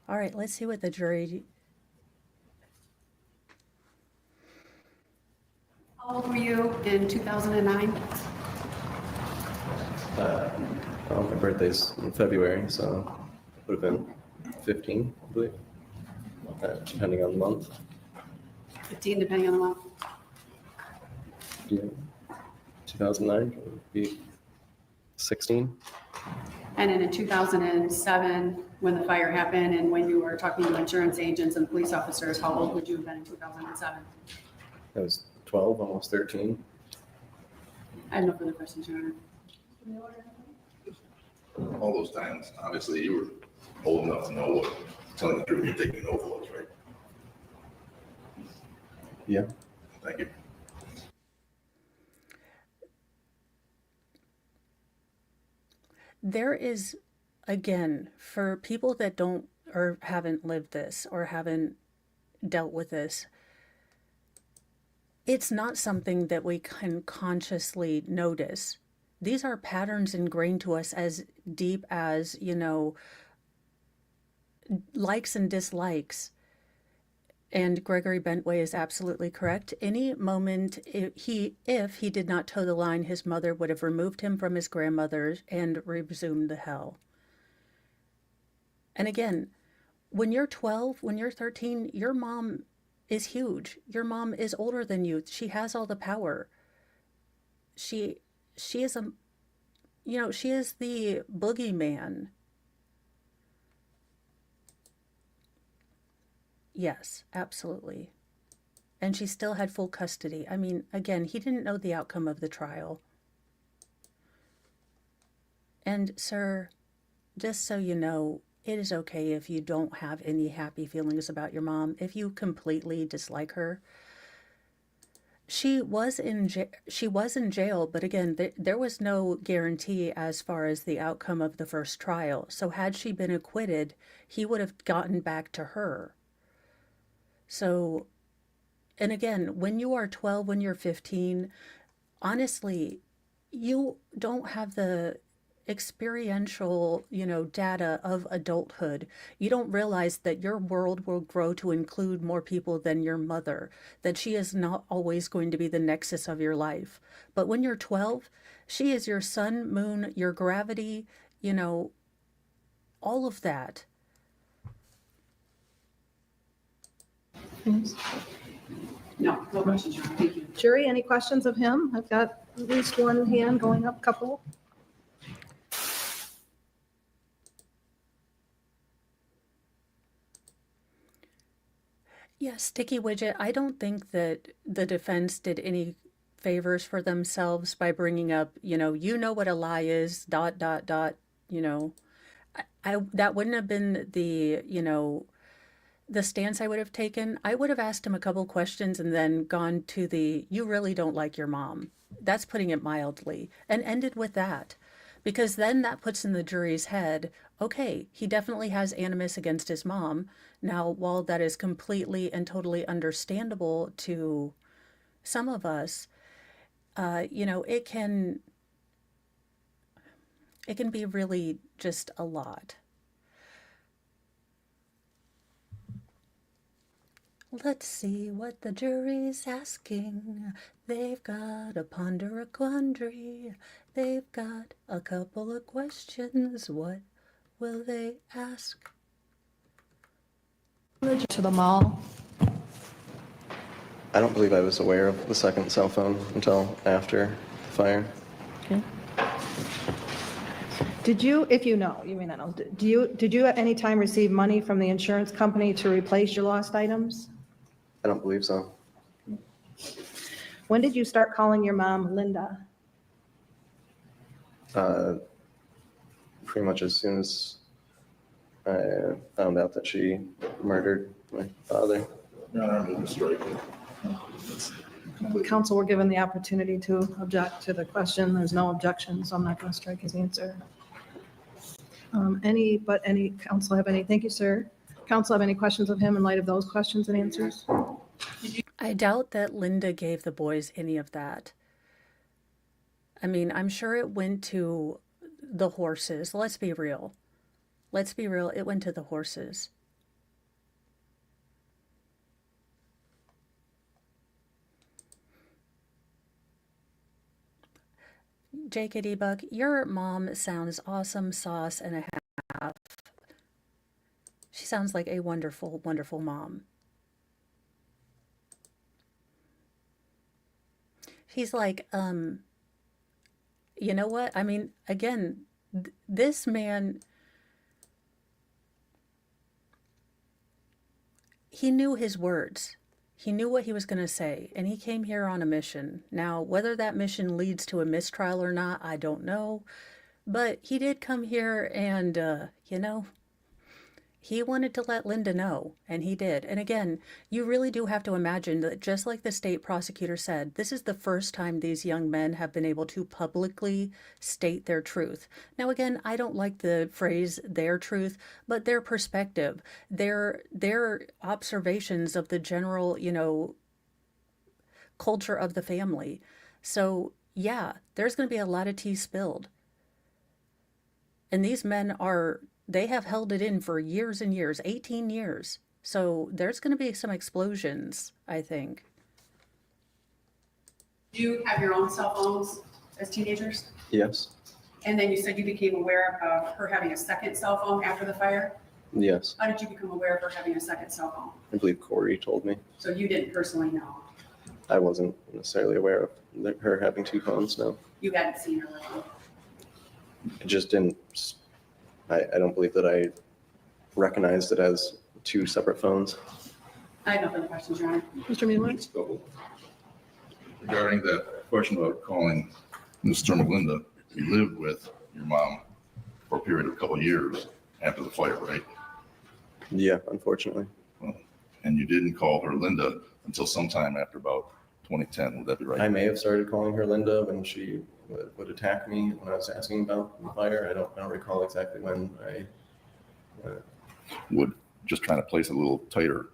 All right, let's see what the jury. How old were you in 2009? Well, my birthday's in February, so it would have been 15, I believe, depending on the month. 15, depending on the month. Yeah. 2009 would be 16. And then in 2007, when the fire happened and when you were talking to insurance agents and police officers, how old would you have been in 2007? I was 12, almost 13. I have no further questions, Your Honor. All those times, obviously, you were old enough to know what telling the truth and taking an oath was, right? Yeah. Thank you. There is, again, for people that don't or haven't lived this or haven't dealt with this, it's not something that we can consciously notice. These are patterns ingrained to us as deep as, likes and dislikes. And Gregory Bentway is absolutely correct. Any moment if he did not toe the line, his mother would have removed him from his grandmother and resumed the hell. And again, when you're 12, when you're 13, your mom is huge. Your mom is older than you. She has all the power. She is she is the boogeyman. Yes, absolutely. And she still had full custody. I mean, again, he didn't know the outcome of the trial. And, sir, just so you know, it is okay if you don't have any happy feelings about your mom, if you completely dislike her. She was in jail, but again, there was no guarantee as far as the outcome of the first trial. So had she been acquitted, he would have gotten back to her. So, and again, when you are 12, when you're 15, honestly, you don't have the experiential, data of adulthood. You don't realize that your world will grow to include more people than your mother, that she is not always going to be the nexus of your life. But when you're 12, she is your sun, moon, your gravity, all of that. No questions, Your Honor. Thank you. Jury, any questions of him? I've got at least one hand going up, couple. Yeah, Sticky Widget, I don't think that the defense did any favors for themselves by bringing up, you know what a lie is, ... I that wouldn't have been the stance I would have taken. I would have asked him a couple questions and then gone to you really don't like your mom. That's putting it mildly, and ended with that. Because then that puts in the jury's head, okay, he definitely has animus against his mom. Now, while that is completely and totally understandable to some of us, it It can be really just a lot. Let's see what the jury's asking. They've got to ponder a quandary. They've got a couple of questions. What will they ask? To the mall. I don't believe I was aware of the second cell phone until after the fire. Okay. Did you, if you know, you may not know, did you at any time receive money from the insurance company to replace your lost items? I don't believe so. When did you start calling your mom Linda? Pretty much as soon as I found out that she murdered my father. Your Honor, I move to strike. Counsel were given the opportunity to object to the question. There's no objection, so I'm not going to strike his answer. Any counsel have any? Thank you, sir. Counsel have any questions of him in light of those questions and answers? I doubt that Linda gave the boys any of that. I mean, I'm sure it went to the horses. Let's be real. Let's be real. It went to the horses. JKD Buck, your mom sounds awesome sauce and a half. She sounds like a wonderful, wonderful mom. He's like, you know what? I mean, again, this man, he knew his words. He knew what he was going to say, and he came here on a mission. Now, whether that mission leads to a mistrial or not, I don't know. But he did come here and, you know, he wanted to let Linda know, and he did. And again, you really do have to imagine that just like the state prosecutor said, this is the first time these young men have been able to publicly state their truth. Now, again, I don't like the phrase their truth, but their perspective, their observations of the general, you know, culture of the family. So, yeah, there's going to be a lot of tea spilled. And these men they have held it in for years and years, 18 years. So there's going to be some explosions, I think. Did you have your own cell phones as teenagers? Yes. And then you said you became aware of her having a second cell phone after the fire? Yes. How did you become aware of her having a second cell phone? I believe Corey told me. So you didn't personally know? I wasn't necessarily aware of her having two phones, no. You hadn't seen her with them? It just didn't, I don't believe that I recognized it as two separate phones. I have no further questions, Your Honor. Mr. Mueller? Regarding that question about calling Ms. Stermer Linda, you lived with your mom for a period of a couple of years after the fire, right? Yeah, unfortunately. And you didn't call her Linda until sometime after about 2010, would that be right? I may have started calling her Linda when she would attack me when I was asking about the fire. I don't recall exactly when Would, just trying to place it a little tighter,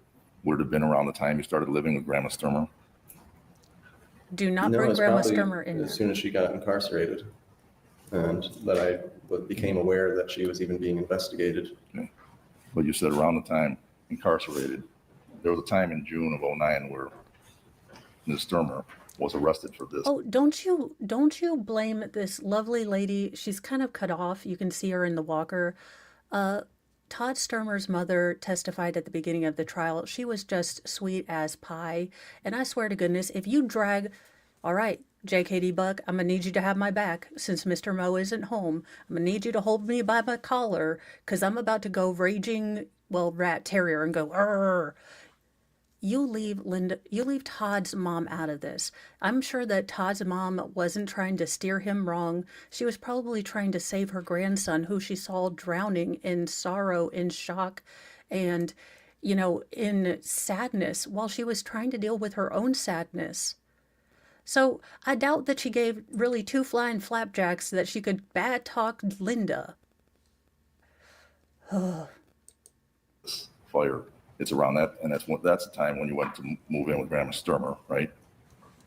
would it have been around the time you started living with Grandma Stermer? Do not No, bring it's Grandma probably Stermer in as there. soon as she got incarcerated, and that I became aware that she was even being investigated. Okay. But you said around the time incarcerated, there was a time in June of 2009 where Ms. Stermer was arrested for this. Oh, don't you blame this lovely lady? She's kind of cut off. You can see her in the walker. Todd Stermer's mother testified at the beginning of the trial. She was just sweet as pie. And I swear to goodness, if you drag, all right, JKD Buck, I'm going to need you to have my back since Mr. Moe isn't home. I'm going to need you to hold me by my collar because I'm about to go raging, well, rat terrier and go, "Arr." You leave Todd's mom out of this. I'm sure that Todd's mom wasn't trying to steer him wrong. She was probably trying to save her grandson, who she saw drowning in sorrow, in shock, and, you know, in sadness while she was trying to deal with her own sadness. So I doubt that she gave really two flying flapjacks that she could bad talk Linda. Fire. It's around that, and that's the time when you went to move in with Grandma Stermer, right?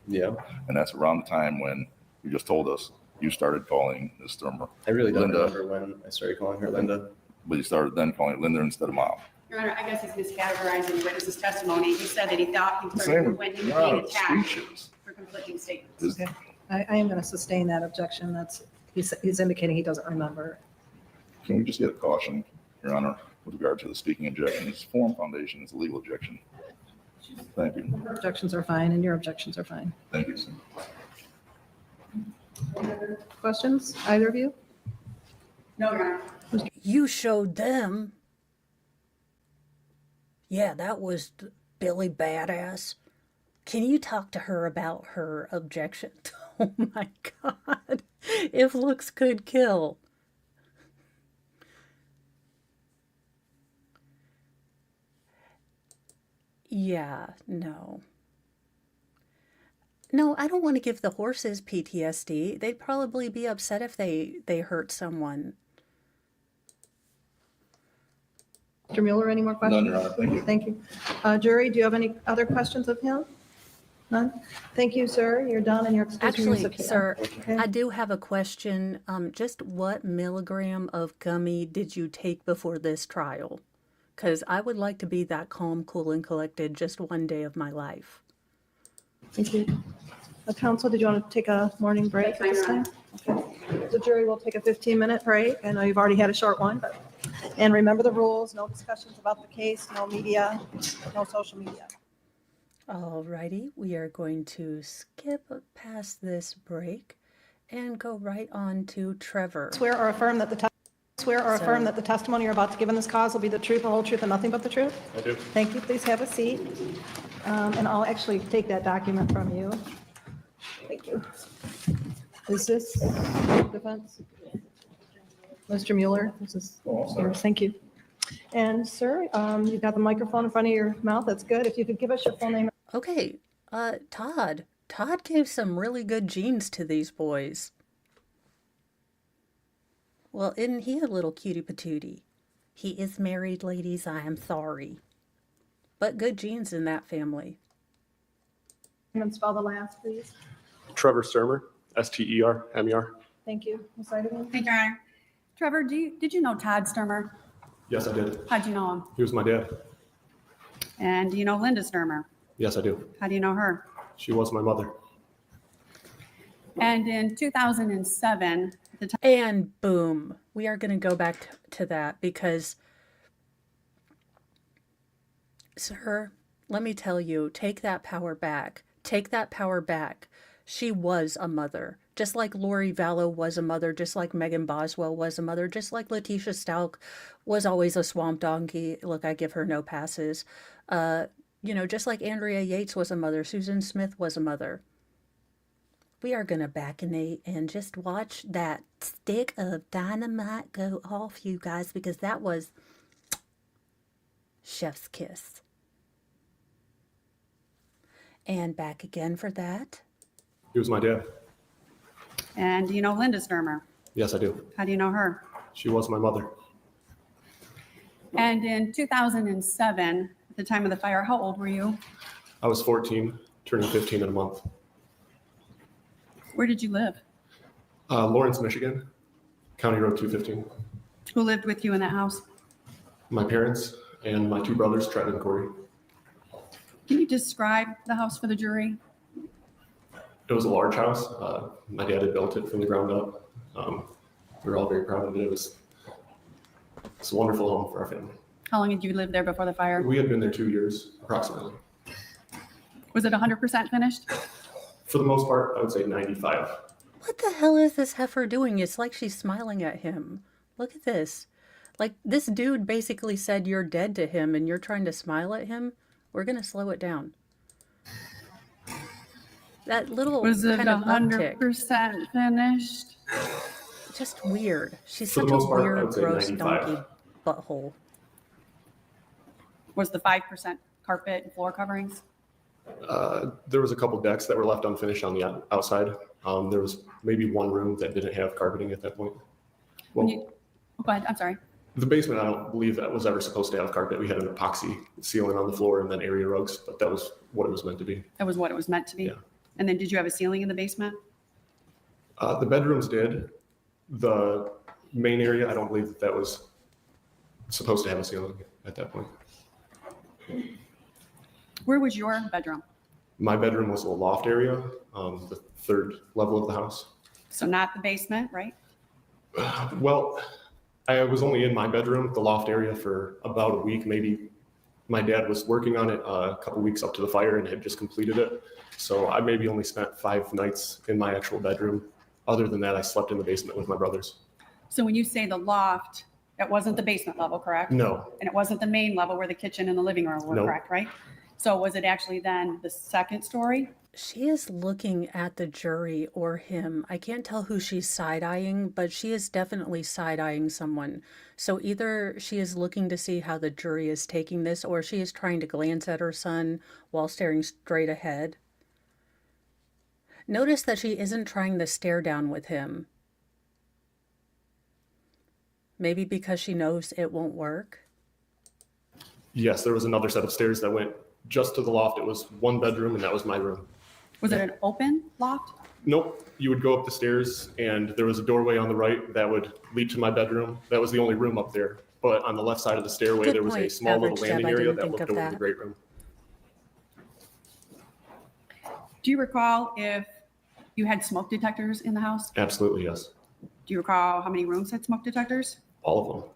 Yeah. And that's around the time when you just told us you started calling Ms. Stermer. I really don't Linda. remember when I started calling her Linda. But you started then calling her Linda instead of Mom. Your Honor, I guess he's miscategorizing the witness's testimony. He said that he thought he Same heard when he was with being attacked speeches. for conflicting statements. Is- Okay. I am going to sustain that objection. He's indicating he doesn't remember. Can we just get a caution, Your Honor, with regard to the speaking objection? It's form foundation, it's a legal objection. Thank you. Her objections are fine and your objections are fine. Thank you, sir. Questions, either of you? No, Your Honor. You showed them. Yeah, that was Billy Badass. Can you talk to her about her objection? Oh my God. If looks could kill. Yeah, no. No, I don't want to give the horses PTSD. They'd probably be upset if they hurt someone. Mr. Mueller, any more questions? None, Your Honor. Thank you. Thank you. Jury, do you have any other questions of him? None? Thank you, sir. You're done and you're excused from your Actually, subpoena. sir, Okay. I do have a question. Just what milligram of gummy did you take before this trial? Because I would like to be that calm, cool, and collected just one day of my life. Thank you. Counsel, did you want to take a morning break at this time? Okay. The jury will take a 15-minute break. I know you've already had a short one, but, and remember the rules, no discussions about the case, no media, no social media. Alrighty, we are going to skip past this break and go right on to Trevor. Swear or affirm that the testimony you're about to give in this cause will be the truth, the whole truth, and nothing but the truth? I do. Thank you. Please have a seat. And I'll actually take that document from you. Thank you. Is this defense? Mr. Mueller, this is yours. Thank you. And sir, you've got the microphone in front of your mouth. That's good. If you could give us your full name. Okay, Todd. Todd gave some really good genes to these boys. Well, isn't he a little cutie patootie? He is married, ladies. I am sorry. But good genes in that family. And spell the last, please. Trevor Stermer, Stermer. Thank you. Ms. Seidemann? Thank you, Your Honor. Trevor, did you know Todd Stermer? Yes, I did. How'd you know him? He was my dad. And do you know Linda Stermer? Yes, I do. How do you know her? She was my mother. And in 2007, the time And boom, we are going to go back to that because, sir, let me tell you, take that power back. Take that power back. She was a mother, just like Lori Vallow was a mother, just like Megan Boswell was a mother, just like Letitia Stalk was always a swamp donkey. Look, I give her no passes. Just like Andrea Yates was a mother, Susan Smith was a mother. We are going to baconate and just watch that stick of dynamite go off, you guys, because that was chef's kiss. And back again for that. He was my dad. And do you know Linda Stermer? Yes, I do. How do you know her? She was my mother. And in 2007, at the time of the fire, how old were you? I was 14, turning 15 in a month. Where did you live? Lawrence, Michigan, County Road 215. Who lived with you in that house? My parents and my two brothers, Trent and Corey. Can you describe the house for the jury? It was a large house. My dad had built it from the ground up. We were all very proud of it. It's a wonderful home for our family. How long did you live there before the fire? We had been there 2 years, approximately. Was it 100% finished? For the most part, I would say 95. What the hell is this heifer doing? It's like she's smiling at him. Look at this. Like, this dude basically said you're dead to him and you're trying to smile at him. We're going to slow it down. That little Was it kind of uptick. 100% finished? Just weird. She's For the such a most part, I weird, would say gross 95. donkey butthole. Was the 5% carpet and floor coverings? There was a couple decks that were left unfinished on the outside. There was maybe one room that didn't have carpeting at that point. Well, Go ahead, I'm sorry. the basement, I don't believe that was ever supposed to have carpet. We had an epoxy ceiling on the floor and then area rugs, but that was what it was meant to be. That was what it was meant to be? Yeah. And then did you have a ceiling in the basement? The bedrooms did. The main area, I don't believe that that was supposed to have a ceiling at that point. Where was your bedroom? My bedroom was a loft area, the third level of the house. So not the basement, right? Well, I was only in my bedroom, the loft area, for about a week, maybe. My dad was working on it a couple weeks up to the fire and had just completed it. So I maybe only spent 5 nights in my actual bedroom. Other than that, I slept in the basement with my brothers. So when you say the loft, it wasn't the basement level, correct? No, And it wasn't the main level where the kitchen and the living room were, No. correct, right? So was it actually then the second story? She is looking at the jury or him. I can't tell who she's side-eyeing, but she is definitely side-eyeing someone. So either she is looking to see how the jury is taking this, or she is trying to glance at her son while staring straight ahead. Notice that she isn't trying to stare down with him. Maybe because she knows it won't work. yes, there was another set of stairs that went just to the loft. It was 1 bedroom, and that was my room. Was it an open loft? Nope, you would go up the stairs, and there was a doorway on the right that would lead to my bedroom. That was the only room up there. But on the left side of the stairway, Good there was a point, small little Average Deb. landing I area didn't that think looked of over the that. great room. Do you recall if you had smoke detectors in the house? Absolutely, yes. Do you recall how many rooms had smoke detectors? All of them.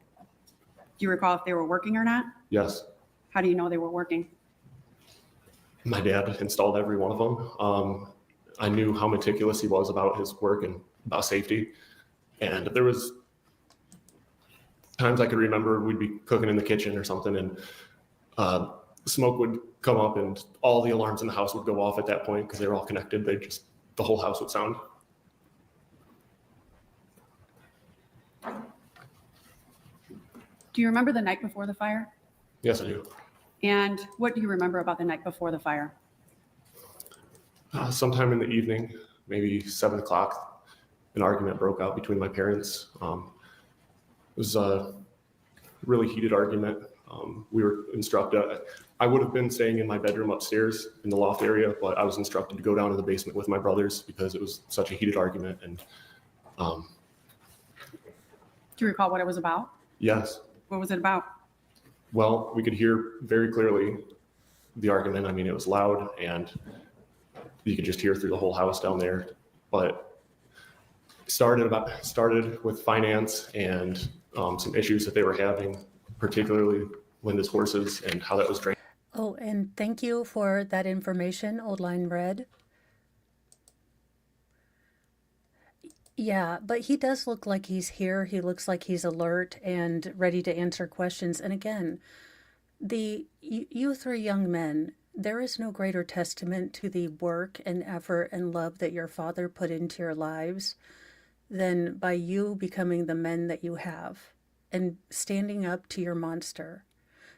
Do you recall if they were working or not? Yes. How do you know they were working? My dad installed every one of them. I knew how meticulous he was about his work and about safety. And there was times I could remember we'd be cooking in the kitchen or something, and smoke would come up, and all the alarms in the house would go off at that point because they were all connected. The whole house would sound. Do you remember the night before the fire? Yes, I do. And what do you remember about the night before the fire? Sometime in the evening, maybe 7 o'clock, an argument broke out between my parents. It was a really heated argument. We were instructed, I would have been staying in my bedroom upstairs in the loft area, but I was instructed to go down to the basement with my brothers because it was such a heated argument. And Do you recall what it was about? yes, What was it about? well, we could hear very clearly the argument. I mean, it was loud and you could just hear through the whole house down there. But it started with finance and some issues that they were having, particularly Linda's horses and how that was drained. Oh, and thank you for that information, Old Line Red. Yeah, but he does look like he's here. He looks like he's alert and ready to answer questions. And again, you 3 young men, there is no greater testament to the work and effort and love that your father put into your lives than by you becoming the men that you have and standing up to your monster,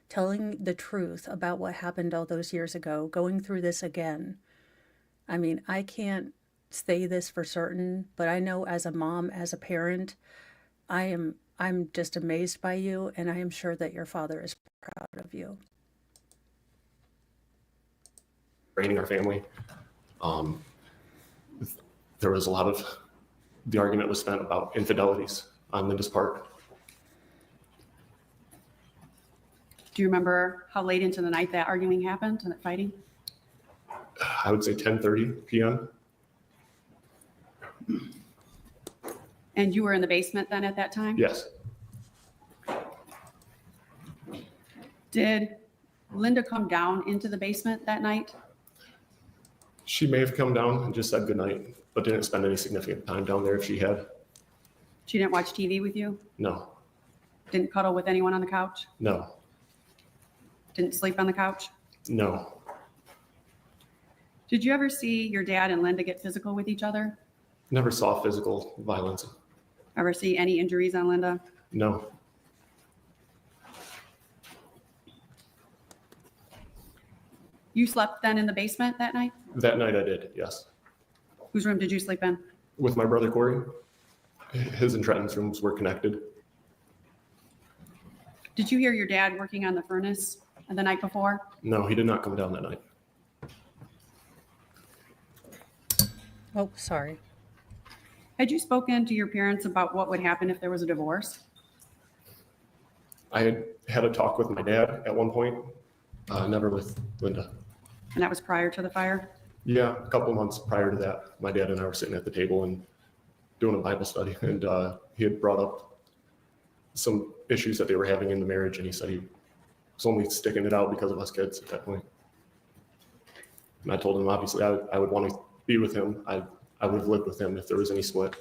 telling the truth about what happened all those years ago, going through this again. I mean, I can't say this for certain, but I know as a mom, as a parent, I'm just amazed by you, and I am sure that your father is proud of you. Draining our family. There was a lot of, the argument was spent about infidelities on Linda's part. Do you remember how late into the night that arguing happened and that fighting? I would say 10:30 p.m. And you were in the basement then at that time? Yes. Did Linda come down into the basement that night? She may have come down and just said goodnight, but didn't spend any significant time down there if she had. She didn't watch TV with you? No, Didn't cuddle with anyone on the couch? no, Didn't sleep on the couch? no. Did you ever see your dad and Linda get physical with each other? Never saw physical violence. Ever see any injuries on Linda? No. You slept then in the basement that night? That night I did, yes. Whose room did you sleep in? With my brother Corey, his and Trenton's rooms were connected. Did you hear your dad working on the furnace the night before? No, he did not come down that night. Oh, sorry. Had you spoken to your parents about what would happen if there was a divorce? I had a talk with my dad at one point, never with Linda. And that was prior to the fire? Yeah, a couple months prior to that, my dad and I were sitting at the table and doing a Bible study, and he had brought up some issues that they were having in the marriage, and he said he was only sticking it out because of us kids at that point. And I told him, obviously, I would want to be with him. I would have lived with him if there was any split.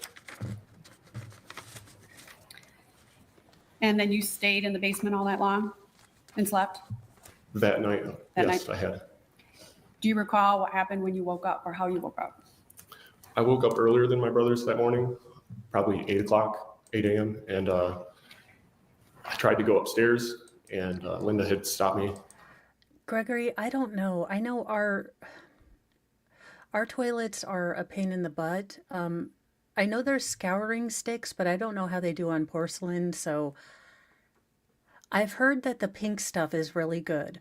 And then you stayed in the basement all that long and slept? That night, That yes, night? I had. Do you recall what happened when you woke up or how you woke up? I woke up earlier than my brothers that morning, probably 8 o'clock, 8 a.m. And I tried to go upstairs, and Linda had stopped me. Gregory, I don't know. I know our toilets are a pain in the butt. I know there's scouring sticks, but I don't know how they do on porcelain. So I've heard that the pink stuff is really good.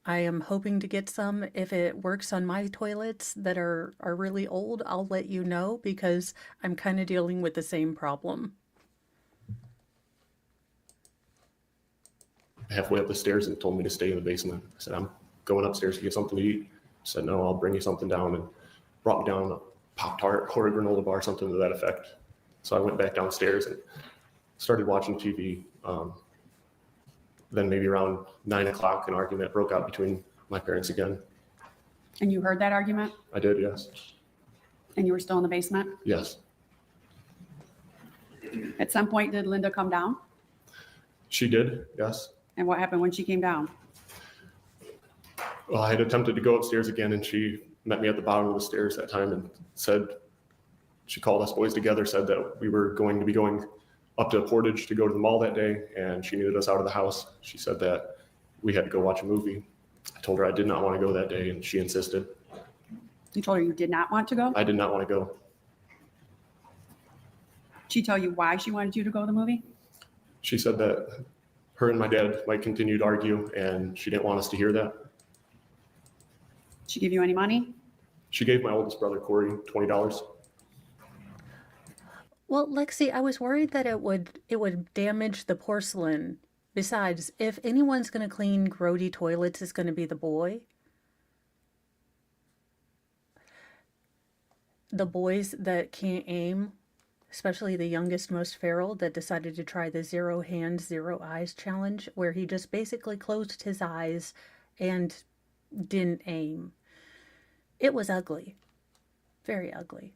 I am hoping to get some. If it works on my toilets that are really old, I'll let you know, because I'm kind of dealing with the same problem. Halfway up the stairs and told me to stay in the basement. I said, I'm going upstairs to get something to eat. She said, no, I'll bring you something down, and brought me down a Pop-Tart or a granola bar, something to that effect. So I went back downstairs and started watching TV. Then maybe around 9 o'clock, an argument broke out between my parents again. And you heard that argument? I did, yes. And you were still in the basement? Yes. At some point, did Linda come down? She did, yes. And what happened when she came down? Well, I had attempted to go upstairs again, and she met me at the bottom of the stairs that time and said, she called us boys together, said that we were going to be going up to Portage to go to the mall that day, and she needed us out of the house. She said that we had to go watch a movie. I told her I did not want to go that day, and she insisted. You told her you did not want to go? I did not want to go. She tell you why she wanted you to go to the movie? She said that her and my dad might continue to argue, and she didn't want us to hear that. She give you any money? She gave my oldest brother, Corey, $20. Well, Lexi, I was worried that it would damage the porcelain. Besides, if anyone's going to clean grody toilets, it's going to be the boy. The boys that can't aim, especially the youngest, most feral, that decided to try the 0 hands, 0 eyes challenge, where he just basically closed his eyes and didn't aim. It was ugly. Very ugly.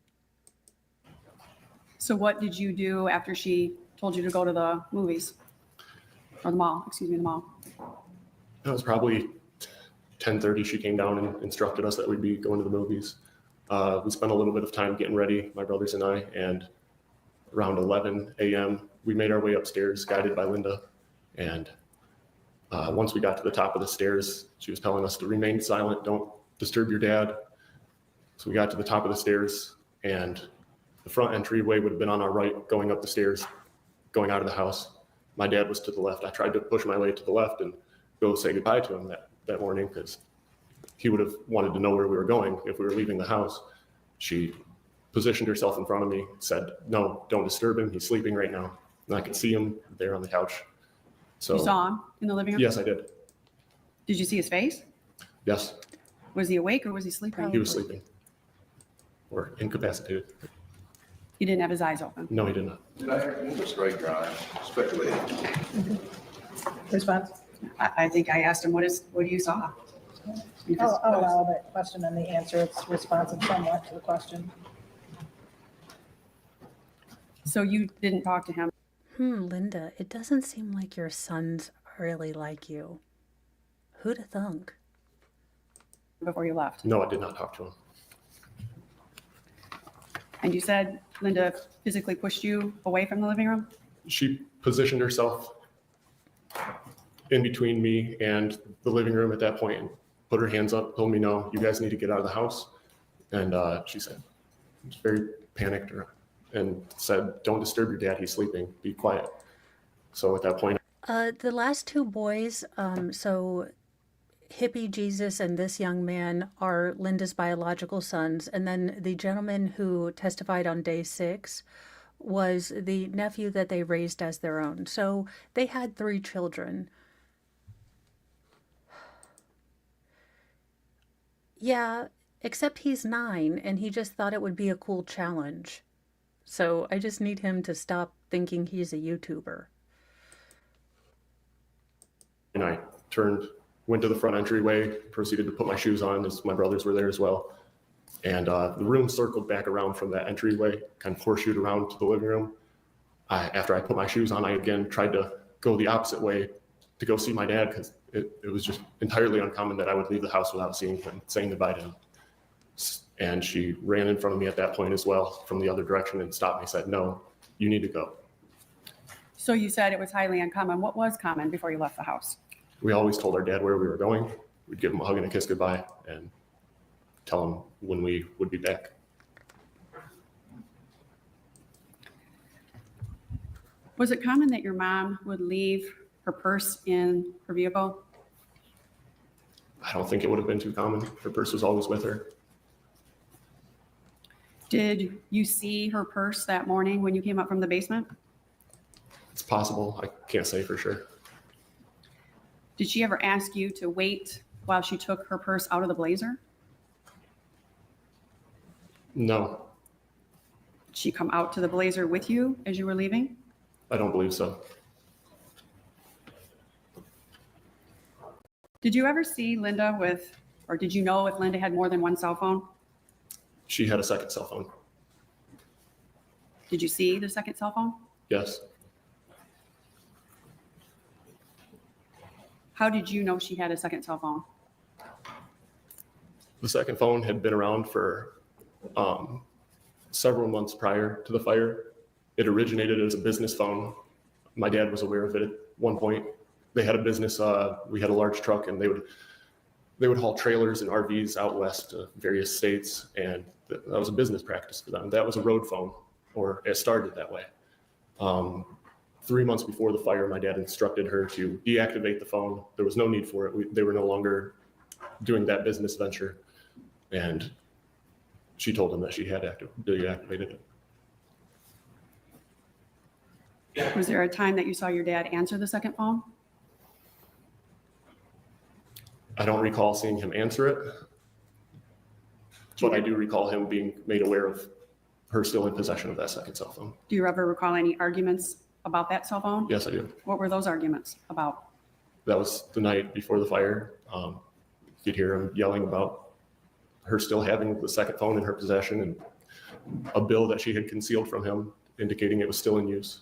So what did you do after she told you to go to the movies? Or the mall, excuse me, the mall. It was probably 10:30. She came down and instructed us that we'd be going to the movies. We spent a little bit of time getting ready, my brothers and I, and around 11 a.m., we made our way upstairs, guided by Linda. And once we got to the top of the stairs, she was telling us to remain silent, don't disturb your dad. So we got to the top of the stairs, and the front entryway would have been on our right, going up the stairs, going out of the house. My dad was to the left. I tried to push my way to the left and go say goodbye to him that morning, because he would have wanted to know where we were going if we were leaving the house. She positioned herself in front of me, said, no, don't disturb him. He's sleeping right now. And I could see him there on the couch. So You saw him in the living room? yes, I did. Did you see his face? Yes, Was he awake or was he sleeping? he was sleeping or incapacitated. He didn't have his eyes open. No, he did not. Did I move or strike, Your Honor? Speculating. Response? I think I asked him, what do you saw? I'll allow the question and the answer. It's responsive somewhat to the question. So you didn't talk to him? Linda, it doesn't seem like your sons really like you. Who'd have thunk? Before you left. No, I did not talk to him. And you said Linda physically pushed you away from the living room? She positioned herself in between me and the living room at that point and put her hands up, told me, no, you guys need to get out of the house. And she said, was very panicked and said, don't disturb your dad, he's sleeping, be quiet. So at that point, The last two boys, so hippie Jesus and this young man are Linda's biological sons. And then the gentleman who testified on day 6 was the nephew that they raised as their own. So they had 3 children. Yeah, except he's 9 and he just thought it would be a cool challenge. So I just need him to stop thinking he's a YouTuber. And I went to the front entryway, proceeded to put my shoes on as my brothers were there as well. And the room circled back around from that entryway, kind of horseshoed around to the living room. After I put my shoes on, I again tried to go the opposite way to go see my dad, because it was just entirely uncommon that I would leave the house without seeing him, saying goodbye to him. And she ran in front of me at that point as well from the other direction and stopped me and said, "No, you need to go." So you said it was highly uncommon. What was common before you left the house? We always told our dad where we were going. We'd give him a hug and a kiss goodbye and tell him when we would be back. Was it common that your mom would leave her purse in her vehicle? I don't think it would have been too common. Her purse was always with her. Did you see her purse that morning when you came up from the basement? It's possible. I can't say for sure. Did she ever ask you to wait while she took her purse out of the blazer? No, Did she come out to the blazer with you as you were leaving? I don't believe so. Did you ever see Linda or did you know if Linda had more than one cell phone? She had a second cell phone. Did you see the second cell phone? Yes. How did you know she had a second cell phone? The second phone had been around for several months prior to the fire. It originated as a business phone. My dad was aware of it at one point. They had a business, we had a large truck, and they would haul trailers and RVs out west to various states, and that was a business practice for them. That was a road phone, or it started that way. 3 months before the fire, my dad instructed her to deactivate the phone. There was no need for it. They were no longer doing that business venture, and she told him that she had deactivated it. Was there a time that you saw your dad answer the second phone? I don't recall seeing him answer it, but I do recall him being made aware of her still in possession of that second cell phone. Do you ever recall any arguments about that cell phone? Yes, I do. What were those arguments about? That was the night before the fire. You'd hear him yelling about her still having the second phone in her possession and a bill that she had concealed from him indicating it was still in use.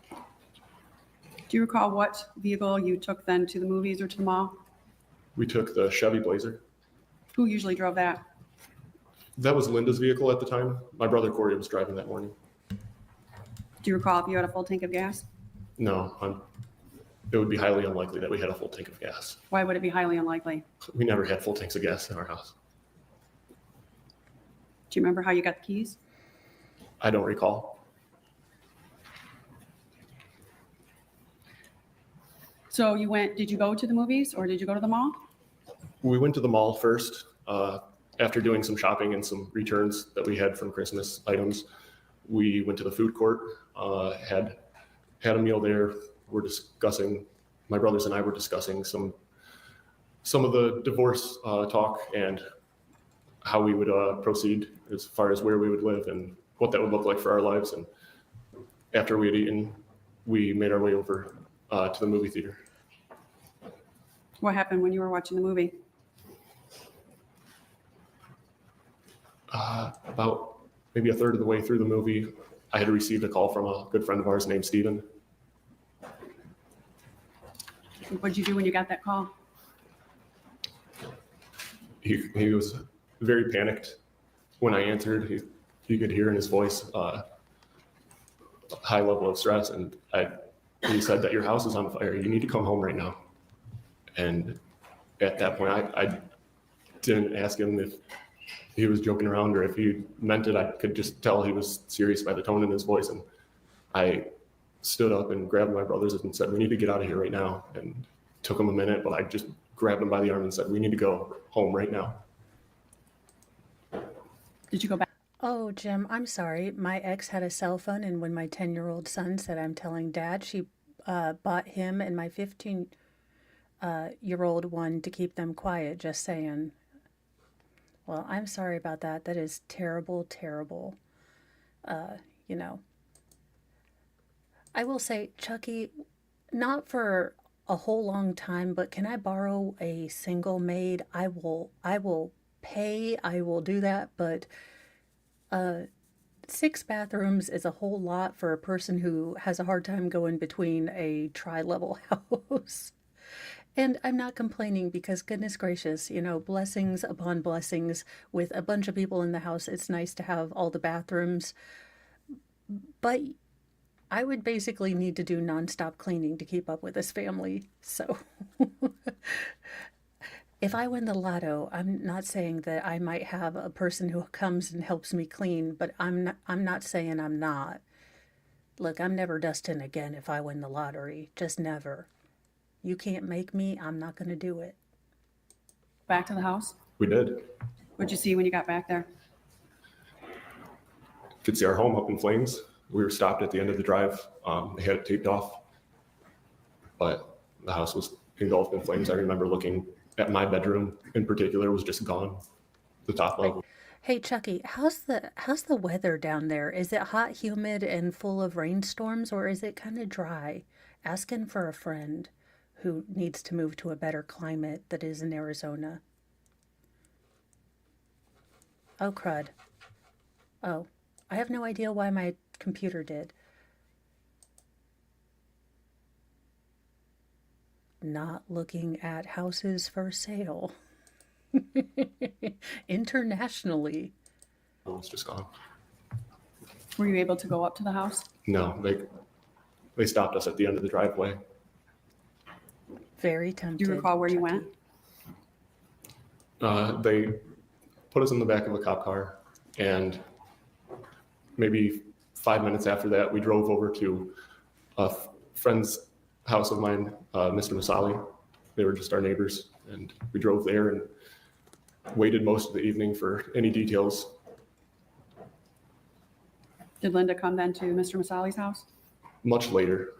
Do you recall what vehicle you took then to the movies or to the mall? We took the Chevy Blazer. Who usually drove that? That was Linda's vehicle at the time. My brother Corey was driving that morning. Do you recall if you had a full tank of gas? No, it would be highly unlikely that we had a full tank of gas. Why would it be highly unlikely? We never had full tanks of gas in our house. Do you remember how you got the keys? I don't recall. So did you go to the movies or did you go to the mall? We went to the mall first after doing some shopping and some returns that we had from Christmas items. We went to the food court, had a meal there. My brothers and I were discussing some of the divorce talk and how we would proceed as far as where we would live and what that would look like for our lives. And after we had eaten, we made our way over to the movie theater. What happened when you were watching the movie? About maybe a third of the way through the movie, I had received a call from a good friend of ours named Steven. What did you do when you got that call? He was very panicked when I answered. You could hear in his voice a high level of stress, and he said that your house is on fire. You need to come home right now. And at that point, I didn't ask him if he was joking around or if he meant it. I could just tell he was serious by the tone in his voice. And I stood up and grabbed my brothers and said, "We need to get out of here right now." And took him a minute, but I just grabbed him by the arm and said, "We need to go home right now." Did you go back? Oh, Jim, I'm sorry. My ex had a cell phone, and when my 10-year-old son said I'm telling dad, she bought him and my 15-year-old one to keep them quiet, just saying. Well, I'm sorry about that. That is terrible, terrible. You know, I will say, Chucky, not for a whole long time, but can I borrow a single maid? I will pay, I will do that, but 6 bathrooms is a whole lot for a person who has a hard time going between a tri-level house. And I'm not complaining because goodness gracious, you know, blessings upon blessings with a bunch of people in the house. It's nice to have all the bathrooms, but I would basically need to do nonstop cleaning to keep up with this family. So if I win the lotto, I'm not saying that I might have a person who comes and helps me clean, but I'm not saying I'm not. Look, I'm never dusting again if I win the lottery. Just never. You can't make me. I'm not going to do it. Back to the house? We did. What'd you see when you got back there? Could see our home up in flames. We were stopped at the end of the drive. They had it taped off, but the house was engulfed in flames. I remember looking at my bedroom in particular was just gone. The top level. Hey Chucky, how's the weather down there? Is it hot, humid, and full of rainstorms, or is it kind of dry? Asking for a friend who needs to move to a better climate that is in Arizona. Oh crud. Oh, I have no idea why my computer did. Not looking at houses for sale. Internationally. It was just gone. Were you able to go up to the house? No, they stopped us at the end of the driveway. Very Do tempted. you recall where you Chucky. went? They put us in the back of a cop car, and maybe 5 minutes after that, we drove over to a friend's house of mine, Mr. Masali. They were just our neighbors, and we drove there and waited most of the evening for any details. Did Linda come then to Mr. Masali's house? Much later.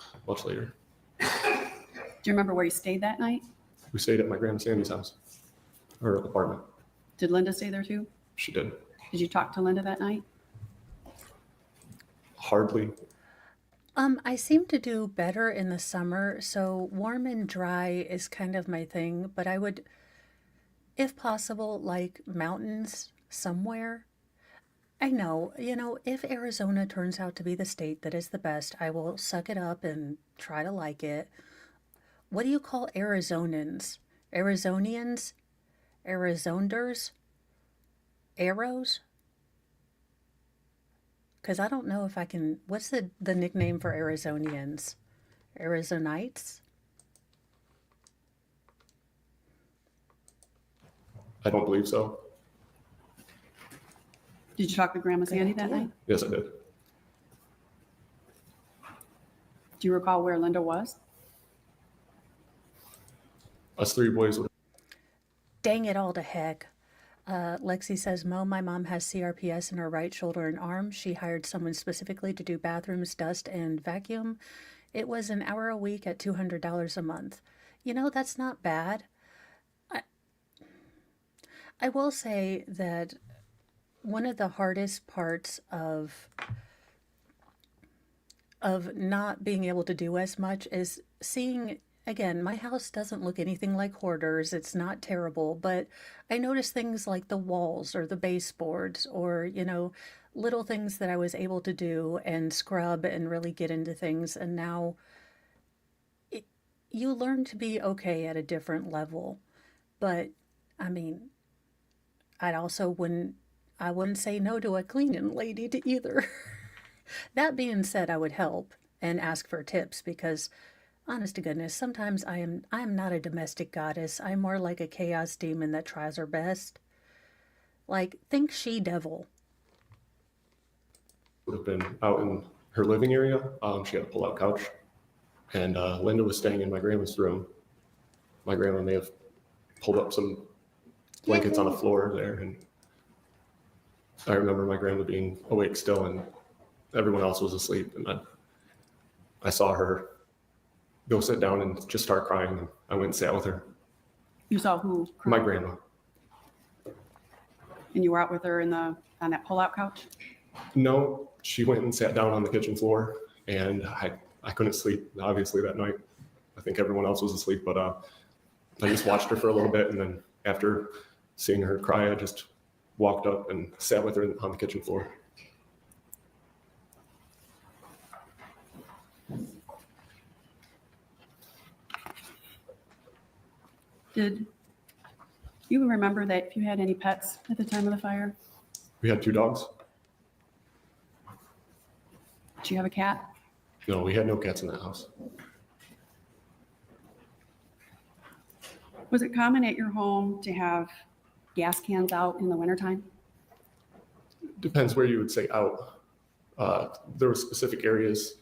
Do you remember where you stayed that night? We stayed at my grandma Sandy's house, or apartment. Did Linda stay there too? She did. Did you talk to Linda that night? Hardly. I seem to do better in the summer, so warm and dry is kind of my thing, but I would, if possible, like mountains somewhere. I know, you know, if Arizona turns out to be the state that is the best, I will suck it up and try to like it. What do you call Arizonans? Arizonians? Arizonders? Arrows? Because I don't know if I can, what's the nickname for Arizonians? Arizonites? I don't believe so. Did you talk to Grandma Sandy that night? Yes, I did. Do you recall where Linda was? Us 3 boys would. Dang it all to heck. Lexi says, Mo, my mom has CRPS in her right shoulder and arm. She hired someone specifically to do bathrooms, dust, and vacuum. It was an hour a week at $200 a month. You know, that's not bad. I will say that one of the hardest parts of not being able to do as much is seeing, again, my house doesn't look anything like Hoarders. It's not terrible, but I notice things like the walls or the baseboards or, you know, little things that I was able to do and scrub and really get into things. And now you learn to be okay at a different level. But I mean, I wouldn't say no to a cleaning lady to either. That being said, I would help and ask for tips because, honest to goodness, sometimes I am not a domestic goddess. I'm more like a chaos demon that tries her best. Like, think she-devil. Would have been out in her living area. She had a pull-out couch, and Linda was staying in my grandma's room. my grandma may have pulled up some blankets on the floor there, and I remember my grandma being awake still, and everyone else was asleep, and I saw her go sit down and just start crying, and I went and sat with her. You saw who? My cry? grandma. And you were out with her on that pull-out couch? No, she went and sat down on the kitchen floor, and I couldn't sleep, obviously, that night. I think everyone else was asleep, but I just watched her for a little bit, and then after seeing her cry, I just walked up and sat with her on the kitchen floor. Did you remember that if you had any pets at the time of the fire? We had 2 dogs. Did you have a cat? No, we had no cats in that house. Was it common at your home to have gas cans out in the wintertime? Depends where you would say out. There were specific areas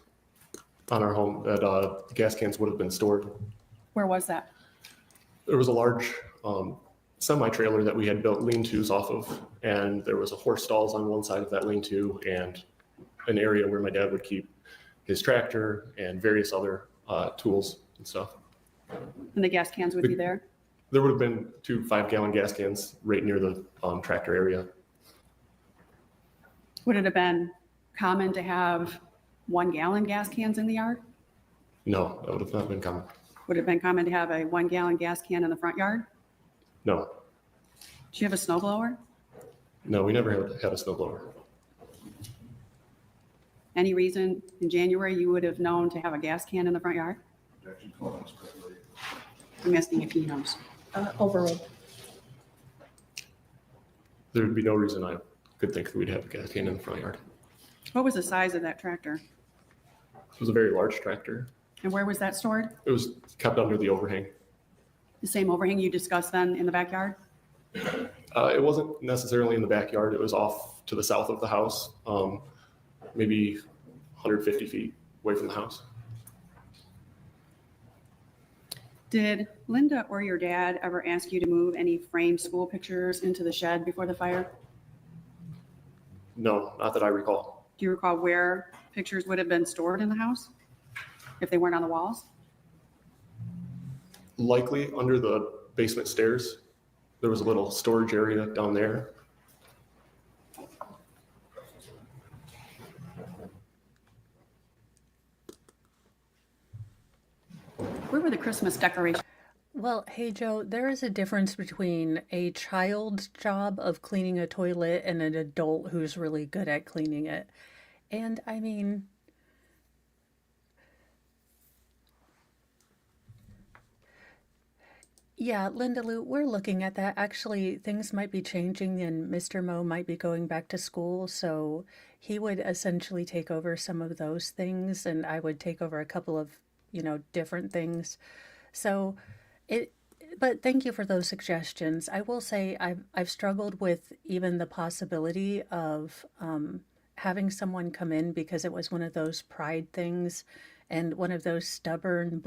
on our home that gas cans would have been stored. Where was that? There was a large semi-trailer that we had built lean-tos off of, and there was a horse stalls on one side of that lean-to and an area where my dad would keep his tractor and various other tools and stuff. And the gas cans would be there? There would have been 2 5-gallon gas cans right near the tractor area. Would it have been common to have 1-gallon gas cans in the yard? No, that would have not been common. Would it have been common to have a 1-gallon gas can in the front yard? No, Did you have a snow blower? no, we never had a snowblower. Any reason in January you would have known to have a gas can in the front yard? I'm asking if he knows. Overruled. There would be no reason I could think that we'd have a gas can in the front yard. What was the size of that tractor? It was a very large tractor. And where was that stored? It was kept under the overhang. The same overhang you discussed then in the backyard? It wasn't necessarily in the backyard. It was off to the south of the house, maybe 150 feet away from the house. Did Linda or your dad ever ask you to move any framed school pictures into the shed before the fire? No, not that I recall. Do you recall where pictures would have been stored in the house if they weren't on the walls? Likely under the basement stairs. There was a little storage area down there. Where were the Christmas decorations? Well, hey, Joe, there is a difference between a child's job of cleaning a toilet and an adult who's really good at cleaning it. And I mean, yeah, Linda Lou, we're looking at that. Actually, things might be changing and Mr. Moe might be going back to school. So he would essentially take over some of those things and I would take over a couple of, different things. So but thank you for those suggestions. I will say I've struggled with even the possibility of having someone come in because it was one of those pride things and one of those stubborn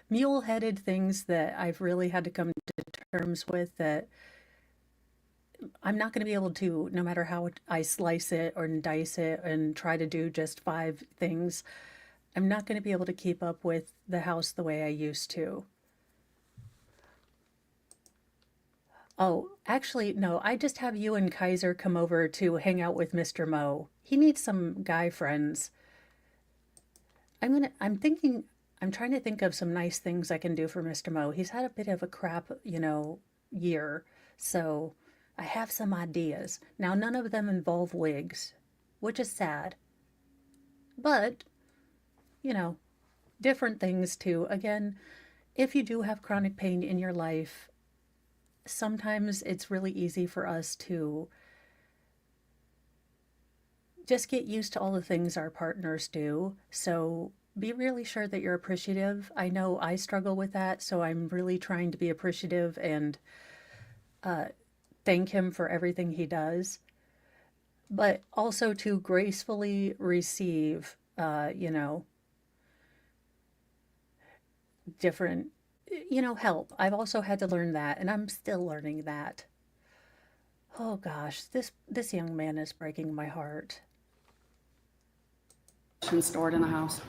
mule-headed things that I've really had to come to terms with, that I'm not going to be able to, no matter how I slice it or dice it and try to do just 5 things, I'm not going to be able to keep up with the house the way I used to. Oh, actually, no, I just have you and Kaiser come over to hang out with Mr. Moe. He needs some guy friends. I'm trying to think of some nice things I can do for Mr. Moe. He's had a bit of a crap, year. So I have some ideas. Now, none of them involve wigs, which is sad. But, different things too. Again, if you do have chronic pain in your life, sometimes it's really easy for us to just get used to all the things our partners do. So be really sure that you're appreciative. I know I struggle with that, so I'm really trying to be appreciative and thank him for everything he does. But also to gracefully receive, different, help. I've also had to learn that, and I'm still learning that. Oh gosh, this young man is breaking my heart. Stored in the house.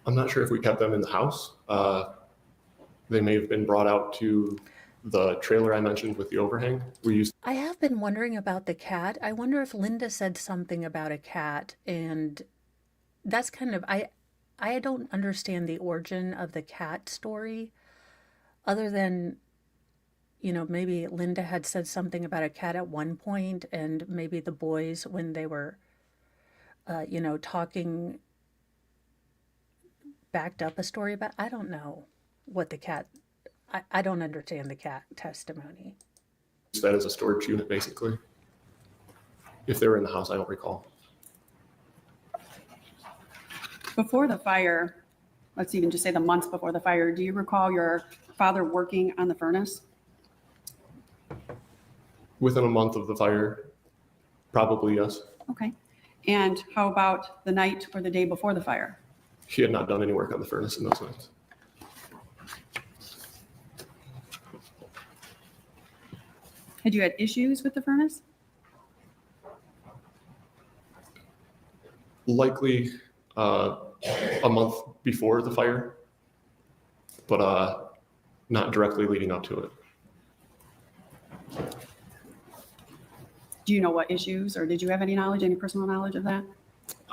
I'm not sure if we kept them in the house. They may have been brought out to the trailer I mentioned with the overhang. We used I have been wondering about the cat. I wonder if Linda said something about a cat, and that's kind of I don't understand the origin of the cat story, other than maybe Linda had said something about a cat at one point, and maybe the boys, when they were talking, backed up a story about. I don't know what the cat. I don't understand the cat testimony. that as a storage unit, basically. If they were in the house, I don't recall. Before the fire, let's even just say the months before the fire, do you recall your father working on the furnace? Within a month of the fire, probably yes. Okay. And how about the night or the day before the fire? He had not done any work on the furnace in those nights. Had you had issues with the furnace? Likely a month before the fire, but not directly leading up to it. Do you know what issues, or did you have any knowledge, any personal knowledge of that?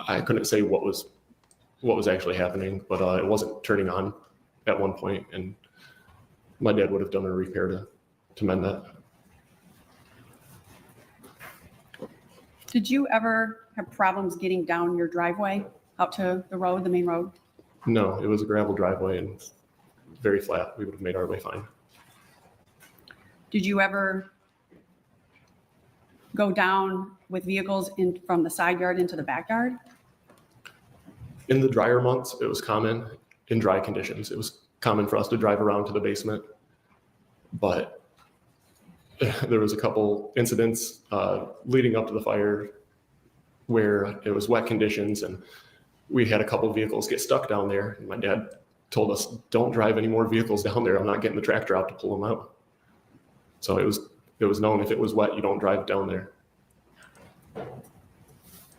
I couldn't say what was actually happening, but it wasn't turning on at one point, and my dad would have done a repair to mend that. Did you ever have problems getting down your driveway out to the road, the main road? No, it was a gravel driveway and very flat. We would have made our way fine. Did you ever go down with vehicles in from the side yard into the backyard? In the drier months, it was common. In dry conditions, it was common for us to drive around to the basement. But there was a couple incidents leading up to the fire where it was wet conditions, and we had a couple vehicles get stuck down there. And my dad told us, "Don't drive any more vehicles down there. I'm not getting the tractor out to pull them out." So it was known, if it was wet, you don't drive down there.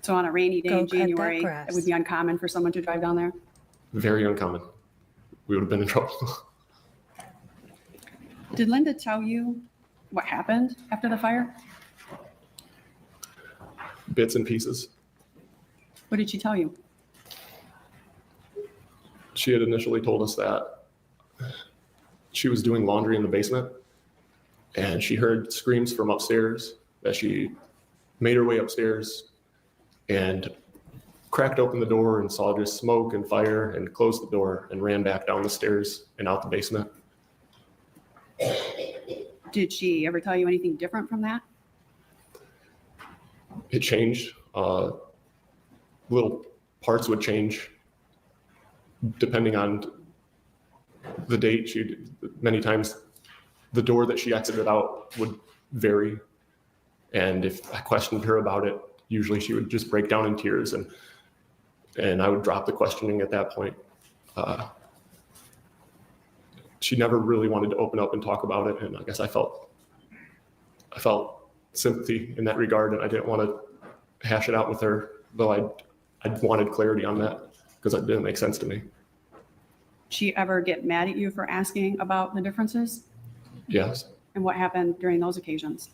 So on a rainy day Go in cut that January, grass. it would be uncommon for someone to drive down there? Very uncommon. We would have been in trouble. Did Linda tell you what happened after the fire? Bits and pieces. What did she tell you? She had initially told us that she was doing laundry in the basement and she heard screams from upstairs, that she made her way upstairs and cracked open the door and saw just smoke and fire, and closed the door and ran back down the stairs and out the basement. Did she ever tell you anything different from that? It changed. Little parts would change depending on the date. Many times the door that she exited out would vary. And if I questioned her about it, usually she would just break down in tears, and I would drop the questioning at that point. She never really wanted to open up and talk about it, and I guess I felt sympathy in that regard, and I didn't want to hash it out with her, though I wanted clarity on that because it didn't make sense to me. She ever get mad at you for asking about the differences? Yes, And what happened during those occasions?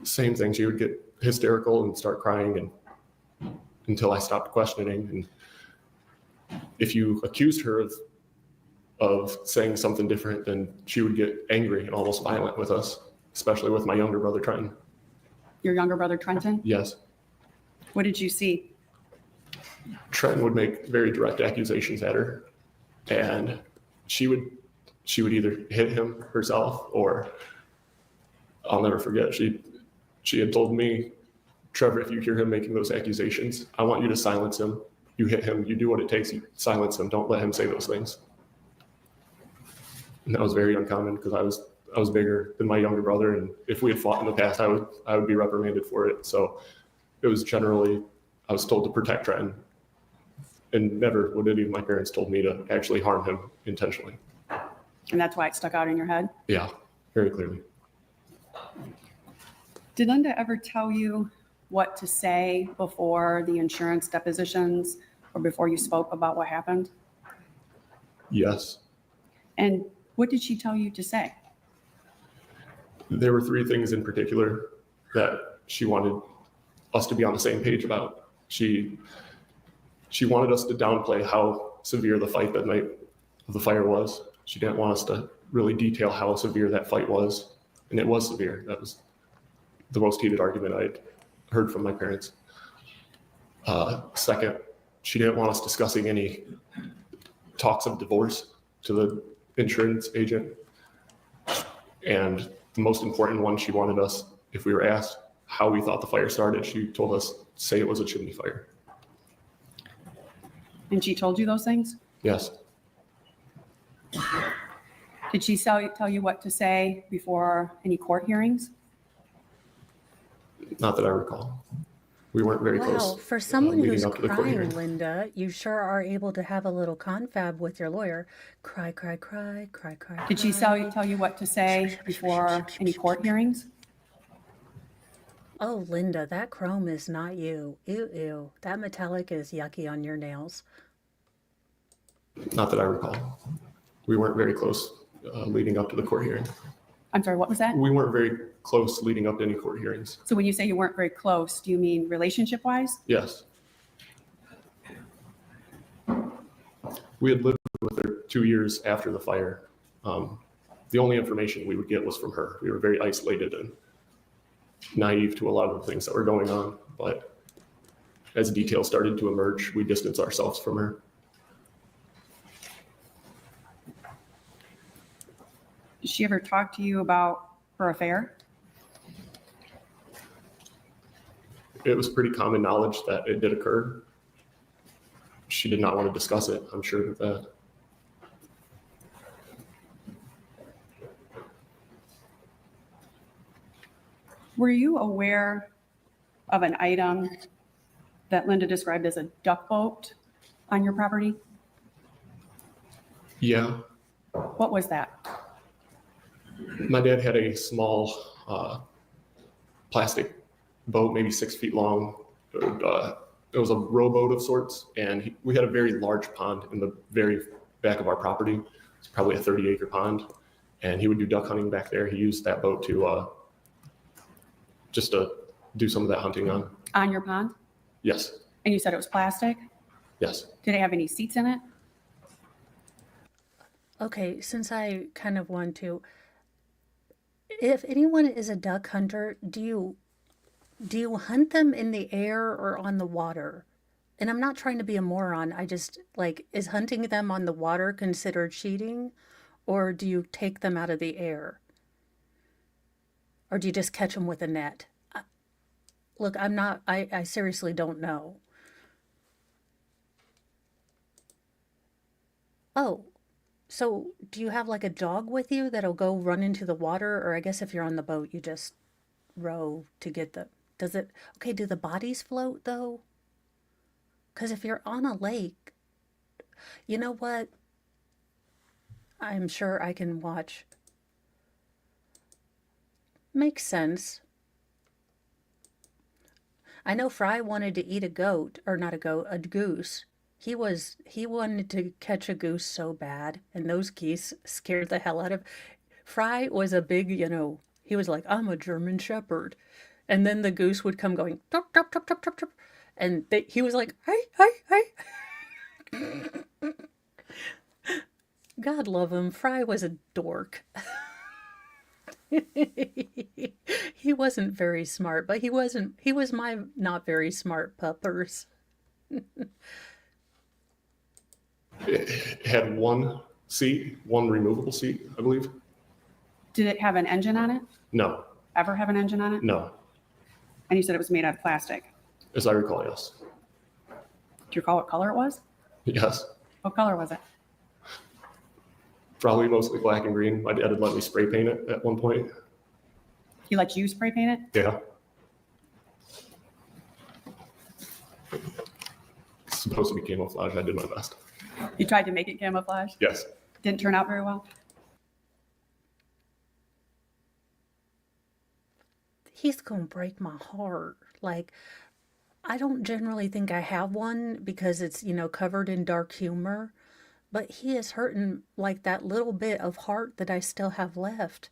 same thing. She would get hysterical and start crying, and until I stopped questioning. And if you accused her of saying something different, then she would get angry and almost violent with us, especially with my younger brother, Trenton. Your younger brother, Trenton? Yes. What did you see? Trenton would make very direct accusations at her, and she would either hit him herself, or I'll never forget, she had told me, "Trevor, if you hear him making those accusations, I want you to silence him. You hit him, you do what it takes, you silence him. Don't let him say those things." And that was very uncommon because I was bigger than my younger brother, and if we had fought in the past, I would be reprimanded for it. So it was generally, I was told to protect Trenton, And never would any of my parents told me to actually harm him intentionally. And that's why it stuck out in your head? Yeah, very clearly. Did Linda ever tell you what to say before the insurance depositions or before you spoke about what happened? Yes. And what did she tell you to say? There were three things in particular that she wanted us to be on the same page about. She wanted us to downplay how severe the fight that night of the fire was. She didn't want us to really detail how severe that fight was. And it was severe. That was the most heated argument I'd heard from my parents. Second, she didn't want us discussing any talks of divorce to the insurance agent. And the most important one, she wanted us, if we were asked how we thought the fire started, she told us, say it was a chimney fire. And she told you those things? Yes. Did she tell you what to say before any court hearings? Not that I recall. We weren't very Wow, close. for someone leading who's up to the court crying, hearing. Linda, you sure are able to have a little confab with your lawyer. Cry, cry, cry, cry, cry. Did she cry. tell you what to say before any court hearings? Oh, Linda, that chrome is not you. Ew, ew. That metallic is yucky on your nails. Not that I recall. We weren't very close leading up to the court hearing. I'm sorry, what was that? We weren't very close leading up to any court hearings. So when you say you weren't very close, do you mean relationship-wise? Yes. We had lived with her 2 years after the fire. The only information we would get was from her. We were very isolated and naive to a lot of the things that were going on. But as details started to emerge, we distanced ourselves from her. Did she ever talk to you about her affair? It was pretty common knowledge that it did occur. She did not want to discuss it, I'm sure of that. Were you aware of an item that Linda described as a duck boat on your property? Yeah, What was that? my dad had a small plastic boat, maybe 6 feet long. It was a rowboat of sorts, and we had a very large pond in the very back of our property. It's probably a 30-acre pond, and he would do duck hunting back there. He used that boat to just to do some of that hunting on. On your pond? Yes, And you said it was plastic? yes. Did it have any seats in it? Okay, since I kind of want to, if anyone is a duck hunter, do you hunt them in the air or on the water? And I'm not trying to be a moron. I just like, is hunting them on the water considered cheating? Or do you take them out of the air? Or do you just catch them with a net? Look, I seriously don't know. Oh, so do you have like a dog with you that'll go run into the water? Or I guess if you're on the boat, you just row to get the, do the bodies float though? Because if you're on a lake, you know what? I'm sure I can watch. Makes sense. I know Fry wanted to eat a goat, or not a goat, a goose. He wanted to catch a goose so bad, and those geese scared the hell out of. Fry was a big, he was like, I'm a German Shepherd. And then the goose would come going, top, top, top, top, top, top. And he was like, hi, hi, hi. God love him. Fry was a dork. He wasn't very smart, but he was my not very smart puppers. It had one seat, one removable seat, I believe. Did it have an engine on it? No, Ever have an engine on it? no, And you said it was made out of plastic. as I recall, yes. Do you recall what color it was? Yes, What color was it? probably mostly black and green. My dad had let me spray paint it at one point. He let you spray paint it? Yeah. supposed to be camouflage. I did my best. You tried to make it camouflage? Yes. Didn't turn out very well? He's gonna break my heart. Like, I don't generally think I have one because it's, covered in dark humor, but he is hurting like that little bit of heart that I still have left.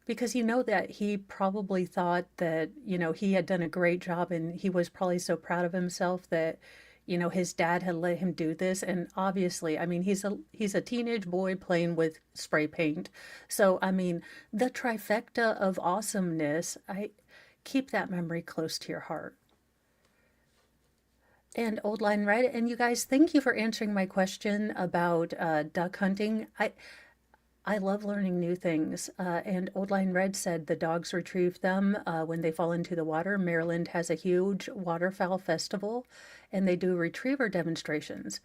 Because that he probably thought that, he had done a great job and he was probably so proud of himself that, his dad had let him do this. And obviously, I mean, he's a teenage boy playing with spray paint. So, I mean, the trifecta of awesomeness, I keep that memory close to your heart. And Old Line Red, and you guys, thank you for answering my question about duck hunting. I love learning new things. And Old Line Red said the dogs retrieve them when they fall into the water. Maryland has a huge waterfowl festival, and they do retriever demonstrations.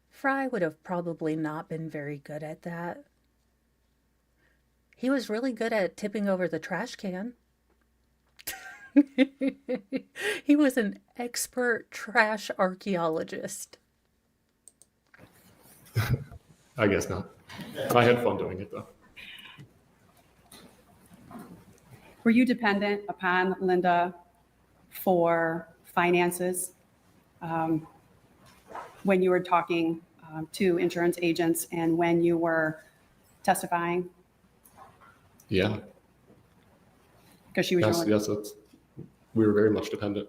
Fry would have probably not been very good at that. He was really good at tipping over the trash can. He was an expert trash archaeologist. I guess not. I had fun doing it though. Were you dependent upon Linda for finances when you were talking to insurance agents and when you were testifying? Yeah. Because she was your only- Yes, we were very much dependent.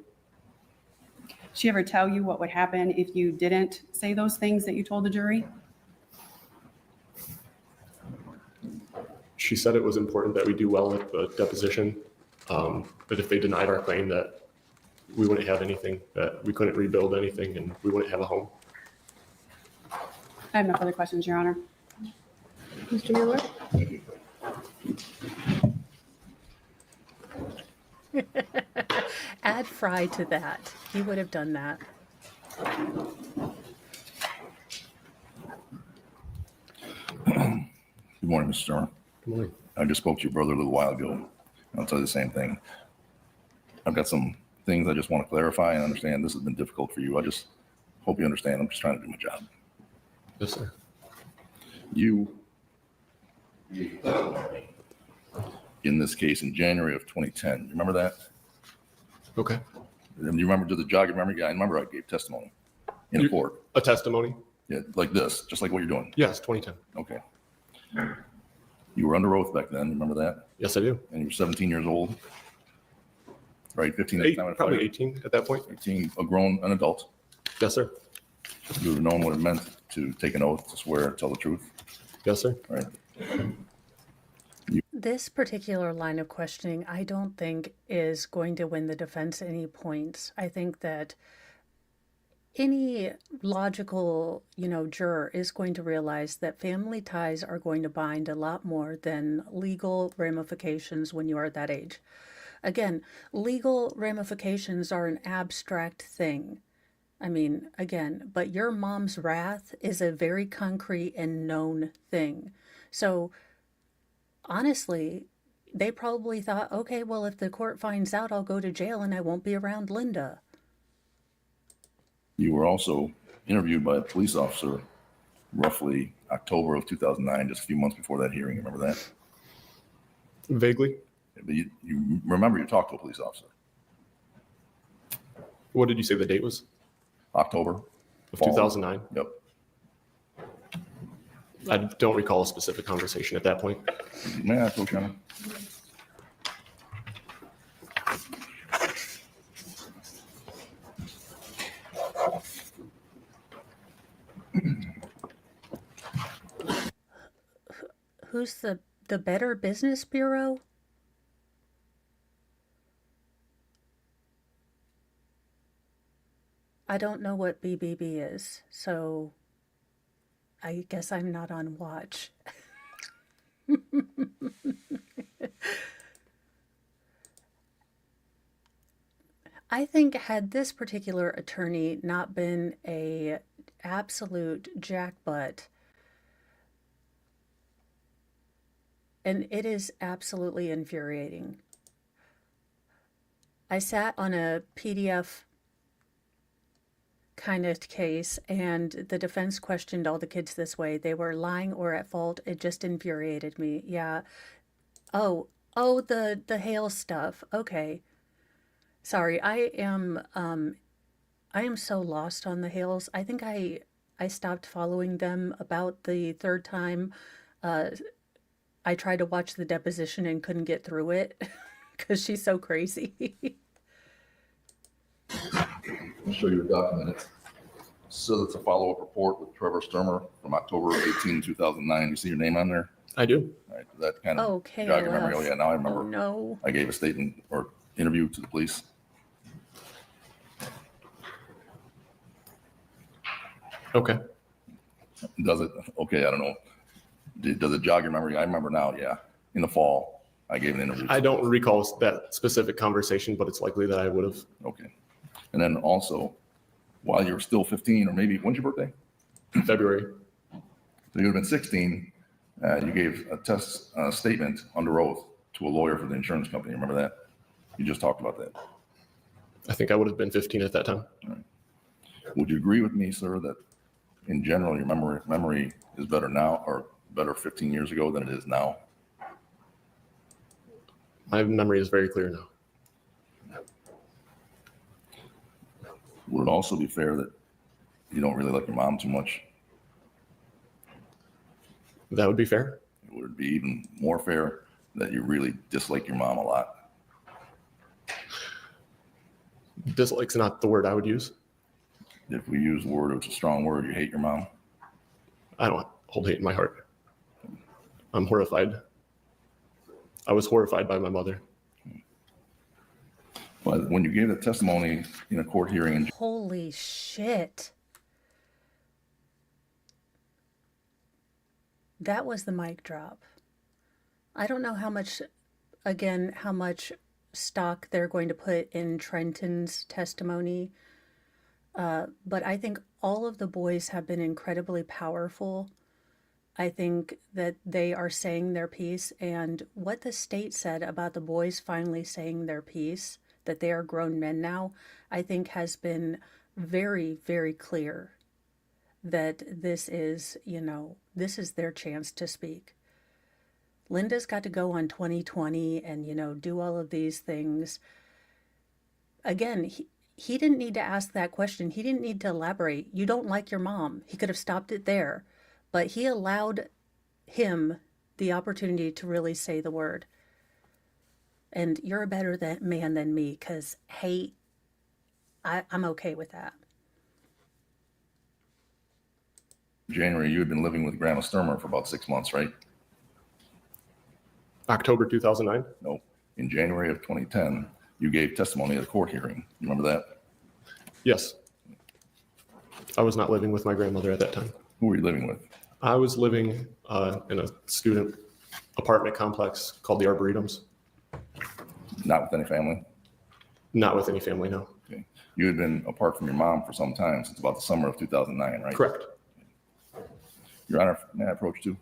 Did she ever tell you what would happen if you didn't say those things that you told the jury? She said it was important that we do well at the deposition, but if they denied our claim that we wouldn't have anything, that we couldn't rebuild anything, and we wouldn't have a home. I have no further questions, Your Honor. Mr. Mueller? Add Fry to that. He would have done that. Good morning, Mr. Stermer. Good morning. I just spoke to your brother a little while ago. I'll tell you the same thing. I've got some things I just want to clarify and understand. This has been difficult for you. I just hope you understand. I'm just trying to do my job. Yes, sir. You, in this case, in January of 2010, you remember that? Okay. And you remember, did the jog your memory? Yeah, I remember I gave testimony in court. A testimony? Yeah, like this, just like what you're doing. Yes, 2010. Okay. You were under oath back then, remember that? Yes, I do. And you were 17 years old, right? 15 at the time of the Probably fire. 18 at that point. 18, an adult. Yes, sir. You would have known what it meant to take an oath, to swear, tell the truth, Yes, sir. right? This particular line of questioning, I don't think is going to win the defense any points. I think that any logical, juror is going to realize that family ties are going to bind a lot more than legal ramifications when you are at that age. Again, legal ramifications are an abstract thing. I mean, again, but your mom's wrath is a very concrete and known thing. So honestly, they probably thought, okay, well, if the court finds out, I'll go to jail and I won't be around Linda. You were also interviewed by a police officer roughly October of 2009, just a few months before that hearing. Remember that? Vaguely. But you remember you talked to a police officer. What did you say the date was? October. Of Fall. 2009? Yep. I don't recall a specific conversation at that point. Yeah, that's okay. Who's the Better Business Bureau? I don't know what BBB is, so I guess I'm not on watch. I think had this particular attorney not been a absolute jackbutt, and it is absolutely infuriating. I sat on a PDF kind of case, and the defense questioned all the kids this way. They were lying or at fault. It just infuriated me. Yeah. Oh, the hail stuff. Okay. Sorry, I am so lost on the Hales. I think I stopped following them about the third time. Uh, I tried to watch the deposition and couldn't get through it because she's so crazy. I'll show you a document. So it's a follow-up report with Trevor Stermer from October 18, 2009. You see your name on there? I do. All right, that kind of Oh, jog your memory. Oh, KLF. yeah, now I Oh remember. no. I gave a statement or interview to the police. Okay. Does it? Okay, I don't know. Does it jog your memory? I remember now, yeah. In the fall, I gave an interview. I don't recall that specific conversation, but it's likely that I would have. Okay. And then also, while you were still 15, or maybe, when's your birthday? February. So you would have been 16. You gave a test statement under oath to a lawyer for the insurance company. Remember that? You just talked about that. I think I would have been 15 at that time. Would you agree with me, sir, that in general, your memory is better now or better 15 years ago than it is now? My memory is very clear now. Would it also be fair that you don't really like your mom too much? That would be fair. Would it be even more fair that you really dislike your mom a lot? Dislike's not the word I would use. If we use the word, it's a strong word, you hate your mom? I don't hold hate in my heart. I'm horrified. I was horrified by my mother. But when you gave the testimony in a court hearing in Holy shit. That was the mic drop. I don't know how much stock they're going to put in Trenton's testimony. But I think all of the boys have been incredibly powerful. I think that they are saying their piece, and what the state said about the boys finally saying their piece, that they are grown men now, I think has been very, very clear that this is their chance to speak. Linda's got to go on 2020 and, do all of these things. Again, he didn't need to ask that question. He didn't need to elaborate. You don't like your mom. He could have stopped it there. But he allowed him the opportunity to really say the word. And you're a better man than me because, hey, I'm okay with that. January, you had been living with Grandma Stermer for about 6 months, right? October 2009? No. In January of 2010, you gave testimony at a court hearing. You remember that? Yes. I was not living with my grandmother at that time. Who were you living with? I was living in a student apartment complex called the Arboretums. Not with any family? Not with any family, no. Okay. You had been apart from your mom for some time, since about the summer of 2009, right? Correct. Your Honor, may I approach too?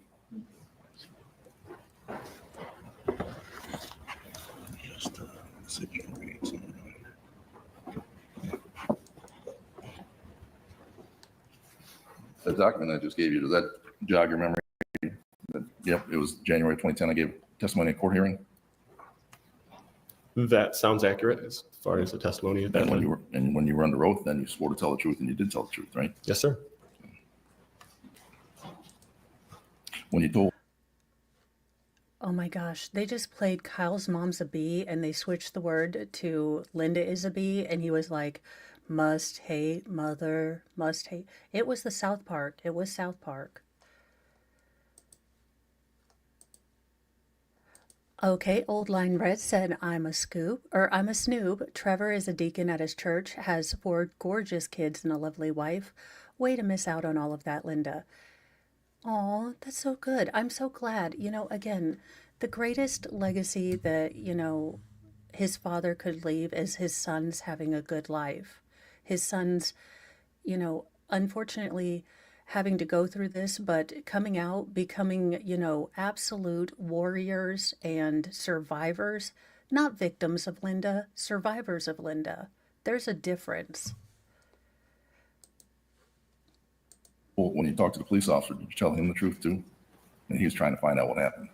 The document I just gave you, does that jog your memory? Yep, it was January 2010. I gave testimony at court hearing. That sounds accurate as far as the testimony at that And when time. you were under oath, then you swore to tell the truth, and you did tell the truth, right? Yes, sir. When you told Oh my gosh, they just played Kyle's mom's a bee and they switched the word to Linda is a bee, and he was like, must hate mother, must hate. It was the South Park. It was South Park. Okay, Old Line Red said, I'm a snoob. Trevor is a deacon at his church, has 4 gorgeous kids and a lovely wife. Way to miss out on all of that, Linda. Oh, that's so good. I'm so glad. Again, the greatest legacy that, his father could leave is his sons having a good life. His sons, unfortunately having to go through this, but coming out, becoming, absolute warriors and survivors, not victims of Linda, survivors of Linda. There's a difference. Well, when you talked to the police officer, did you tell him the truth too? And he was trying to find out what happened.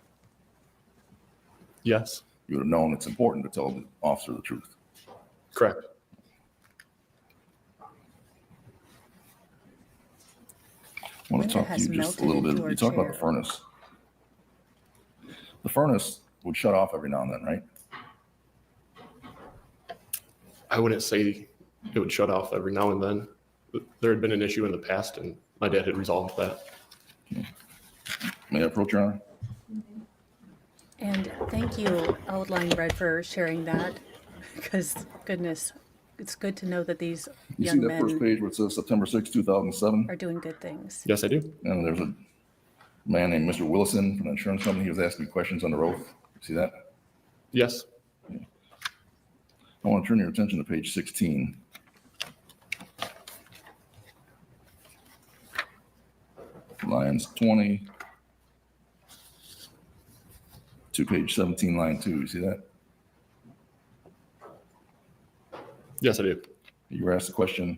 Yes, You would have known it's important to tell the officer the truth. correct. I want Linda to talk to has you just a melted little bit. into her You talked about the chair. furnace. The furnace would shut off every now and then, right? I wouldn't say it would shut off every now and then. There had been an issue in the past, and my dad had resolved that. May I approach, Your Honor? And thank you, Outline Red, for sharing that, because goodness, it's good to know that these You see young that first men page where it says September 6, 2007? are doing good things. Yes, I do. And there's a man named Mr. Willison from the insurance company. He was asking me questions under oath. See that? Yes. I want to turn your attention to page 16. Lines 20 to page 17, line 2. You see that? Yes, I do. You were asked the question,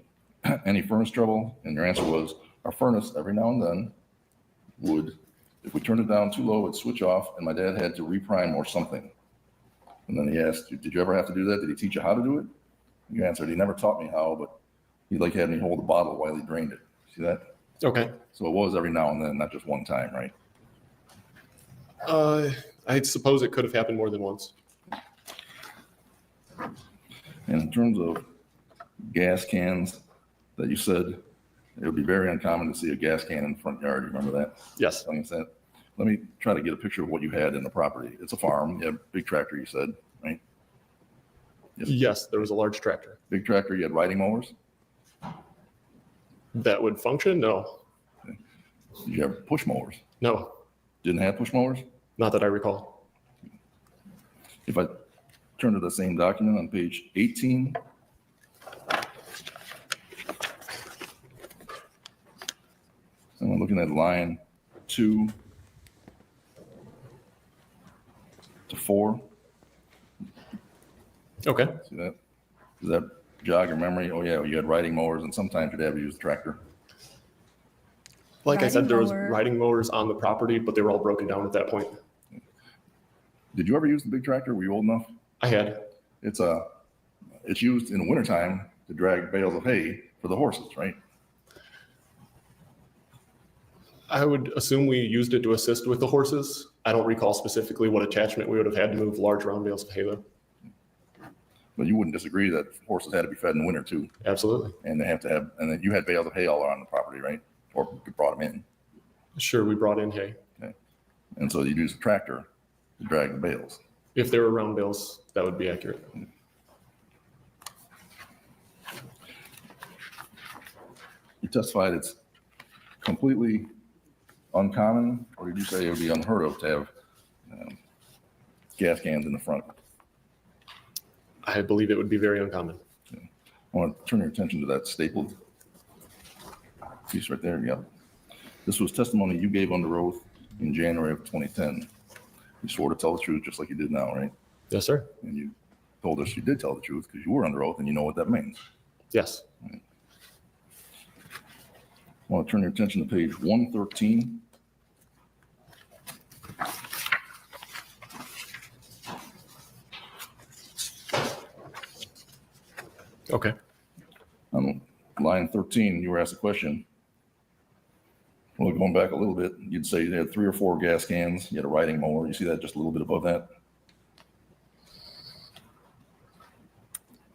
any furnace trouble? And your answer was, our furnace every now and then would, if we turned it down too low, it'd switch off and my dad had to reprime or something. And then he asked you, did you ever have to do that? Did he teach you how to do it? You answered, he never taught me how, but he like had me hold the bottle while he drained it. See that? Okay. So it was every now and then, not just one time, right? I suppose it could have happened more than once. And in terms of gas cans that you said, it would be very uncommon to see a gas can in the front yard. You remember that? Yes. Like I said, let me try to get a picture of what you had in the property. It's a farm. You have a big tractor, you said, right? Yes, there was a large tractor. Big tractor, you had riding mowers. That would function? No. Did you have push mowers? No, Didn't have push mowers? not that I recall. If I turn to the same document on page 18, and I'm looking at line 2 to 4. Okay. See that? Does that jog your memory? Oh yeah, you had riding mowers and sometimes your dad would use the tractor. Like I said, Riding there was mower. riding mowers on the property, but they were all broken down at that point. Did you ever use the big tractor? Were you old enough? I had. It's used in the wintertime to drag bales of hay for the horses, right? I would assume we used it to assist with the horses. I don't recall specifically what attachment we would have had to move large round bales of hay though. But you wouldn't disagree that horses had to be fed in the winter too. Absolutely. And they have to have, and then you had bales of hay all around the property, right? Or you brought them in. Sure, we brought in hay. Okay. And so you'd use the tractor to drag the bales. If they were round bales, that would be accurate. You testified it's completely uncommon, or did you say it would be unheard of to have gas cans in the front? I believe it would be very uncommon. I want to turn your attention to that stapled piece right there. Yep. This was testimony you gave under oath in January of 2010. You swore to tell the truth just like you did now, right? Yes, sir. And you told us you did tell the truth because you were under oath and you know what that means. Yes. I want to turn your attention to page 113. Okay. On line 13, you were asked a question. Well, going back a little bit, you'd say you had 3 or 4 gas cans, you had a riding mower. You see that just a little bit above that?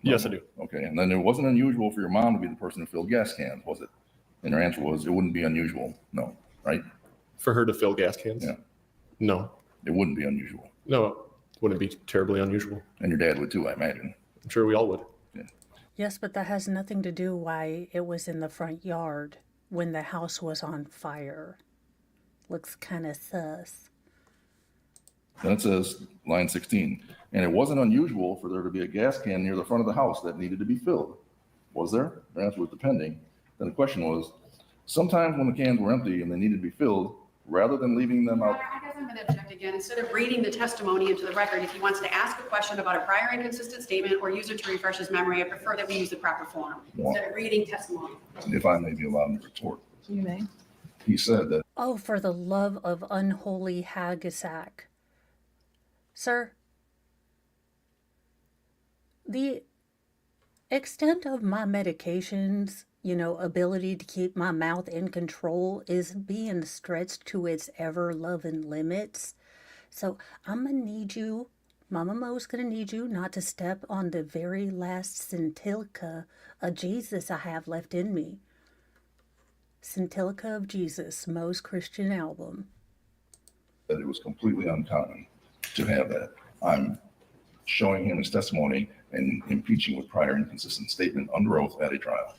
Yes, I do. Okay, and then it wasn't unusual for your mom to be the person who filled gas cans, was it? And your answer was, it wouldn't be unusual. No, right? For her to fill gas cans? Yeah. No. It wouldn't be unusual. No, it wouldn't be terribly unusual. And your dad would too, I imagine. I'm sure we all would. Yes, but that has nothing to do why it was in the front yard when the house was on fire. Looks kind of sus. Then it says, line 16, and it wasn't unusual for there to be a gas can near the front of the house that needed to be filled. Was there? The answer was depending. Then the question was, sometimes when the cans were empty and they needed to be filled, rather than leaving them out. I guess I'm going to object again. Instead of reading the testimony into the record, if he wants to ask a question about a prior inconsistent statement or use it to refresh his memory, I prefer that we use the proper form instead of reading testimony. If I may be allowed to retort. You may. He said that Oh, for the love of unholy Hagasack. Sir, the extent of my medications, ability to keep my mouth in control is being stretched to its ever-loving limits. So I'm gonna need you, Mama Mo's gonna need you not to step on the very last scintilla of Jesus I have left in me. Scintilla of Jesus, Mo's Christian album. it was completely uncommon to have that. I'm showing him his testimony and impeaching with prior inconsistent statement under oath at a trial.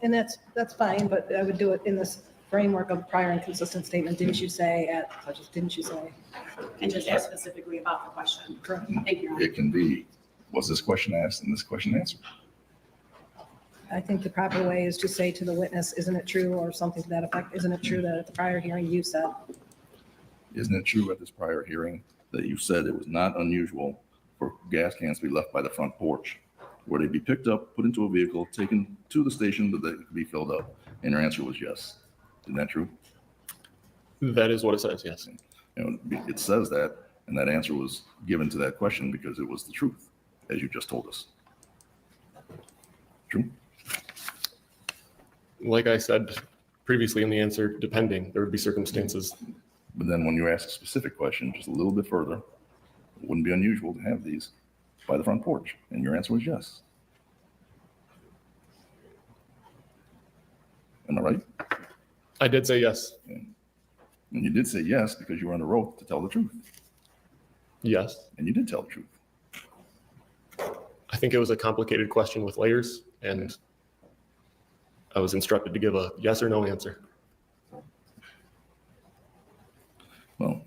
And that's fine, but I would do it in this framework of prior and consistent statement. Didn't you say didn't you say? And just ask specifically about the question. Correct. Thank you, Your Honor. It can be, was this question asked and this question answered? I think the proper way is to say to the witness, isn't it true, or something to that effect? Isn't it true that at the prior hearing you said? Isn't it true at this prior hearing that you said it was not unusual for gas cans to be left by the front porch, where they'd be picked up, put into a vehicle, taken to the station that they could be filled up? And your answer was yes. Isn't that true? That is what it says, yes. It says that, and that answer was given to that question because it was the truth, as you just told us. True? Like I said previously in the answer, depending, there would be circumstances. But then when you ask a specific question, just a little bit further, it wouldn't be unusual to have these by the front porch, and your answer was yes. Am I right? I did say yes. And you did say yes because you were under oath to tell the truth, Yes. and you did tell the truth. I think it was a complicated question with layers, and I was instructed to give a yes or no answer. Well,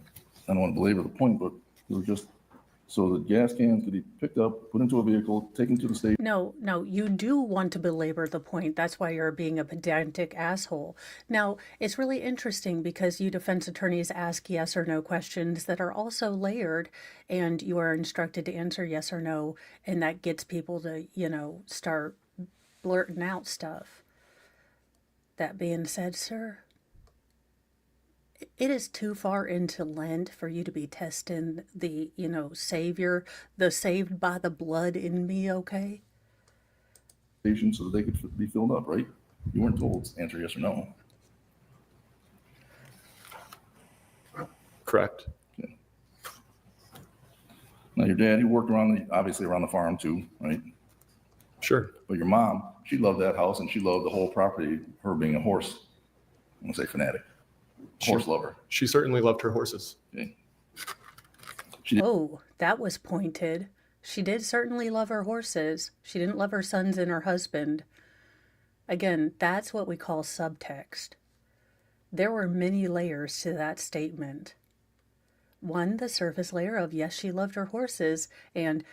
I don't want to belabor the point, but it was just so that gas cans could be picked up, put into a vehicle, taken to the station. No, you do want to belabor the point. That's why you're being a pedantic asshole. Now, it's really interesting because you defense attorneys ask yes or no questions that are also layered, and you are instructed to answer yes or no, and that gets people to, start blurting out stuff. That being said, sir, it is too far into Lent for you to be testing the, Savior, the saved by the blood in me, okay? Station so that they could be filled up, right? You weren't told to answer yes or no. Correct. Okay. Now, your dad, he worked obviously around the farm too, right? Sure. But your mom, she loved that house and she loved the whole property, her being a horse, I'm gonna say fanatic, horse lover. She certainly loved her horses. Okay. Oh, that was pointed. She did certainly love her horses. She didn't love her sons and her husband. Again, that's what we call subtext. There were many layers to that statement. One, the surface layer of yes, she loved her horses, and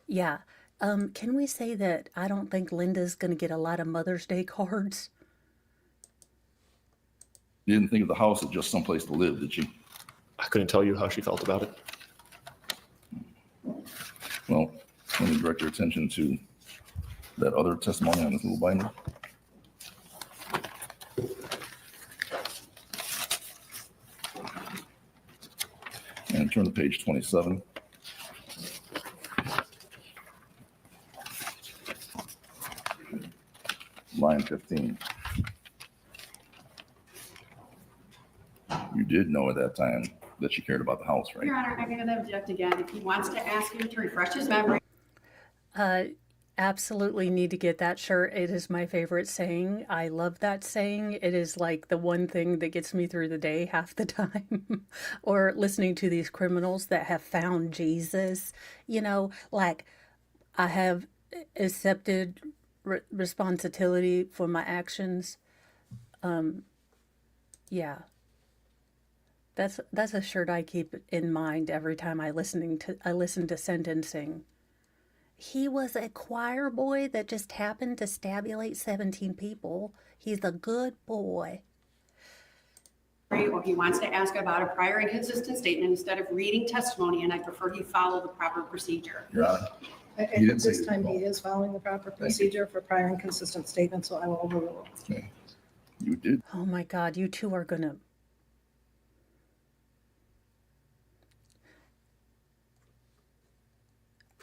yeah, can we say that I don't think Linda's going to get a lot of Mother's Day cards? You didn't think of the house as just someplace to live, did you? I couldn't tell you how she felt about it. Well, let me direct your attention to that other testimony on this little binder. And turn to page 27. Line 15. You did know at that time that she cared about the house, right? Your Honor, I'm going to object again. If he wants to ask you to refresh his memory. Absolutely need to get that shirt. It is my favorite saying. I love that saying. It is like the one thing that gets me through the day half the time. Or listening to these criminals that have found Jesus. Like I have accepted responsibility for my actions. Yeah. That's a shirt I keep in mind every time I listen to sentencing. He was a choir boy that just happened to stabulate 17 people. He's a good boy. Or he wants to ask about a prior inconsistent statement instead of reading testimony, and I prefer he follow the proper procedure. Your Honor. At He didn't say this it time, was he is following the proper procedure for prior and consistent statements, so I will overrule. Okay. You did. Oh my God, you two are gonna.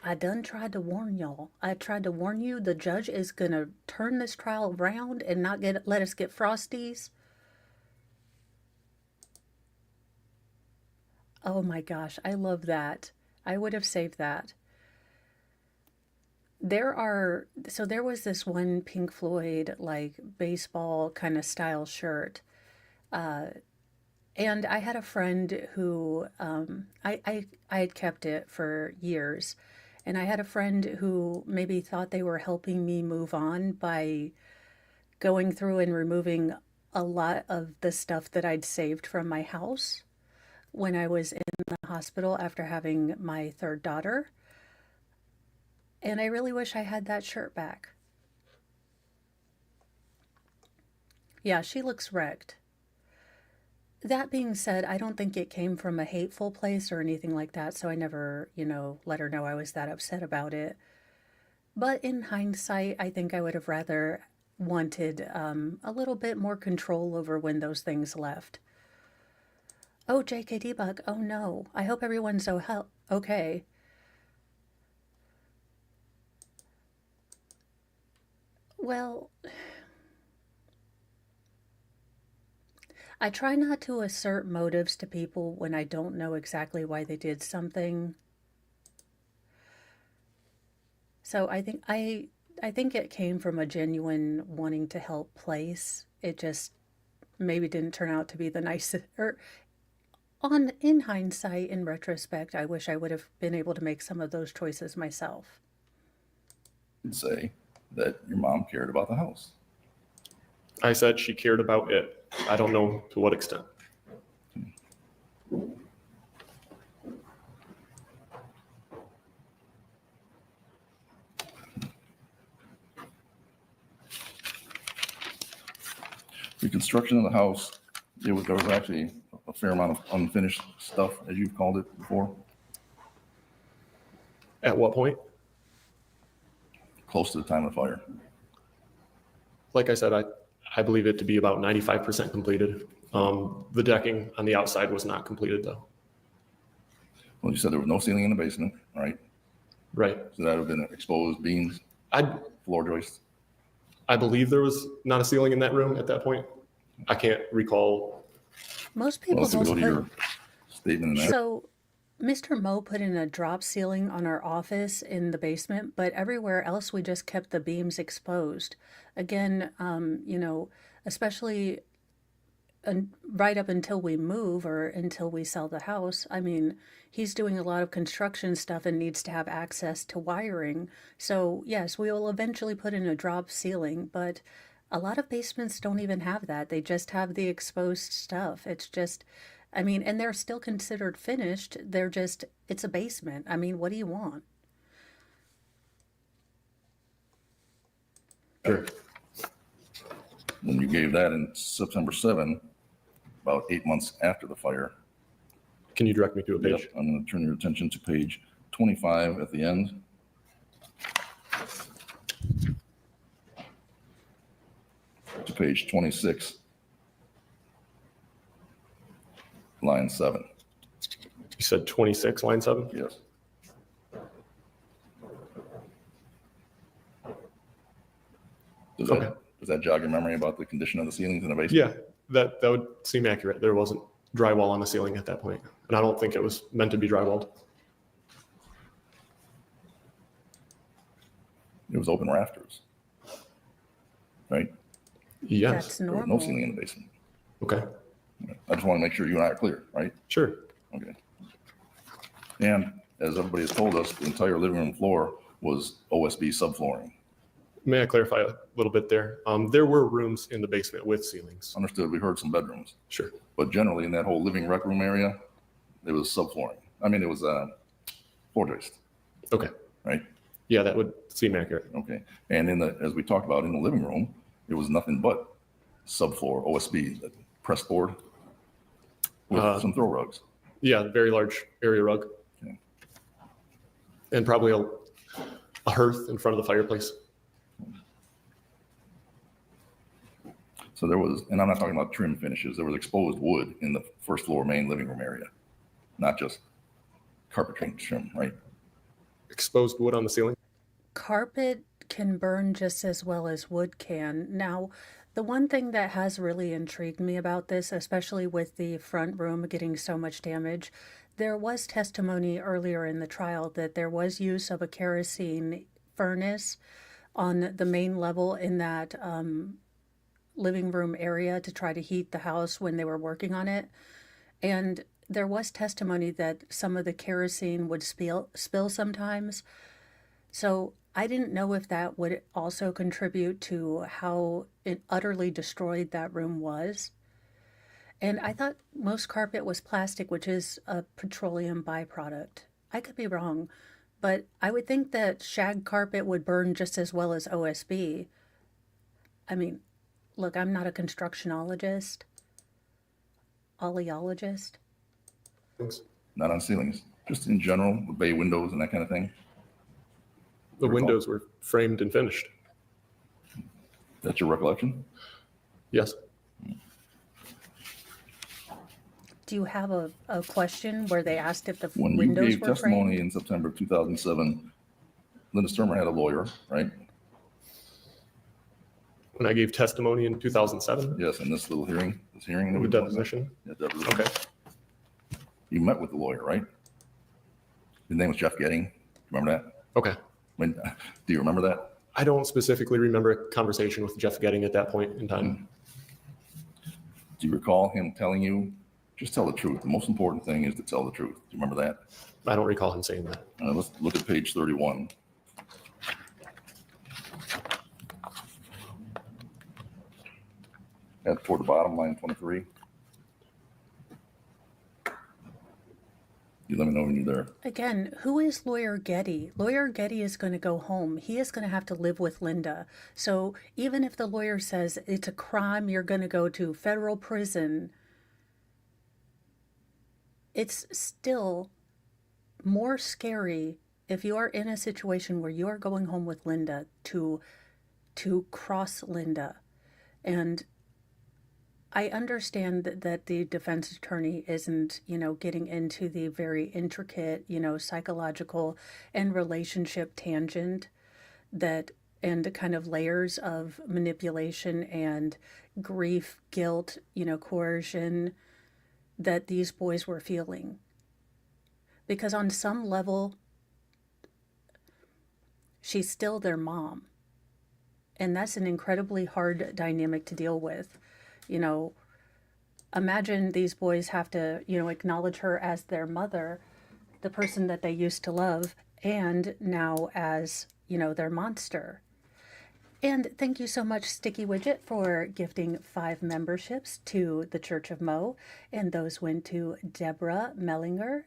I done tried to warn y'all. I tried to warn you. The judge is gonna turn this trial around and not let us get frosties. Oh my gosh, I love that. I would have saved that. There was this one Pink Floyd like baseball kind of style shirt. And I had a friend who I had kept it for years. And I had a friend who maybe thought they were helping me move on by going through and removing a lot of the stuff that I'd saved from my house when I was in the hospital after having my third daughter. And I really wish I had that shirt back. Yeah, she looks wrecked. That being said, I don't think it came from a hateful place or anything like that, so I never, let her know I was that upset about it. But in hindsight, I think I would have rather wanted a little bit more control over when those things left. Oh, JKD Bug, oh no. I hope everyone's okay. Well, I try not to assert motives to people when I don't know exactly why they did something. So I think it came from a genuine wanting to help place. It just maybe didn't turn out to be the nicest, or in hindsight, in retrospect, I wish I would have been able to make some of those choices myself. You'd say that your mom cared about the house. I said she cared about it. I don't know to what extent. The construction of the house, there was actually a fair amount of unfinished stuff, as you've called it before, At what point? close to the time of the fire. Like I said, I believe it to be about 95% completed. The decking on the outside was not completed though. Well, you said there was no ceiling in the basement, right? Right. So that would have been exposed beams, floor joists. I believe there was not a ceiling in that room at that point. I can't recall. Most Well, people let's go don't to your statement in that. So Mr. Moe put in a drop ceiling on our office in the basement, but everywhere else we just kept the beams exposed. Again, especially right up until we move or until we sell the house. I mean, he's doing a lot of construction stuff and needs to have access to wiring. So yes, we will eventually put in a drop ceiling, but a lot of basements don't even have that. They just have the exposed stuff. It's just, I mean, and they're still considered finished. It's a basement. I mean, what do you want? Sure. When you gave that in September 7, about 8 months after the fire. Can you direct me to a page? Yep, I'm going to turn your attention to page 25 at the end. To page 26, line 7. You said 26, line 7? Yes. Does that jog your memory about the condition of the ceilings in the basement? Yeah, that would seem accurate. There wasn't drywall on the ceiling at that point, and I don't think it was meant to be drywalled. It was open rafters, right? Yes. That's There was normal. no ceiling in the basement. Okay. I just want to make sure you and I are clear, right? Sure. Okay. And as everybody has told us, the entire living room floor was OSB subflooring. May I clarify a little bit there? There were rooms in the basement with ceilings. Understood, we heard some bedrooms, Sure. but generally in that whole living rec room area, it was subflooring. I mean, it was floor joist, Okay. right? Yeah, that would seem accurate. Okay. And as we talked about in the living room, it was nothing but subfloor OSB, that press board with some throw rugs. Yeah, very large area rug. Okay. And probably a hearth in front of the fireplace. So there was, and I'm not talking about trim finishes, there was exposed wood in the first floor main living room area, not just carpentry trim, right? Exposed wood on the ceiling? Carpet can burn just as well as wood can. Now, the one thing that has really intrigued me about this, especially with the front room getting so much damage, there was testimony earlier in the trial that there was use of a kerosene furnace on the main level in that living room area to try to heat the house when they were working on it. And there was testimony that some of the kerosene would spill sometimes. So I didn't know if that would also contribute to how utterly destroyed that room was. And I thought most carpet was plastic, which is a petroleum byproduct. I could be wrong, but I would think that shag carpet would burn just as well as OSB. I mean, look, I'm not a constructionologist, oleologist. Not on ceilings, just in general, the bay windows and that kind of thing. The windows were framed and finished. That's your recollection? Yes. Do you have a question where they asked if the When you windows gave were testimony framed? in September of 2007, Linda Stermer had a lawyer, right? When I gave testimony in 2007, Yes, in this little hearing, that the we deposition. Yeah, deposition. Okay. You met with the lawyer, right? His name was Jeff Getting. Remember that? Okay. Do you remember that? I don't specifically remember a conversation with Jeff Getting at that point in time. Do you recall him telling you, just tell the truth? The most important thing is to tell the truth. Do you remember that? I don't recall him saying that. Let's look at page 31. At toward the bottom, line 23. You let me know when you're there. Again, who is Lawyer Getty? Lawyer Getty is going to go home. He is going to have to live with Linda. So even if the lawyer says it's a crime, you're going to go to federal prison, it's still more scary if you are in a situation where you are going home with Linda to cross Linda. And I understand that the defense attorney isn't, getting into the very intricate, psychological and relationship tangent and kind of layers of manipulation and grief, guilt, coercion that these boys were feeling. Because on some level, she's still their mom. And that's an incredibly hard dynamic to deal with. Imagine these boys have to, acknowledge her as their mother, the person that they used to love, and now as, their monster. And thank you so much, Sticky Widget, for gifting 5 memberships to the Church of Mo. And those went to Deborah Mellinger,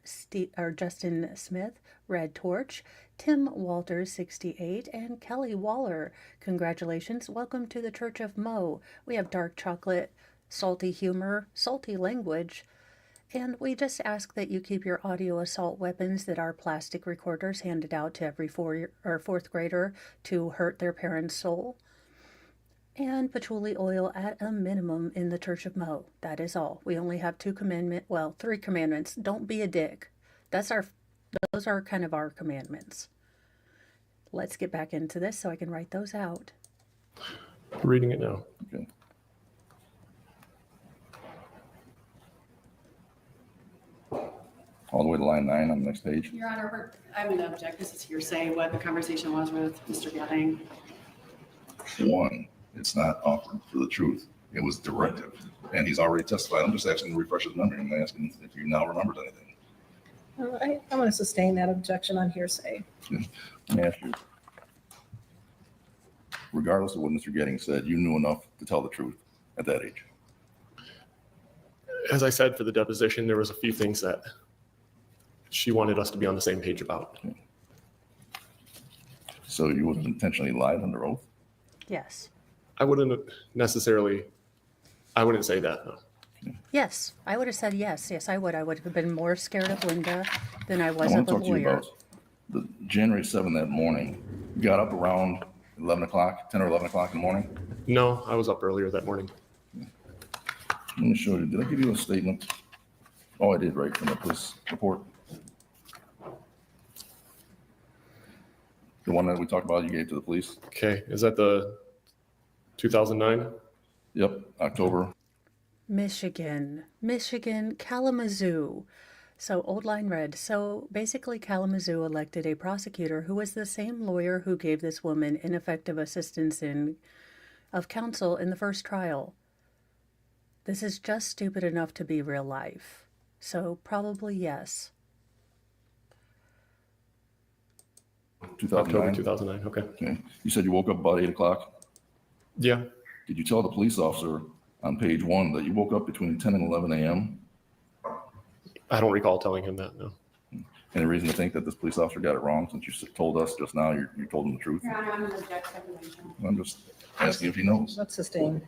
Justin Smith, Red Torch, Tim Walters, 68, and Kelly Waller. Congratulations. Welcome to the Church of Mo. We have dark chocolate, salty humor, salty language, and we just ask that you keep your audio assault weapons that are plastic recorders handed out to every 4th grader to hurt their parents' soul, and patchouli oil at a minimum in the Church of Mo. That is all. We only have 3 commandments. Don't be a dick. Those are kind of our commandments. Let's get back into this so I can write those out. Reading it now. Okay. All the way to line 9 on the next page. Your Honor, I'm going to object. This is hearsay what the conversation was with Mr. Getting. 1, it's not offered for the truth. It was directive. And he's already testified. I'm just asking to refresh his memory. I'm asking if you now remembered anything. I'm going to sustain that objection on hearsay. Let me ask you. Regardless of what Mr. Getting said, you knew enough to tell the truth at that age. As I said for the deposition, there was a few things that she wanted us to be on the same page about. So you would have intentionally lied under oath? Yes. I wouldn't say that, no. Yes, I would have said yes. Yes, I would. I would have been more scared of Linda than I I was want of to the talk to you lawyer. about the January 7th that morning. You got up around 11 o'clock, 10 or 11 o'clock in the morning? No, I was up earlier that morning. Let me show you. Did I give you a statement? Oh, I did, right, from the police report. The one that we talked about you gave to the police? Okay, is that the 2009? Yep, October. Michigan, Kalamazoo. So Old Line Red. So basically Kalamazoo elected a prosecutor who was the same lawyer who gave this woman ineffective assistance of counsel in the first trial. This is just stupid enough to be real life. So probably yes. October 2009. 2009, okay. Okay. You said you woke up about 8 o'clock. Yeah, Did you tell the police officer on page 1 that you woke up between 10 and 11 a.m.? I don't recall telling him that, no. Any reason to think that this police officer got it wrong since you told us just now you told him the truth? Your Honor, I'm going to object speculation. I'm just asking if he knows. That's sustained.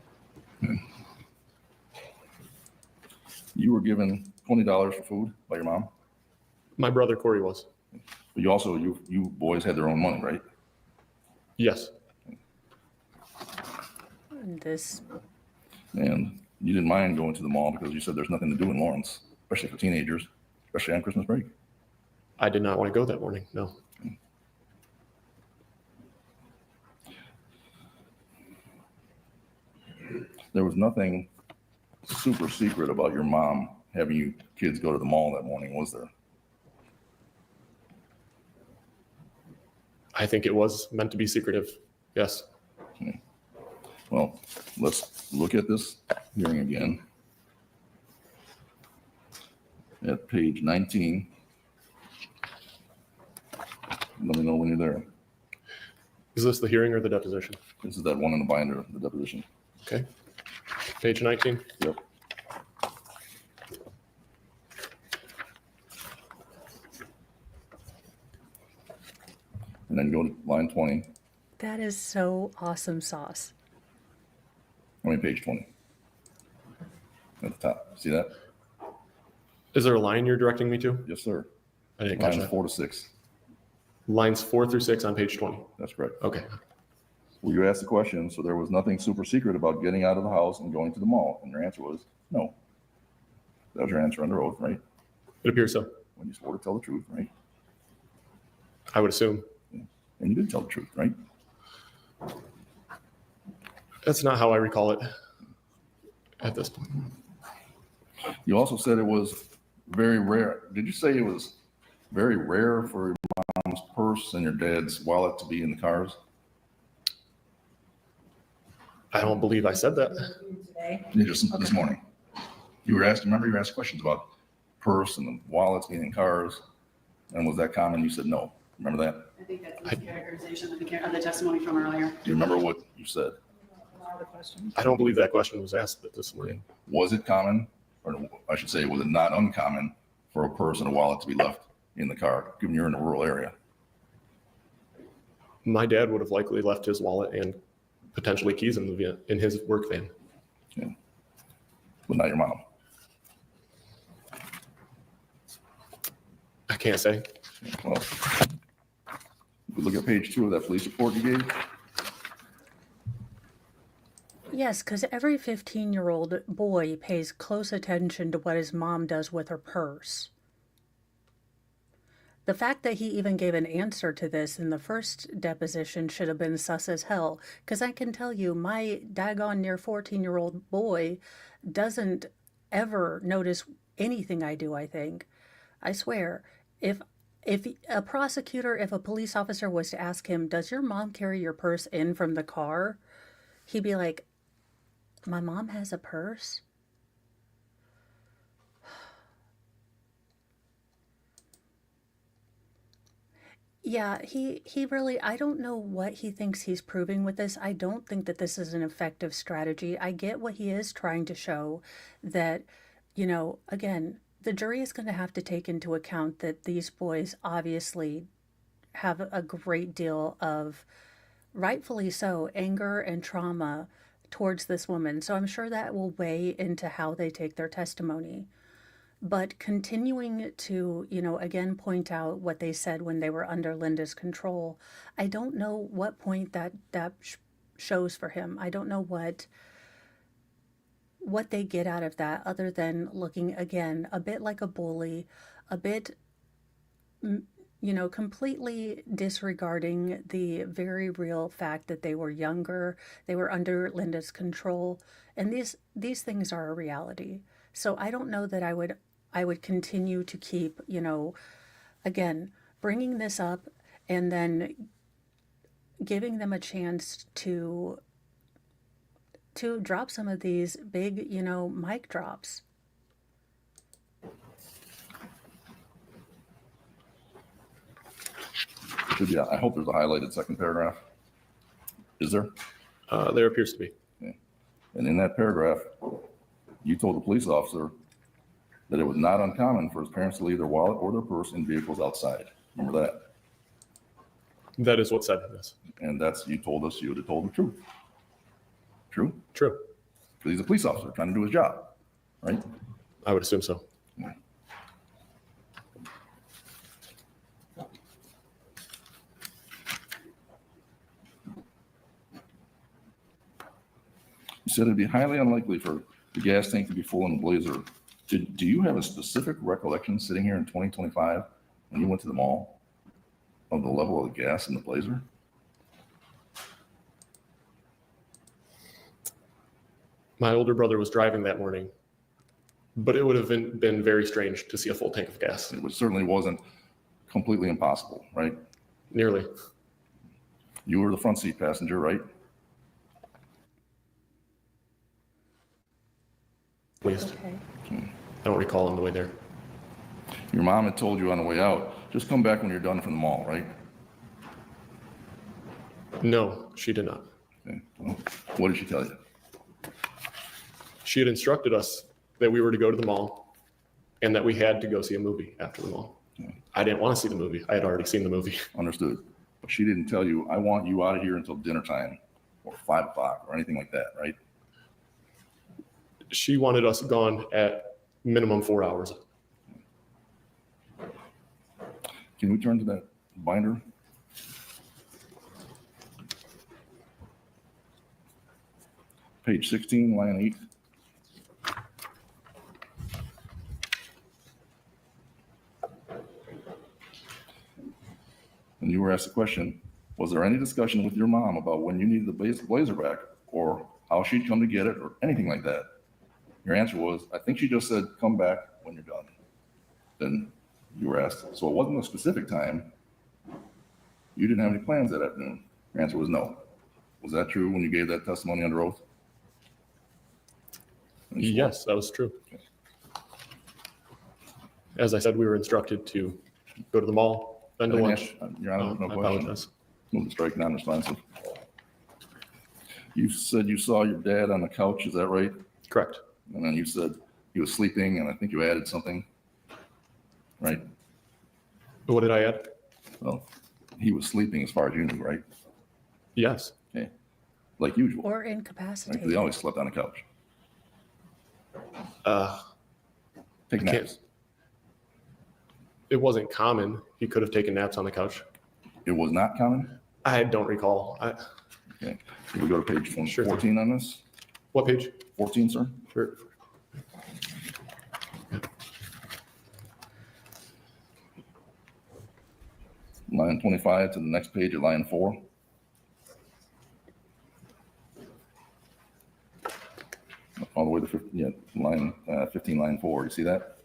You were given $20 for food by your mom, My brother Corey was. but you also, you boys had their own money, right? Yes, And this, And you didn't mind going to the mall because you said there's nothing to do in Lawrence, especially for teenagers, especially on Christmas break. I did not want to go that morning, no. There was nothing super secret about your mom having you kids go to the mall that morning, was there? I think it was meant to be secretive, yes. Well, let's look at this hearing again. At page 19. Let me know when you're there. Is this the hearing or the deposition? This is that one in the binder, the deposition. Okay. Page 19. Yep. And then go to line 20. that is so awesome sauce. I mean, page 20. At the top. See that? Is there a line you're directing me to? Yes, sir. I didn't catch Lines that. 4 to 6. Lines 4 through 6 on page 20. That's correct. Okay. Well, you asked the question, so there was nothing super secret about getting out of the house and going to the mall. And your answer was no. That was your answer under oath, right? It appears so. When you swore to tell the truth, right? I would assume. And you did tell the truth, right? That's not how I recall it at this point. You also said it was very rare. Did you say it was very rare for your mom's purse and your dad's wallet to be in the cars? I don't believe I said that. Today. You just this morning. You were asked, remember you were asked questions about purse and the wallets being in cars. And was that common? You said no. Remember that? I think that's a mischaracterization of the testimony from earlier. Do you remember what you said? Other questions? I don't believe that question was asked this morning. Was it common, or I should say, was it not uncommon for a purse and a wallet to be left in the car, given you're in a rural area? My dad would have likely left his wallet and potentially keys in his work van. Yeah. But not your mom. I can't say. Well, if we look at page 2 of that police report you gave, Yes, because every 15-year-old boy pays close attention to what his mom does with her purse. The fact that he even gave an answer to this in the first deposition should have been sus as hell, because I can tell you my daggone near 14-year-old boy doesn't ever notice anything I do, I think. I swear, if a prosecutor, if a police officer was to ask him, does your mom carry your purse in from the car? He'd be like, my mom has a purse? Yeah, he really, I don't know what he thinks he's proving with this. I don't think that this is an effective strategy. I get what he is trying to show, that, again, the jury is going to have to take into account that these boys obviously have a great deal of, rightfully so, anger and trauma towards this woman. So I'm sure that will weigh into how they take their testimony. But continuing to, again, point out what they said when they were under Linda's control, I don't know what point that shows for him. I don't know what they get out of that other than looking again a bit like a bully, a bit, completely disregarding the very real fact that they were younger, they were under Linda's control, and these things are a reality. So I don't know that I would continue to keep, again, bringing this up and then giving them a chance to drop some of these big, mic drops. Yeah, I hope there's a highlighted second paragraph. Is there? There appears to be. Okay. And in that paragraph, you told the police officer that it was not uncommon for his parents to leave their wallet or their purse in vehicles outside. Remember that? That is what said this. And you told us you would have told the truth. True? True. Because he's a police officer trying to do his job, right? I would assume so. You said it'd be highly unlikely for the gas tank to be full in the Blazer. Do you have a specific recollection sitting here in 2025 when you went to the mall of the level of the gas in the Blazer? My older brother was driving that morning, but it would have been very strange to see a full tank of gas. It certainly wasn't completely impossible, right? Nearly. You were the front seat passenger, right? At least. Okay. I don't recall on the way there. Your mom had told you on the way out, just come back when you're done from the mall, right? No, she did not. Okay. Well, what did she tell you? She had instructed us that we were to go to the mall and that we had to go see a movie after the mall. Okay. I didn't want to see the movie. I had already seen the movie. Understood. But she didn't tell you, I want you out of here until dinner time or 5 o'clock or anything like that, right? She wanted us gone at minimum 4 hours. Can we turn to that binder? Page 16, line 8. And you were asked the question, was there any discussion with your mom about when you needed the Blazer back or how she'd come to get it or anything like that? Your answer was, I think she just said, come back when you're done. Then you were asked, so it wasn't a specific time. You didn't have any plans that afternoon. Your answer was no. Was that true when you gave that testimony under oath? Yes, that was true. As I said, we were instructed to go to the mall, then to lunch. Your Honor, no I question. apologize. Move to strike non-responsive. You said you saw your dad on the couch, is that right? Correct. And then you said he was sleeping, and I think you added something, right? What did I add? Well, he was sleeping as far as you knew, right? Yes. Okay, like usual. Or Right? 'Cause incapacitated. they always slept on the couch. Take I can't- naps. It wasn't common. He could have taken naps on the couch. It was not common? I don't recall. Okay, can we go to page Sure thing. 14 on this? What page? 14, sir? Sure. Line 25 to the next page at line 4. All the way to 15, yeah, line 15, line 4. You see that?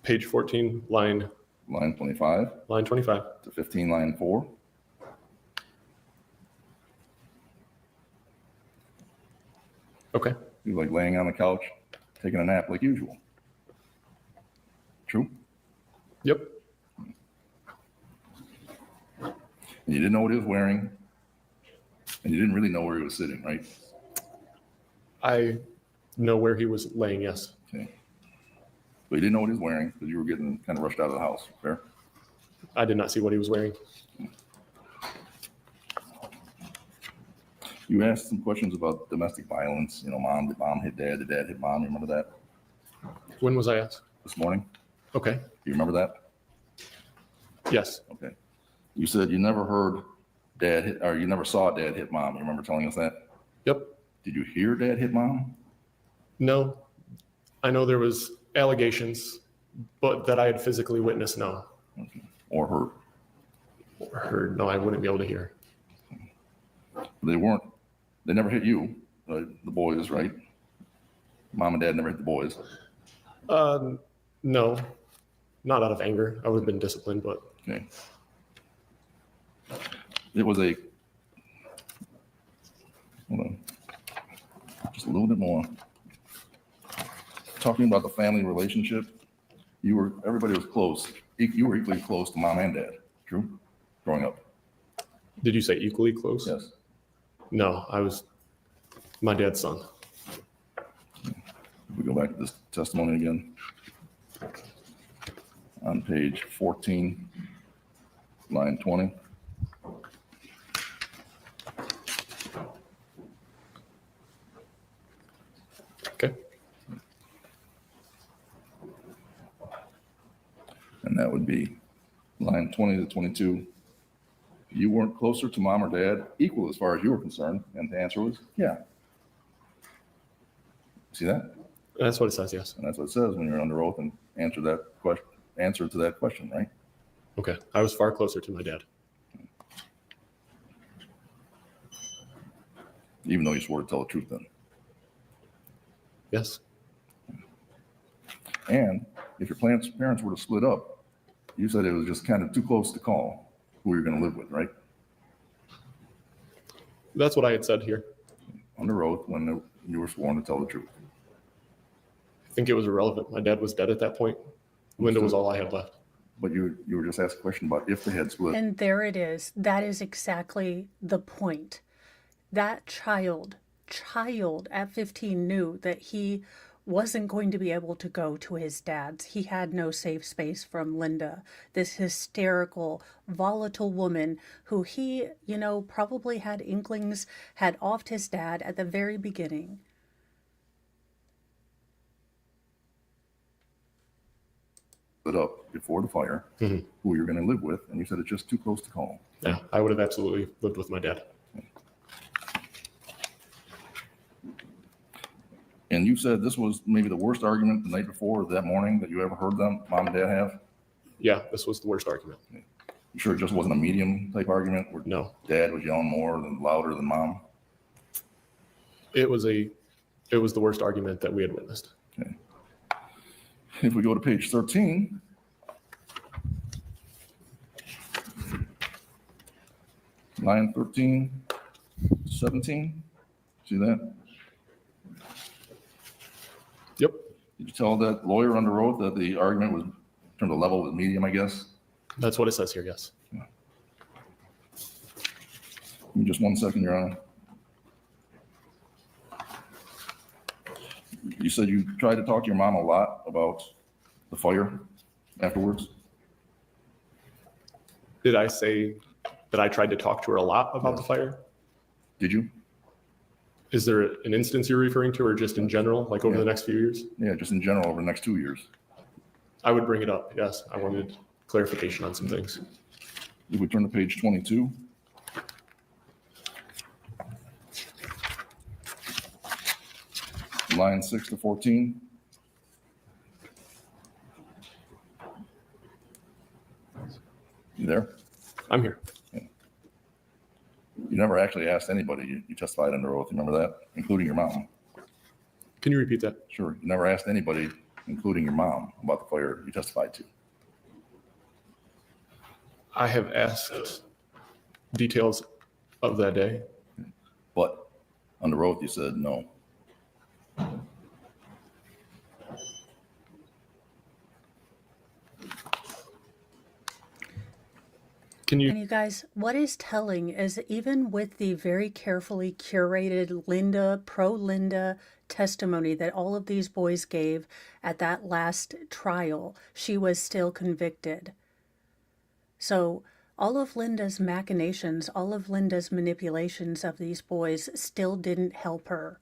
Page 14, line Line 25 25. to 15, line 4. Okay. He was like laying on the couch, taking a nap like usual. True? Yep. And you didn't know what he was wearing, and you didn't really know where he was sitting, right? I know where he was laying, yes. Okay. But you didn't know what he was wearing because you were getting kind of rushed out of the house. Fair? I did not see what he was wearing. You asked some questions about domestic violence. You know, the mom hit dad, the dad hit mom. You remember that When was I asked? this morning? Okay. Do you remember that? Yes. Okay. You said you never heard dad hit, or you never saw dad hit mom. You remember telling us that? Yep. Did you hear dad hit mom? No. I know there was allegations, but that I had physically witnessed, no. Or heard? Or heard, no, I wouldn't be able to hear. They never hit you, the boys, right? Mom and dad never hit the boys. No, not out of anger. I would have been disciplined, but Okay. It was hold on, just a little bit more. Talking about the family relationship, everybody was close. You were equally close to mom and dad, true? Growing up. did you say equally close? Yes. No, I was my dad's son. We go back to this testimony again. On page 14, line 20. Okay. And that would be line 20 to 22. You weren't closer to mom or dad, equal as far as you were concerned. And the answer was, yeah. See that? That's what it says, yes. And that's what it says when you're under oath and answer to that question, right? Okay. I was far closer to my dad. Even though you swore to tell the truth then. Yes. And if your parents were to split up, you said it was just kind of too close to call who you're going to live with, right? That's what I had said here. Under oath when you were sworn to tell the truth. I think it was irrelevant. My dad was dead at that point. Linda was all I had left. But you were just asked a question about if they had split. And there it is. That is exactly the point. That child at 15 knew that he wasn't going to be able to go to his dad's. He had no safe space from Linda, this hysterical, volatile woman who he, probably had inklings, had offed his dad at the very beginning. Split up before the fire, who you're going to live with, and you said it's just too close to call. Yeah, I would have absolutely lived with my dad. And you said this was maybe the worst argument the night before or that morning that you ever heard them, mom and dad have? Yeah, this was the worst argument. You sure it just wasn't a medium type argument where No, dad was yelling louder than mom? it was the worst argument that we had witnessed. Okay. If we go to page 13, line 13, 17, see that? Yep. Did you tell that lawyer under oath that the argument was, in terms of level, was medium, I guess? That's what it says here, yes. Give me just 1 second, Your Honor. You said you tried to talk to your mom a lot about the fire afterwards? Did I say that I tried to talk to her a lot about the fire? Did you? Is there an instance you're referring to, or just in general, like over the next few years? Yeah, just in general over the next 2 years. I would bring it up, yes. I wanted clarification on some things. If we turn to page 22. Line 6 to 14. You there? I'm here. You never actually asked anybody. You testified under oath. You remember that? Including your mom. Can you repeat that? Sure. You never asked anybody, including your mom, about the fire you testified to. I have asked details of that day. But under oath, you said no. Can And you, you guys, what is telling is even with the very carefully curated pro-Linda testimony that all of these boys gave at that last trial, she was still convicted. So all of Linda's machinations, all of Linda's manipulations of these boys still didn't help her.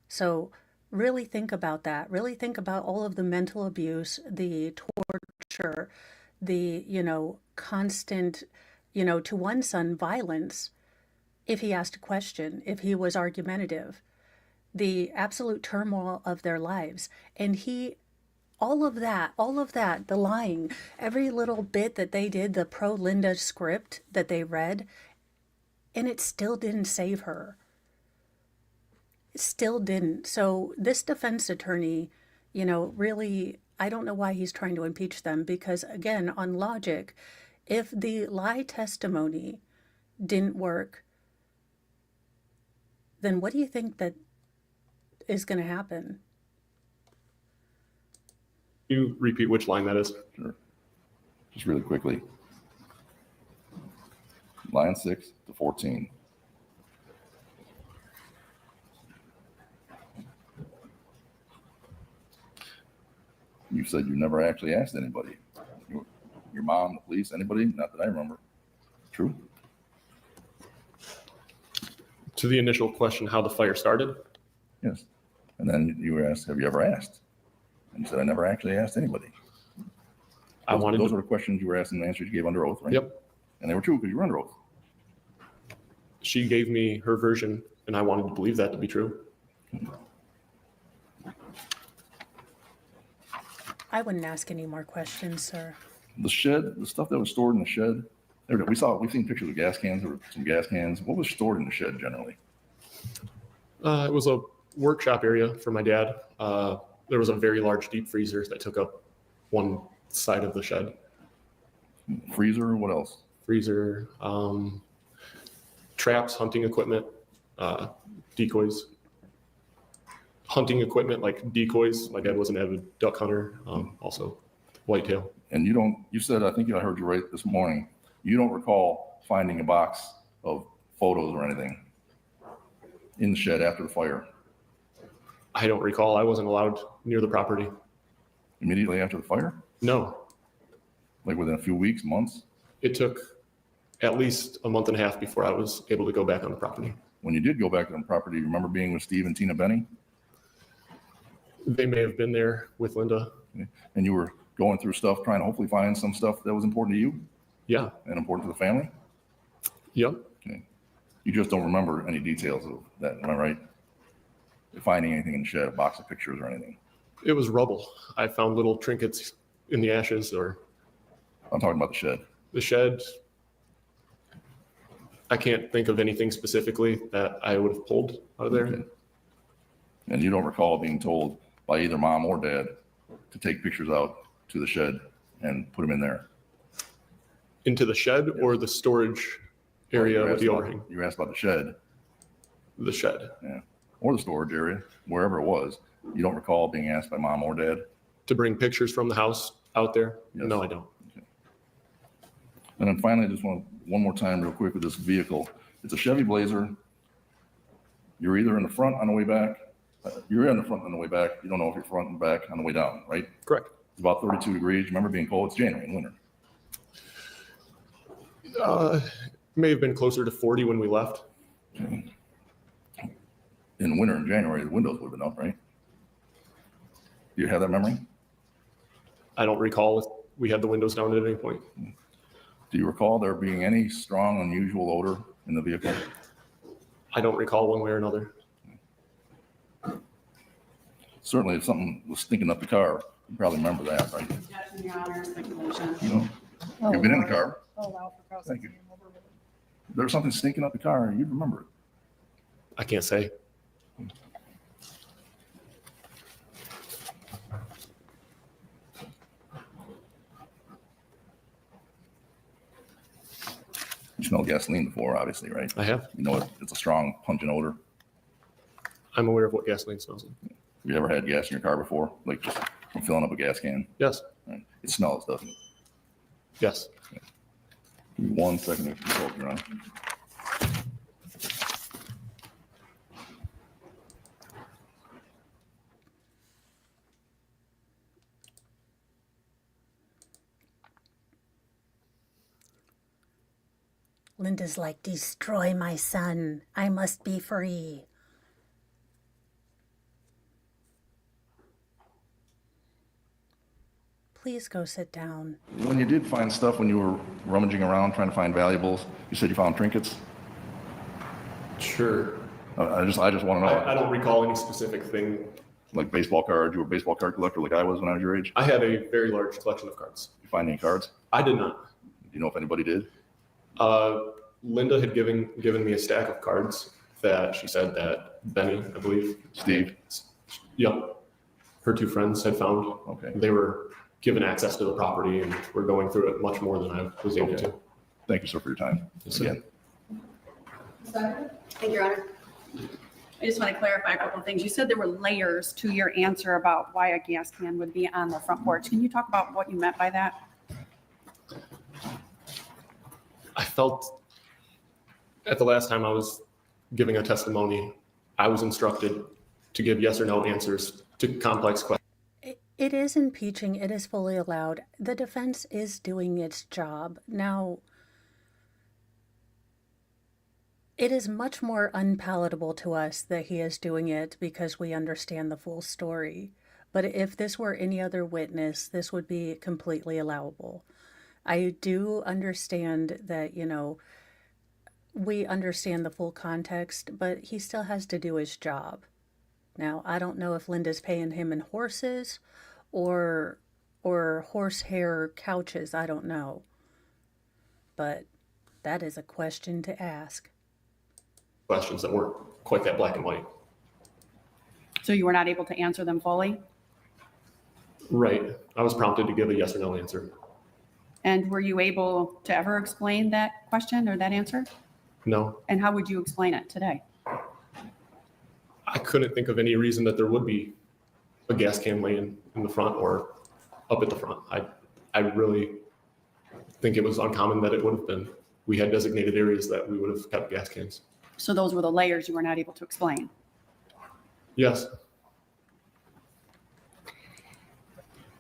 So really think about that. Really think about all of the mental abuse, the torture, the, constant, to one son, violence if he asked a question, if he was argumentative, the absolute turmoil of their lives. And all of that, the lying, every little bit that they did, the pro Linda script that they read, and it still didn't save her. It still didn't. So this defense attorney, really, I don't know why he's trying to impeach them, because again, on logic, if the lie testimony didn't work, then what do you think that is going to happen? Can you repeat which line that is? Sure. Just really quickly. Line 6 to 14. You said you never actually asked anybody. Your mom, the police, anybody? Not that I remember. True? To the initial question, how the fire started? Yes. And then you were asked, have you ever asked? And you said, I never actually asked anybody. Those were the questions you were asked and the answers you gave under oath, right? Yep. And they were true because you were under oath. She gave me her version, and I wanted to believe that to be true. I wouldn't ask any more questions, sir. The shed, the stuff that was stored in the shed, we've seen pictures of gas cans. There were some gas cans. What was stored in the shed generally? It was a workshop area for my dad. There was a very large deep freezer that took up one side of the shed. Freezer, what else? Freezer, traps, hunting equipment, decoys. Hunting equipment like decoys. My dad was an avid duck hunter, also whitetail. And you said, I think I heard you right this morning, you don't recall finding a box of photos or anything in the shed after the fire? I don't recall. I wasn't allowed near the property. Immediately after the fire? No. Like within a few weeks, months? It took at least a month and a half before I was able to go back on the property. When you did go back on the property, you remember being with Steve and Tina Benny? They may have been there with Linda. And you were going through stuff, trying to hopefully find some stuff that was important to you Yeah. and important to the family? Yep. Okay. You just don't remember any details of that, am I right? Finding anything in the shed, a box of pictures or anything? It was rubble. I found little trinkets in the ashes, or I'm talking about the shed. the shed. I can't think of anything specifically that I would have pulled out of there. Okay. And you don't recall being told by either mom or dad to take pictures out to the shed and put them in there? Into the shed or the storage area with the overhang? You asked about the shed. The shed. Yeah. Or the storage area, wherever it was. You don't recall being asked by mom or dad? To bring pictures from the house out there? Yes. No, I don't. Okay. And then finally, I just want one more time real quick with this vehicle. It's a Chevy Blazer. You're either in the front on the way back. You're in the front on the way back. You don't know if you're front and back on the way down, right? Correct. It's about 32 degrees. Remember being cold? It's January in winter. May have been closer to 40 when we left. In winter in January, the windows would have been up, right? Do you have that memory? I don't recall if we had the windows down at any point. Do you recall there being any strong, unusual odor in the vehicle? I don't recall one way or another. Certainly, if something was stinking up the car, you probably remember that, right? Yes, in your honor, speculation. You know, you've been in the car. Allow for Thank you. prosecuting over. There was something stinking up the car, you'd remember it. I can't say. You smelled gasoline before, obviously, right? I have. You know it's a strong, pungent odor. I'm aware of what gasoline smells like. Have you ever had gas in your car before? Like just from filling up a gas can? Yes. Right. It smells, doesn't it? Yes. Give me 1 second to consult your honor. Linda's like, destroy my son. I must be free. please go sit down. When you did find stuff, when you were rummaging around trying to find valuables, you said you found trinkets? Sure. I just want to know, I don't recall any specific thing. like baseball cards, you were a baseball card collector like I was when I was your age? I had a very large collection of cards. You find any cards? I did not. Do you know if anybody did? Linda had given me a stack of cards that she said that Benny, I believe. Steve? Yep. Her two friends had found. Okay. They were given access to the property and were going through it much more than I was able Okay. to. Thank you, sir, for your time. Yes, sir. Again. Thank you, Your Honor. I just want to clarify a couple of things. You said there were layers to your answer about why a gas can would be on the front porch. Can you talk about what you meant by that? I felt at the last time I was giving a testimony, I was instructed to give yes or no answers to complex questions. It is impeaching. It is fully allowed. The defense is doing its job. Now, it is much more unpalatable to us that he is doing it because we understand the full story. But if this were any other witness, this would be completely allowable. I do understand that, we understand the full context, but he still has to do his job. Now, I don't know if Linda's paying him in horses or horsehair couches. I don't know. But that is a question to ask. Questions that weren't quite that black and white. So you were not able to answer them fully? Right. I was prompted to give a yes or no answer. And were you able to ever explain that question or that answer? No, And how would you explain it today? I couldn't think of any reason that there would be a gas can laying in the front or up at the front. I really think it was uncommon that it would have been. We had designated areas that we would have kept gas cans. So those were the layers you were not able to explain. Yes.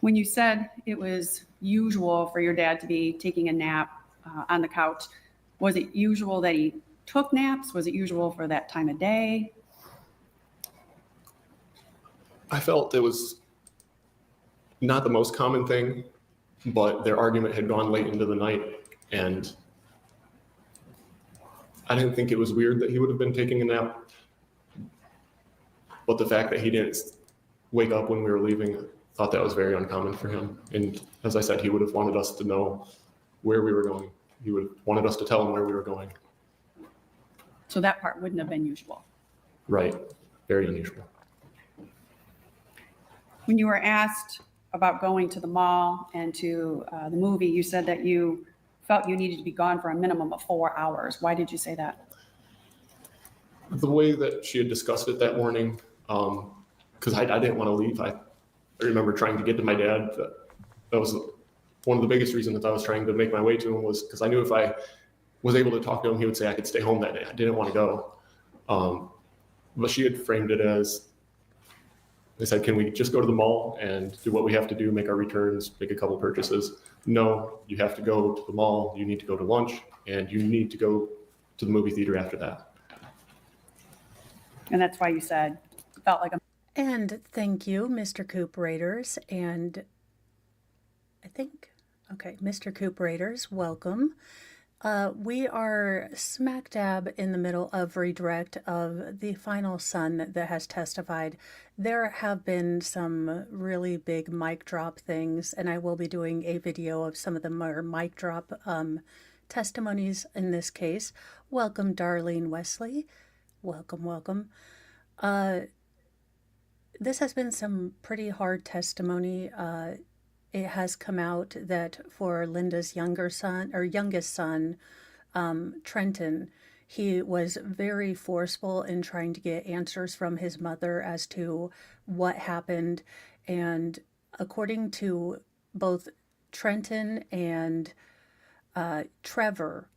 When you said it was usual for your dad to be taking a nap on the couch, was it usual that he took naps? Was it usual for that time of day? I felt it was not the most common thing, but their argument had gone late into the night, and I didn't think it was weird that he would have been taking a nap. But the fact that he didn't wake up when we were leaving, I thought that was very uncommon for him. And as I said, he would have wanted us to know where we were going. He would have wanted us to tell him where we were going. So that part wouldn't have been usual. Right. Very unusual. When you were asked about going to the mall and to the movie, you said that you felt you needed to be gone for a minimum of 4 hours. Why did you say that? The way that she had discussed it that morning, because I didn't want to leave. I remember trying to get to my dad. That was one of the biggest reasons that I was trying to make my way to him, was because I knew if I was able to talk to him, he would say I could stay home that day. I didn't want to go. But she had framed it as, they said, can we just go to the mall and do what we have to do, make our returns, make a couple purchases? No, you have to go to the mall, you need to go to lunch, and you need to go to the movie theater after that. And that's why you said it felt like a. And thank you, Mr. Coop Raiders. And I think, okay, Mr. Coop Raiders, welcome. We are smack dab in the middle of redirect of the final son that has testified. There have been some really big mic drop things, and I will be doing a video of some of the more mic drop testimonies in this case. Welcome, Darlene Wesley. Welcome, welcome. This has been some pretty hard testimony. It has come out that for Linda's youngest son, Trenton, he was very forceful in trying to get answers from his mother as to what happened. And according to both Trenton and Trevor,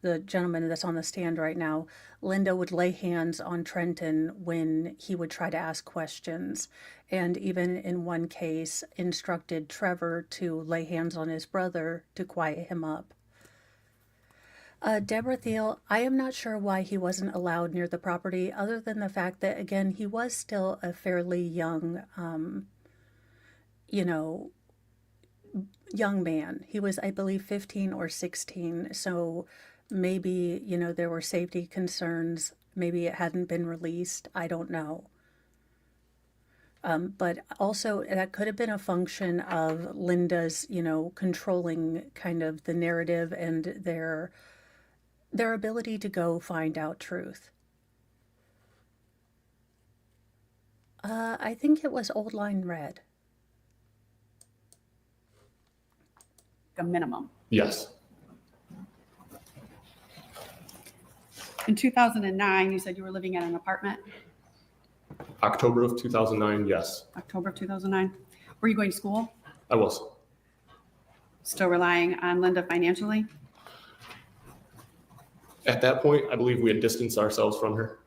the gentleman that's on the stand right now, Linda would lay hands on Trenton when he would try to ask questions, and even in one case instructed Trevor to lay hands on his brother to quiet him up. Deborah Thiel, I am not sure why he wasn't allowed near the property, other than the fact that, again, he was still a fairly young, young man. He was, I believe, 15 or 16. So maybe, you know, there were safety concerns. Maybe it hadn't been released. I don't know. But also that could have been a function of Linda's, you know, controlling kind of the narrative and their ability to go find out truth. I think it was Old Line Red. A minimum. Yes. In 2009, you said you were living in an apartment, October of 2009, yes, October of 2009. Were you going to school? I was. Still relying on Linda financially? At that point, I believe we had distanced ourselves from her.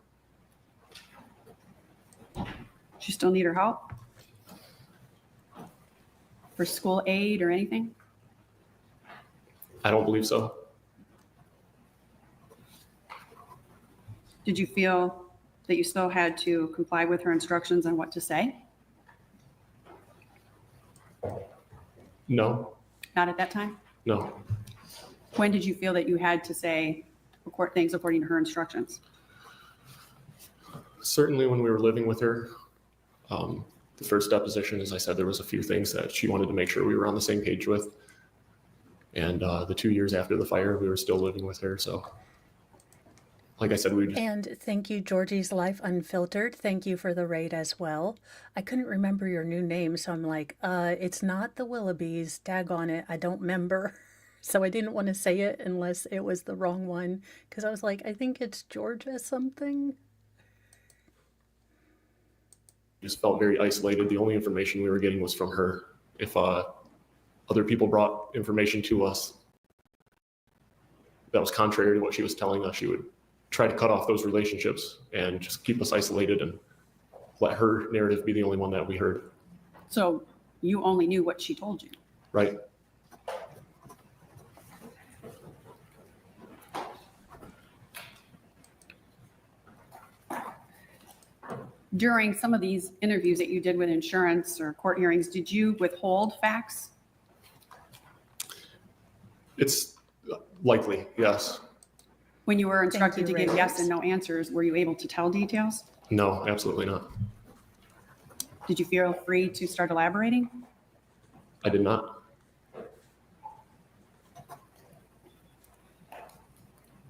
Do you still need her help? For school aid or anything? I don't believe so. Did you feel that you still had to comply with her instructions on what to say? No, Not at that time? no. When did you feel that you had to say things according to her instructions? Certainly when we were living with her, the first deposition, as I said, there was a few things that she wanted to make sure we were on the same page with. And the 2 years after the fire, we were still living with her. So like I said, we just, And thank you, Georgie's Life Unfiltered. Thank you for the raid as well. I couldn't remember your new name, so I'm like, it's not the Willoughbys. Daggone it, I don't remember. So I didn't want to say it unless it was the wrong one, because I was like, I think it's Georgia something. just felt very isolated. The only information we were getting was from her. If other people brought information to us that was contrary to what she was telling us, she would try to cut off those relationships and just keep us isolated and let her narrative be the only one that we heard. So you only knew what she told you. Right. During some of these interviews that you did with insurance or court hearings, did you withhold facts? It's likely, yes. When you were instructed to you, give yes Reyes. and no answers, were you able to tell details? No, absolutely not. Did you feel free to start elaborating? I did not.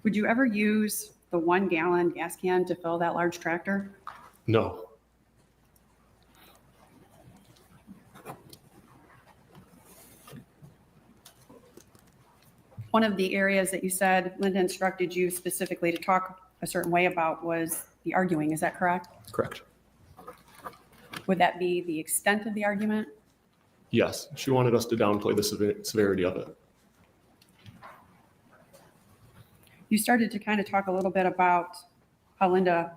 Would you ever use the 1 gallon gas can to fill that large tractor? No. One of the areas that you said Linda instructed you specifically to talk a certain way about was the arguing. Is that correct? Correct. Would that be the extent of the argument? Yes, she wanted us to downplay the severity of it. You started to kind of talk a little bit about how Linda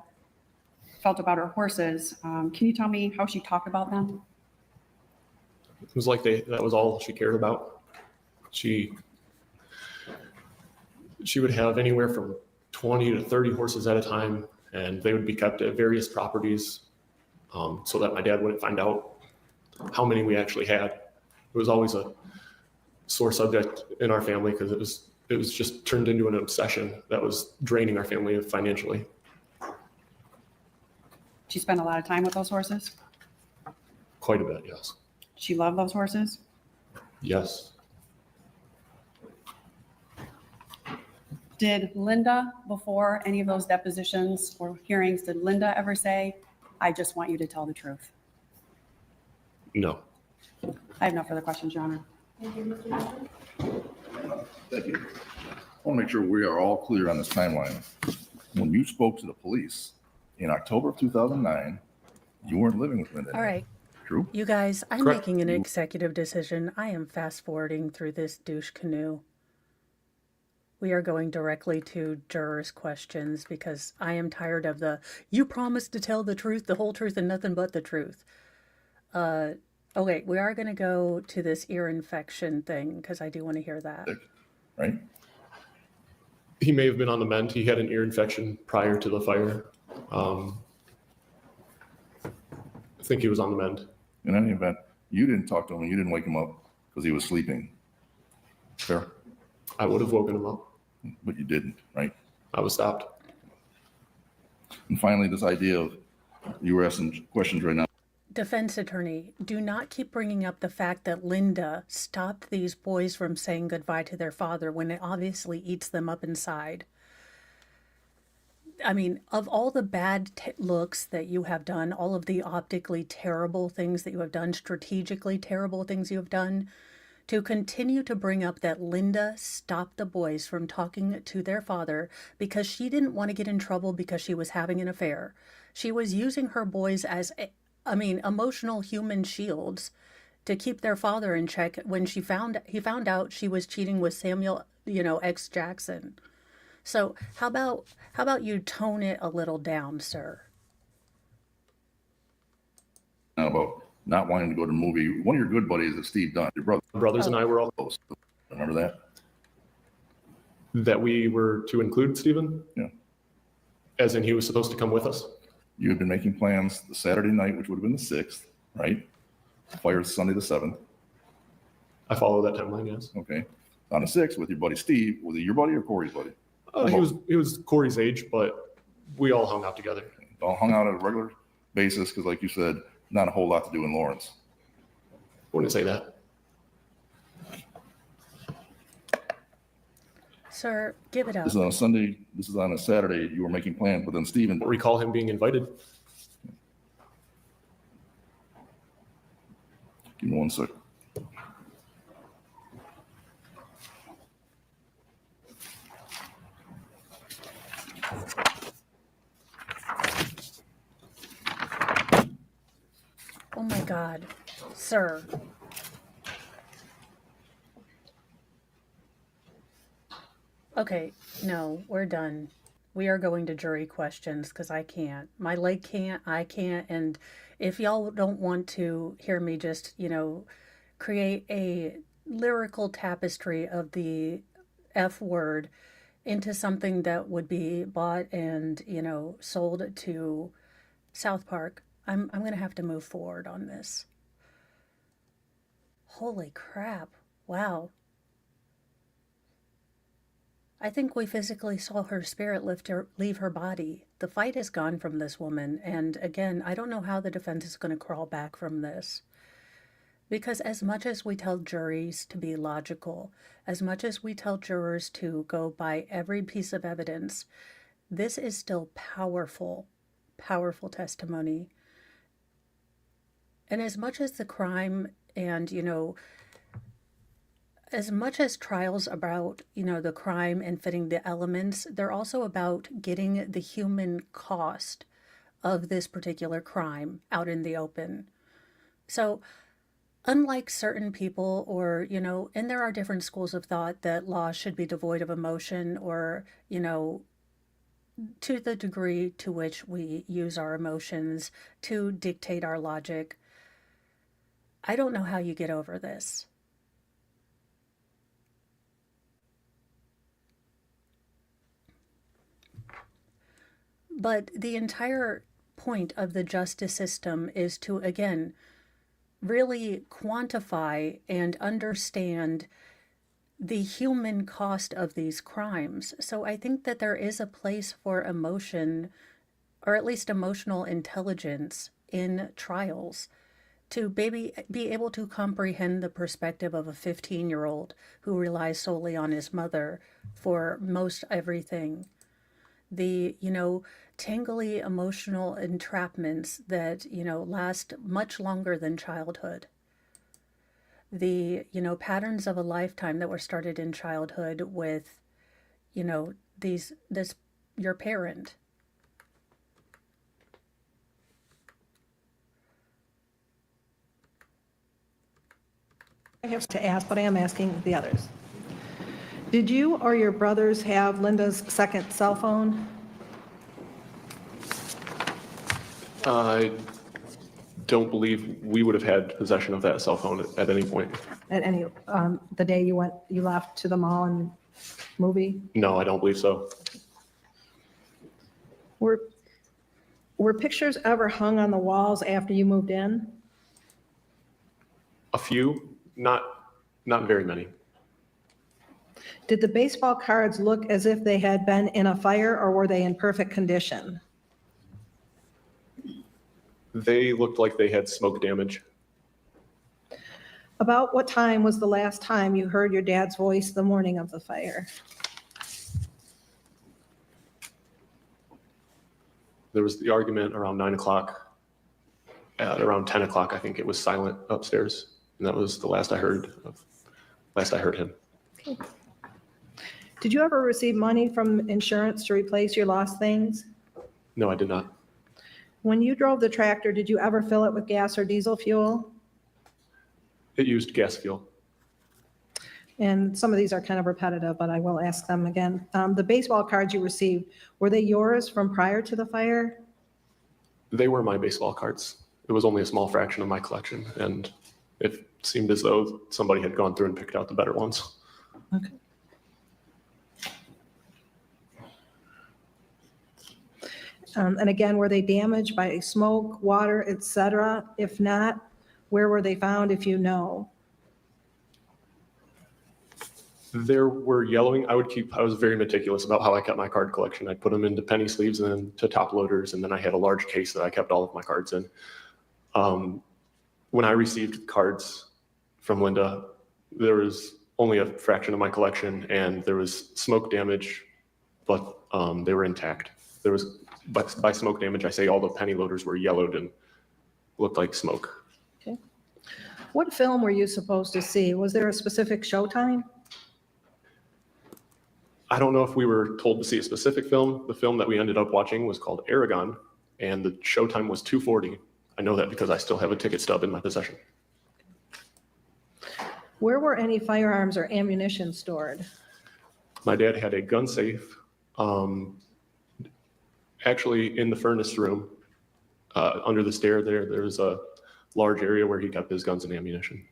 felt about her horses. Can you tell me how she talked about them? It was like that was all she cared about. She would have anywhere from 20 to 30 horses at a time, and they would be kept at various properties so that my dad wouldn't find out how many we actually had. It was always a sore subject in our family because it was just turned into an obsession that was draining our family financially. She spent a lot of time with those horses. Quite a bit, yes. She loved those horses. Yes. Did Linda, before any of those depositions or hearings, did Linda ever say, I just want you to tell the truth? No. I have no further questions, Your Honor. Thank you. I want to make sure we are all clear on this timeline. When you spoke to the police in October of 2009, you weren't living with Linda. All right, True? you guys, I'm Correct. making an executive decision. I am fast forwarding through this douche canoe. We are going directly to jurors' questions because I am tired of you promised to tell the truth, the whole truth, and nothing but the truth. Okay, we are going to go to this ear infection thing because I do want to hear that. Right? He may have been on the mend. He had an ear infection prior to the fire. I think he was on the mend. In any event, you didn't talk to him and you didn't wake him up because he was sleeping. Fair? I would have woken him up. But you didn't, right? I was stopped. And finally, this idea of, you were asking questions right now. Defense attorney, do not keep bringing up the fact that Linda stopped these boys from saying goodbye to their father when it obviously eats them up inside. I mean, of all the bad looks that you have done, all of the optically terrible things that you have done, strategically terrible things you have done, to continue to bring up that Linda stopped the boys from talking to their father because she didn't want to get in trouble because she was having an affair. She was using her boys as, emotional human shields to keep their father in check when he found out she was cheating with Samuel, ex Jackson. So how about you tone it a little down, sir? Now about not wanting to go to the movie. One of your good buddies is Steve Dunn, your brother. My brothers and I were all Close. Remember that? that we were to include Stephen, Yeah. as in he was supposed to come with us. You had been making plans the Saturday night, which would have been the 6th, right? Fire Sunday the 7th. I follow that timeline, yes. Okay. On the 6th with your buddy Steve. Was he your buddy or Corey's buddy? He was Corey's age, but we all hung out together. All hung out on a regular basis because, like you said, not a whole lot to do in Lawrence. Wouldn't say that. Sir, give it up. This is on a Sunday. This is on a Saturday. You were making plans, but then Stephen. I don't recall him being invited. Give me one second. Oh my God, sir. Okay, no, we're done. We are going to jury questions because I can't. My leg can't, I can't. And if y'all don't want to hear me just, create a lyrical tapestry of the F word into something that would be bought and, sold to South Park, I'm going to have to move forward on this. Holy crap. Wow. I think we physically saw her spirit leave her body. The fight is gone from this woman. And again, I don't know how the defense is going to crawl back from this. Because as much as we tell juries to be logical, as much as we tell jurors to go by every piece of evidence, this is still powerful, powerful testimony. And as much as the crime and, as much as trials about, the crime and fitting the elements, they're also about getting the human cost of this particular crime out in the open. So unlike certain people or, and there are different schools of thought that law should be devoid of emotion or, to the degree to which we use our emotions to dictate our logic. I don't know how you get over this. But the entire point of the justice system is to, again, really quantify and understand the human cost of these crimes. So I think that there is a place for emotion, or at least emotional intelligence in trials, to be able to comprehend the perspective of a 15-year-old who relies solely on his mother for most everything. The, tangly emotional entrapments that, last much longer than childhood. The, patterns of a lifetime that were started in childhood with, your parent. I have to ask, but I am asking the others. Did you or your brothers have Linda's second cell phone? I don't believe we would have had possession of that cell phone at any point. At any, the day you left to the mall and movie? No, I don't believe so. Were pictures ever hung on the walls after you moved in? A few, not Not very many. Did the baseball cards look as if they had been in a fire, or were they in perfect condition? They looked like they had smoke damage. About what time was the last time you heard your dad's voice the morning of the fire? There was the argument around 9 o'clock. At around 10 o'clock, I think it was silent upstairs. And that was the last I heard him. Did you ever receive money from insurance to replace your lost things? No, I did not. When you drove the tractor, did you ever fill it with gas or diesel fuel? It used gas fuel. And some of these are kind of repetitive, but I will ask them again. The baseball cards you received, were they yours from prior to the fire? They were my baseball cards. It was only a small fraction of my collection, and it seemed as though somebody had gone through and picked out the better ones. Okay. And again, were they damaged by smoke, water, etc.? If not, where were they found, if you know? There were yellowing. I was very meticulous about how I kept my card collection. I put them into penny sleeves and then to top loaders, and then I had a large case that I kept all of my cards in. When I received cards from Linda, there was only a fraction of my collection, and there was smoke damage, but they were intact. There was, by smoke damage, I say all the penny loaders were yellowed and looked like smoke. Okay. What film were you supposed to see? Was there a specific showtime? I don't know if we were told to see a specific film. The film that we ended up watching was called Aragon, and the showtime was 2:40. I know that because I still have a ticket stub in my possession. Where were any firearms or ammunition stored? My dad had a gun safe, actually in the furnace room. Under the stair there's a large area where he kept his guns and ammunition.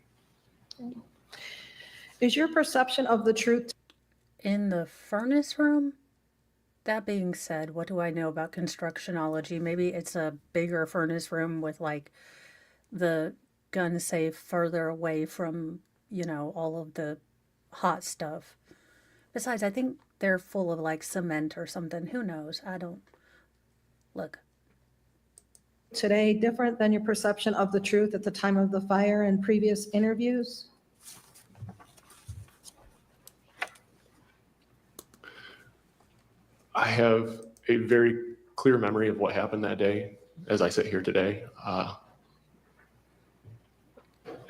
Is your perception of the truth? In the furnace room? That being said, what do I know about constructionology? Maybe it's a bigger furnace room with like the gun safe further away from, all of the hot stuff. Besides, I think they're full of like cement or something. Who knows? I don't look. Today different than your perception of the truth at the time of the fire and previous interviews? I have a very clear memory of what happened that day as I sit here today.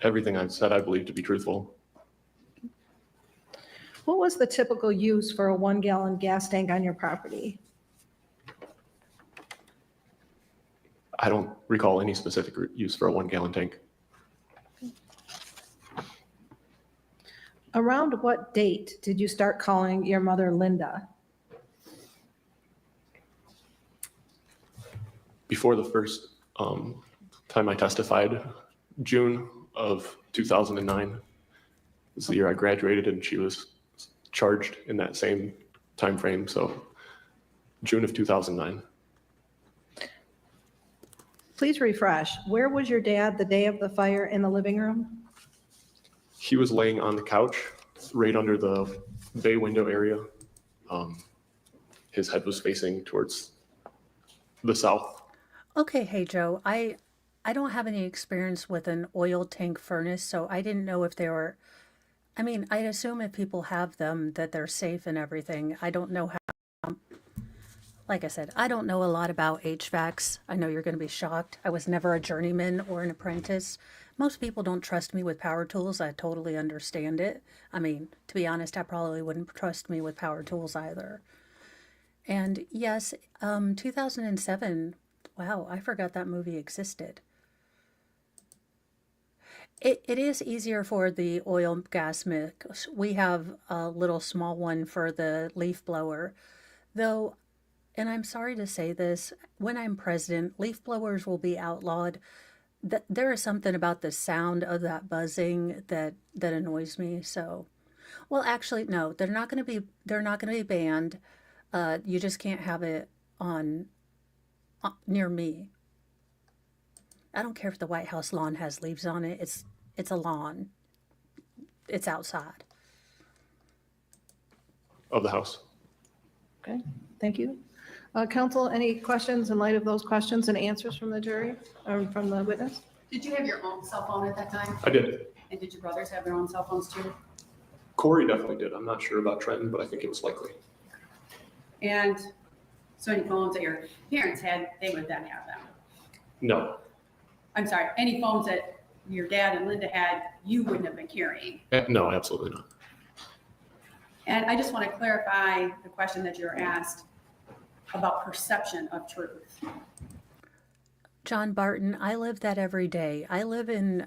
Everything I've said, I believe to be truthful. What was the typical use for a 1-gallon gas tank on your property? I don't recall any specific use for a 1-gallon tank. Around what date did you start calling your mother Linda? Before the first time I testified, June of 2009 was the year I graduated, and she was charged in that same time frame. So June of 2009. Please refresh. Where was your dad the day of the fire in the living room? He was laying on the couch right under the bay window area. His head was facing towards the south. Okay, hey Joe, I don't have any experience with an oil tank furnace, so I didn't know if they were, I assume if people have them that they're safe and everything. I don't know how, like I said, I don't know a lot about HVACs. I know you're going to be shocked. I was never a journeyman or an apprentice. Most people don't trust me with power tools. I totally understand it. To be honest, I probably wouldn't trust me with power tools either. And yes, 2007, wow, I forgot that movie existed. It is easier for the oil gas mix. We have a little small one for the leaf blower, though, and I'm sorry to say this, when I'm president, leaf blowers will be outlawed. There is something about the sound of that buzzing that annoys me. So, well, actually, no, they're not going to be banned. You just can't have it on near me. I don't care if the White House lawn has leaves on it. It's a lawn. it's outside. Of the house. Okay, thank you. Counsel, any questions in light of those questions and answers from the jury or from the witness? Did you have your own cell phone at that time? I did. And did your brothers have their own cell phones too? Corey definitely did. I'm not sure about Trenton, but I think it was likely. And so any phones that your parents had, they would then have them? No. I'm sorry, any phones that your dad and Linda had, you wouldn't have been carrying? No, absolutely not. And I just want to clarify the question that you were asked about perception of truth. John Barton, I live that every day. I live in,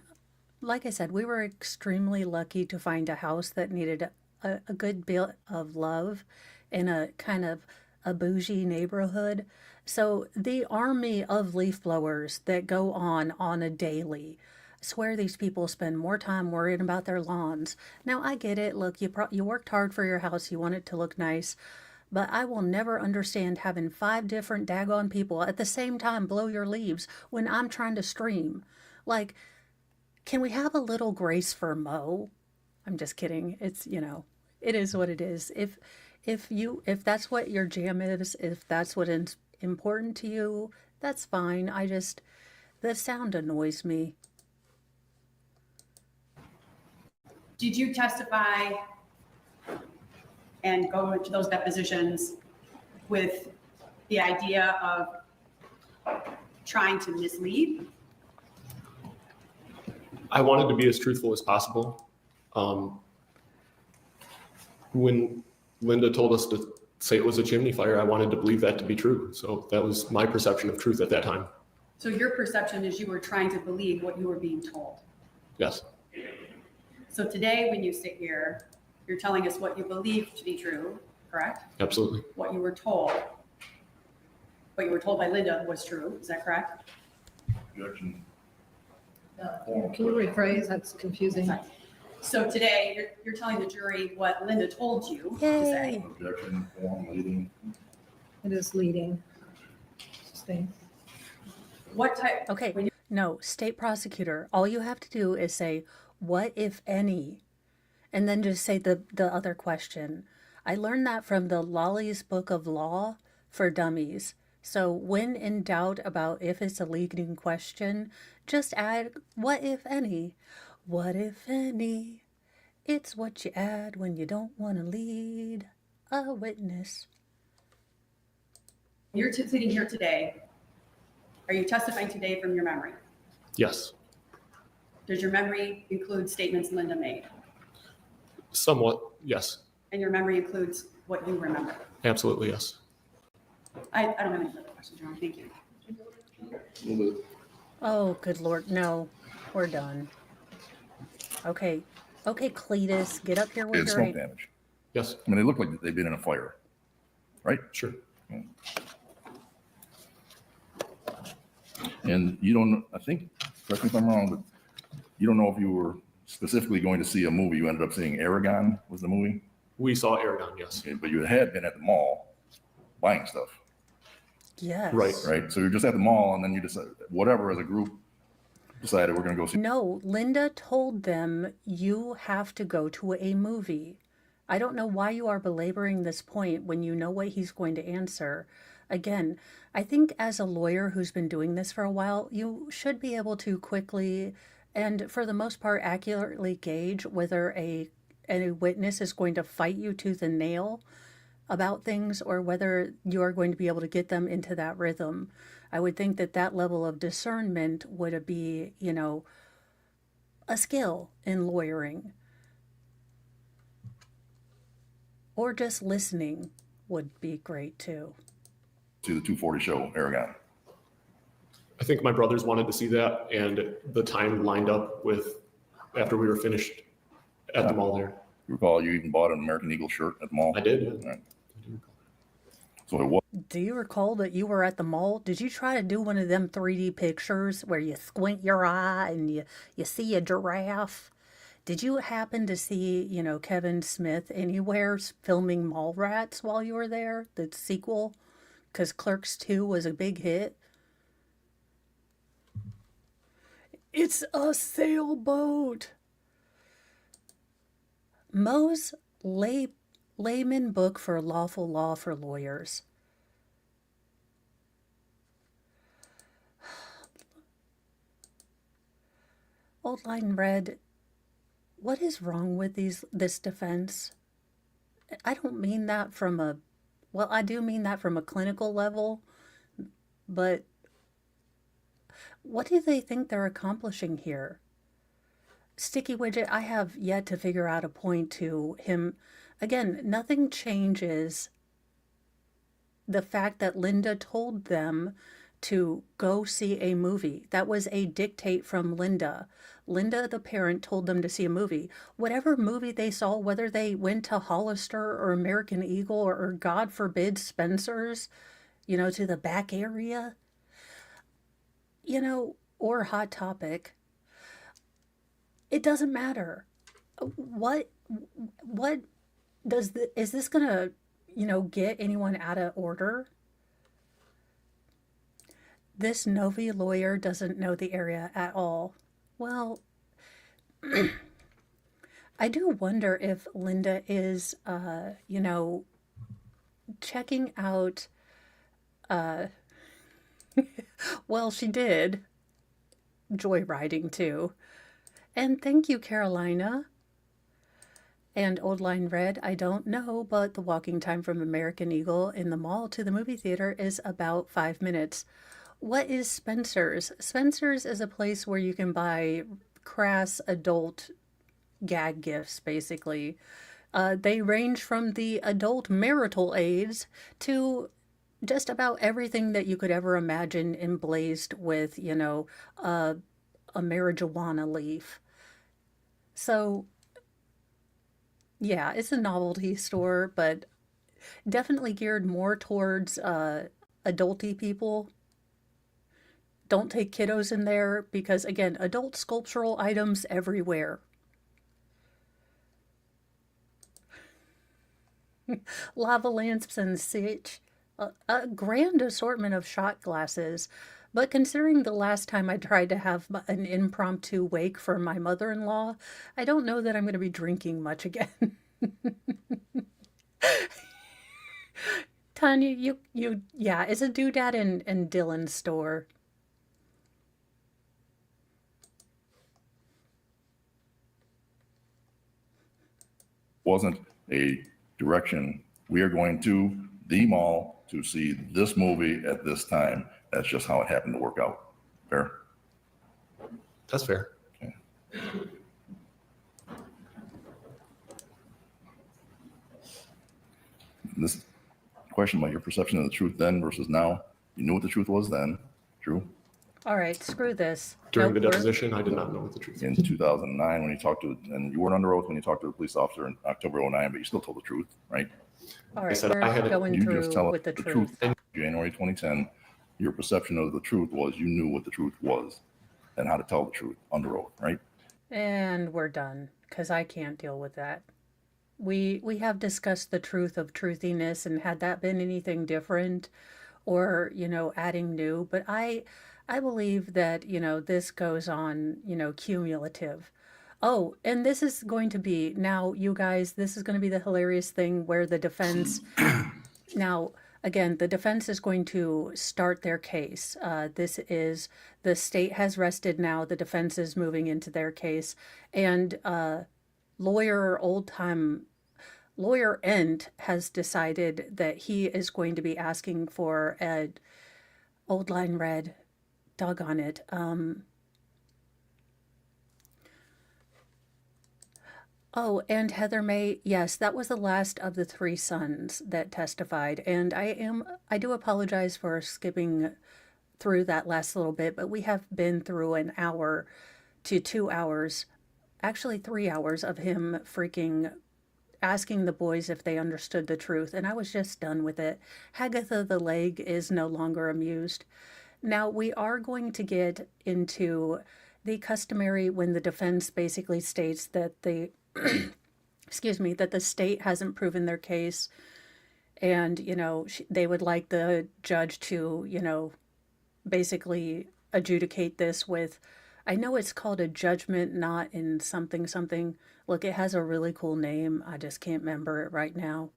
like I said, we were extremely lucky to find a house that needed a good bit of love in a kind of a bougie neighborhood. So the army of leaf blowers that go on a daily, I swear these people spend more time worrying about their lawns. Now I get it. Look, you worked hard for your house. You want it to look nice. But I will never understand having 5 different daggone people at the same time blow your leaves when I'm trying to stream. Like, can we have a little grace for Mo? I'm just kidding. It's, it is what it is. If that's what your jam is, if that's what is important to you, that's fine. The sound annoys me. Did you testify and go into those depositions with the idea of trying to mislead? I wanted to be as truthful as possible. When Linda told us to say it was a chimney fire, I wanted to believe that to be true. So that was my perception of truth at that time. So your perception is you were trying to believe what you were being told. Yes. So today, when you sit here, you're telling us what you believe to be true, correct? Absolutely. What you were told by Linda was true, is that correct? Objection. Can you rephrase? That's confusing. So today, you're telling the jury what Linda told you to say. Yay. Objection, form, leading. It is leading. Stay. What type? Okay, when you- no, state prosecutor, all you have to do is say, what if any? And then just say the other question. I learned that from the Lolly's Book of Law for Dummies. So when in doubt about if it's a leading question, just add, what if any? What if any? It's what you add when you don't want to lead a witness. You're sitting here today. Are you testifying today from your memory? Yes. Does your memory include statements Linda made? Somewhat. Yes. And your memory includes what you remember? Absolutely. Yes. I don't have any further questions, Your Honor. Thank you. A little bit. Oh, good Lord, no, we're done. Okay, Cletus, get up here with It's your smoke damage. Yes. I mean, they look like they've been in a fire, right? Sure. And you don't, I think, correct me if I'm wrong, but you don't know if you were specifically going to see a movie. You ended up seeing Aragon was the movie, We saw Aragon. Yes. okay, but you had been at the mall buying stuff, Yes. Right. right? So you're just at the mall and then you decide, whatever, as a group decided we're going to go see. No, Linda told them you have to go to a movie. I don't know why you are belaboring this point when you know what he's going to answer. Again, I think as a lawyer who's been doing this for a while, you should be able to quickly and for the most part accurately gauge whether a witness is going to fight you tooth and nail about things or whether you are going to be able to get them into that rhythm. I would think that level of discernment would be, a skill in lawyering. Or just listening would be great too. See the 240 show, Aragon. I think my brothers wanted to see that, and the time lined up with after we were finished at the mall there. You recall you even bought an American Eagle shirt at the mall? I did. Yeah. Right. So it was. Do you recall that you were at the mall? Did you try to do one of them 3D pictures where you squint your eye and you see a giraffe? Did you happen to see, Kevin Smith anywhere filming Mallrats while you were there? The sequel? Because Clerks 2 was a big hit. It's a sailboat. Moe's layman book for lawful law for lawyers. Old line read, what is wrong with this defense? I don't mean that from a, well, I do mean that from a clinical level, but what do they think they're accomplishing here? Sticky Widget, I have yet to figure out a point to him. Again, nothing changes the fact that Linda told them to go see a movie. That was a dictate from Linda. Linda, the parent, told them to see a movie. Whatever movie they saw, whether they went to Hollister or American Eagle or God forbid, Spencer's, to the back area, or Hot Topic, it doesn't matter. What is this gonna, get anyone out of order? This Novi lawyer doesn't know the area at all. Well, I do wonder if Linda is, checking out, well, she did joyriding too. And thank you, Carolina. And Old Line Red, I don't know, but the walking time from American Eagle in the mall to the movie theater is about 5 minutes. What is Spencer's? Spencer's is a place where you can buy crass adult gag gifts, basically. They range from the adult marital aids to just about everything that you could ever imagine emblazed with, a marijuana leaf. So, yeah, it's a novelty store, but definitely geared more towards adulty people. Don't take kiddos in there because, again, adult sculptural items everywhere. Lava lamps and such. A grand assortment of shot glasses. But considering the last time I tried to have an impromptu wake for my mother-in-law, I don't know that I'm going to be drinking much again. Tanya, yeah, it's a doodad in Dylan's store. Wasn't a direction. We are going to the mall to see this movie at this time. That's just how it happened to work out. Fair? That's fair. Okay. This question about your perception of the truth then versus now, you knew what the truth was then, true? All right, screw this. During the Nope, deposition, I did not know what the truth In was. 2009, when you talked to, and you weren't under oath when you talked to the police officer in October 09, but you still told the truth, right? All right, said I had we're it- going You just through tell with it the truth. January 2010, your perception of the truth was you knew what the truth was and how to tell the truth under oath, right? And we're done, because I can't deal with that. We have discussed the truth of truthiness, and had that been anything different or, adding new, but I believe that, this goes on, cumulative. Oh, and this is going to be, now, you guys, this is going to be the hilarious thing where the defense, now, again, the defense is going to start their case. This is, the state has rested now, the defense is moving into their case, and lawyer Ent has decided that he is going to be asking for a Old Line Red, doggone it. Oh, and Heather May, yes, that was the last of the three sons that testified. And I do apologize for skipping through that last little bit, but we have been through an hour to 2 hours, actually 3 hours of him freaking asking the boys if they understood the truth. And I was just done with it. Hagatha the leg is no longer amused. Now we are going to get into the customary when the defense basically states that the excuse me, that the state hasn't proven their case, and they would like the judge to basically adjudicate this with I know it's called a judgment, not in something something. Look, it has a really cool name. I just can't remember it right now.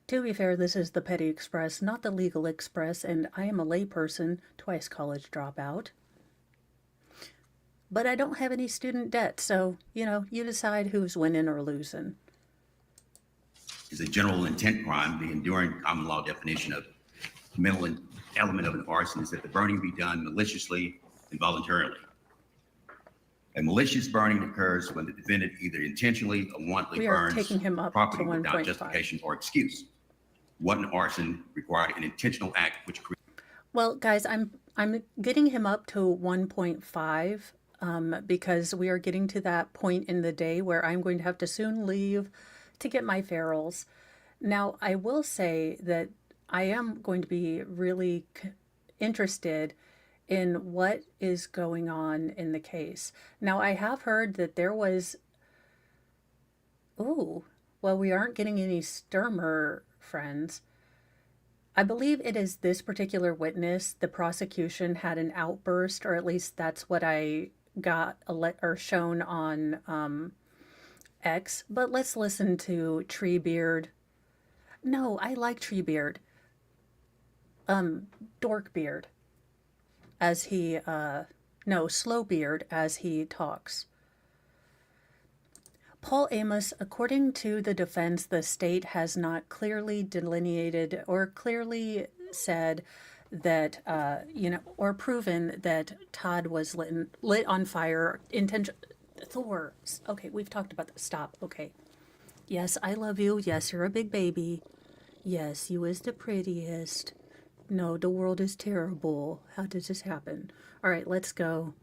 To be fair, this is the Petty Express, not the Legal Express, and I am a layperson, twice college dropout. But I don't have any student debt, so, you decide who's winning or losing. Is a general intent crime. The enduring common law definition of mental element of an arson is that the burning be done maliciously and voluntarily. A malicious burning occurs when the defendant either intentionally or wantonly We are burns taking him up to property without 1.5. justification or excuse. One arson required an intentional act which creates. Well, guys, I'm getting him up to 1.5 because we are getting to that point in the day where I'm going to have to soon leave to get my ferals. Now, I will say that I am going to be really interested in what is going on in the case. Now, I have heard that there was, ooh, well, we aren't getting any Stermer friends. I believe it is this particular witness. The prosecution had an outburst, or at least that's what I got or shown on X. But let's listen to Treebeard. No, I like Treebeard. Dorkbeard, as he no, Slowbeard as he talks. Paul Amos, according to the defense, the state has not clearly delineated or clearly said that, or proven that Todd was lit on fire, Thor. Okay, we've talked about that. Stop. Okay. Yes, I love you. Yes, you're a big baby. Yes, you is the prettiest. No, the world is terrible. How did this happen? All right, let's go.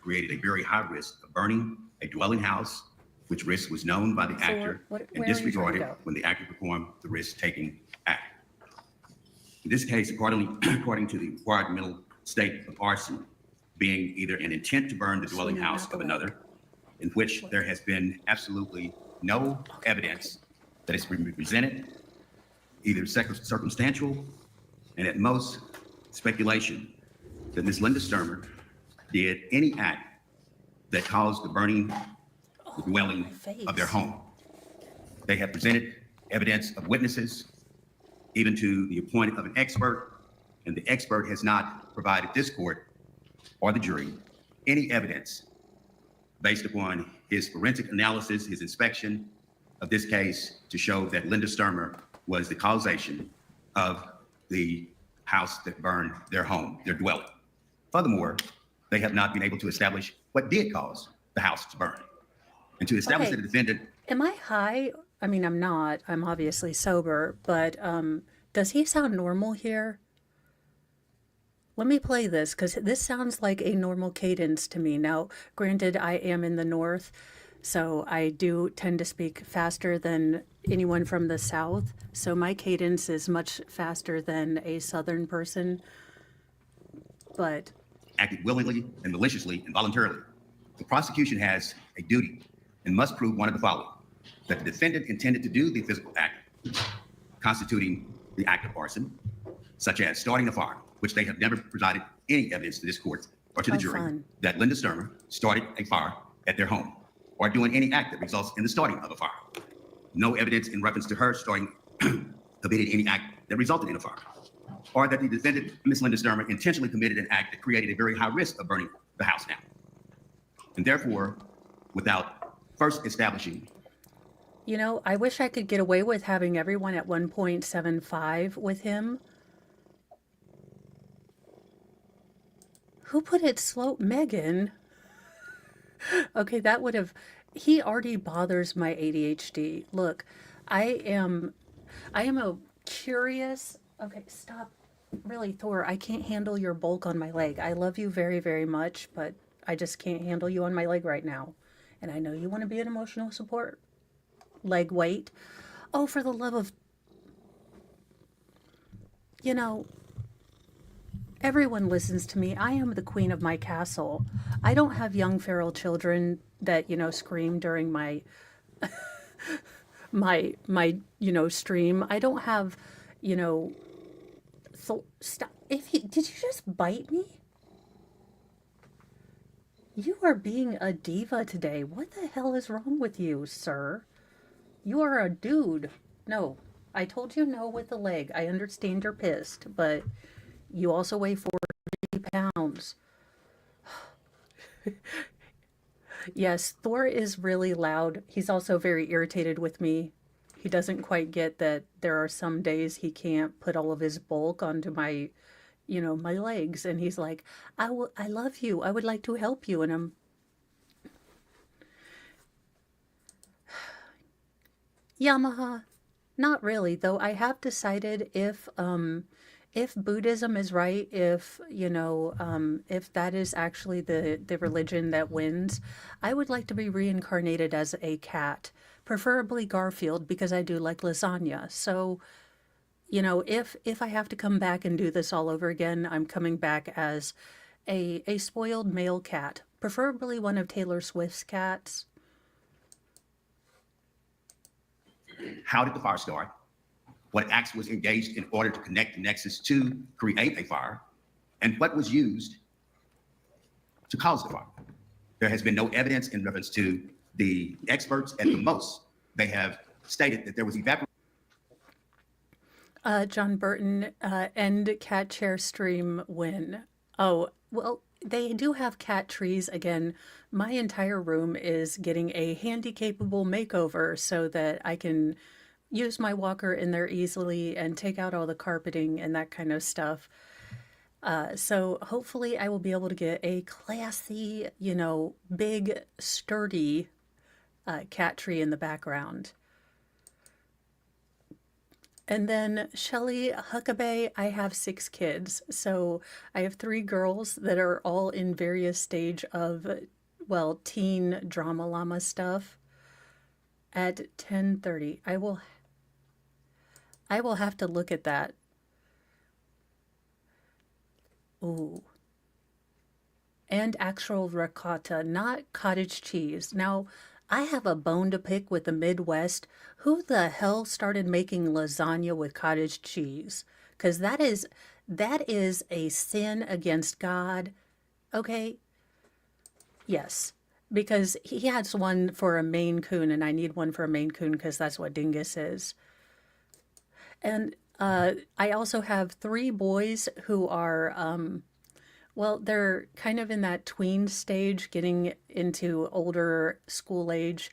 Created a very high risk of burning a dwelling house, which risk was known by the actor where and are you trying to disregarded go? when the actor performed the risk-taking act. In this case, according to the required mental state of arson, being either an intent to burn the dwelling Swinging house out the of leg. another, in which there has been absolutely no evidence that has been presented, either circumstantial and at most speculation, that Ms. Linda Stermer did any act that caused the burning the dwelling of their home. They have presented evidence of witnesses, even to the appointment of an expert, and the expert has not provided this court or the jury any evidence based upon his forensic analysis, his inspection of this case to show that Linda Stermer was the causation of the house that burned their home, their dwelling. Furthermore, they have not been able to establish what did cause the house to burn. And to establish Okay. that the defendant. Am I high? I mean, I'm not. I'm obviously sober, but does he sound normal here? Let me play this because this sounds like a normal cadence to me. Now, granted, I am in the north, so I do tend to speak faster than anyone from the south. So my cadence is much faster than a southern person. But Acted willingly and maliciously and voluntarily. The prosecution has a duty and must prove one of the following: that the defendant intended to do the physical act constituting the act of arson, such as starting a fire, which they have never provided any evidence to this court or to the jury fun. that Linda Stermer started a fire at their home or doing any act that results in the starting of a fire. No evidence in reference to her committed any act that resulted in a fire, or that the defendant, Ms. Linda Stermer, intentionally committed an act that created a very high risk of burning the house down. And therefore, without first establishing. I wish I could get away with having everyone at 1.75 with him. Who put it slow? Megan. Okay, that would have. He already bothers my ADHD. Look, I am a curious. Okay, stop. Really, Thor, I can't handle your bulk on my leg. I love you very, very much, but I just can't handle you on my leg right now. And I know you want to be an emotional support. Leg weight. Oh, for the love of. Everyone listens to me. I am the queen of my castle. I don't have young feral children that, scream during my stream. I don't have, stop. Did you just bite me? You are being a diva today. What the hell is wrong with you, sir? You are a dude. No, I told you no with the leg. I understand you're pissed, but you also weigh 40 pounds. Yes, Thor is really loud. He's also very irritated with me. He doesn't quite get that there are some days he can't put all of his bulk onto my, my legs. And he's like, I love you. I would like to help you. And I'm, Yamaha, not really, though I have decided if Buddhism is right, if that is actually the religion that wins, I would like to be reincarnated as a cat, preferably Garfield because I do like lasagna. So, if I have to come back and do this all over again, I'm coming back as a spoiled male cat, preferably one of Taylor Swift's cats. How did the fire start? What acts was engaged in order to connect the nexus to create a fire? And what was used to cause the fire? There has been no evidence in reference to the experts. At the most, they have stated that there was evaporation. John Burton, end cat chair stream win. Oh, well, they do have cat trees. Again, my entire room is getting a handy-capable makeover so that I can use my walker in there easily and take out all the carpeting and that kind of stuff. So hopefully I will be able to get a classy, big, sturdy cat tree in the background. And then Shelly Huckabee, I have 6 kids. So I have 3 girls that are all in various stage of, teen drama llama stuff. At 10:30, I will have to look at that. Ooh. And actual ricotta, not cottage cheese. Now, I have a bone to pick with the Midwest. Who the hell started making lasagna with cottage cheese? Because that is a sin against God. Okay? Yes. Because he has one for a Maine Coon, and I need one for a Maine Coon because that's what dingus is. And I also have 3 boys who are, they're kind of in that tween stage, getting into older school age.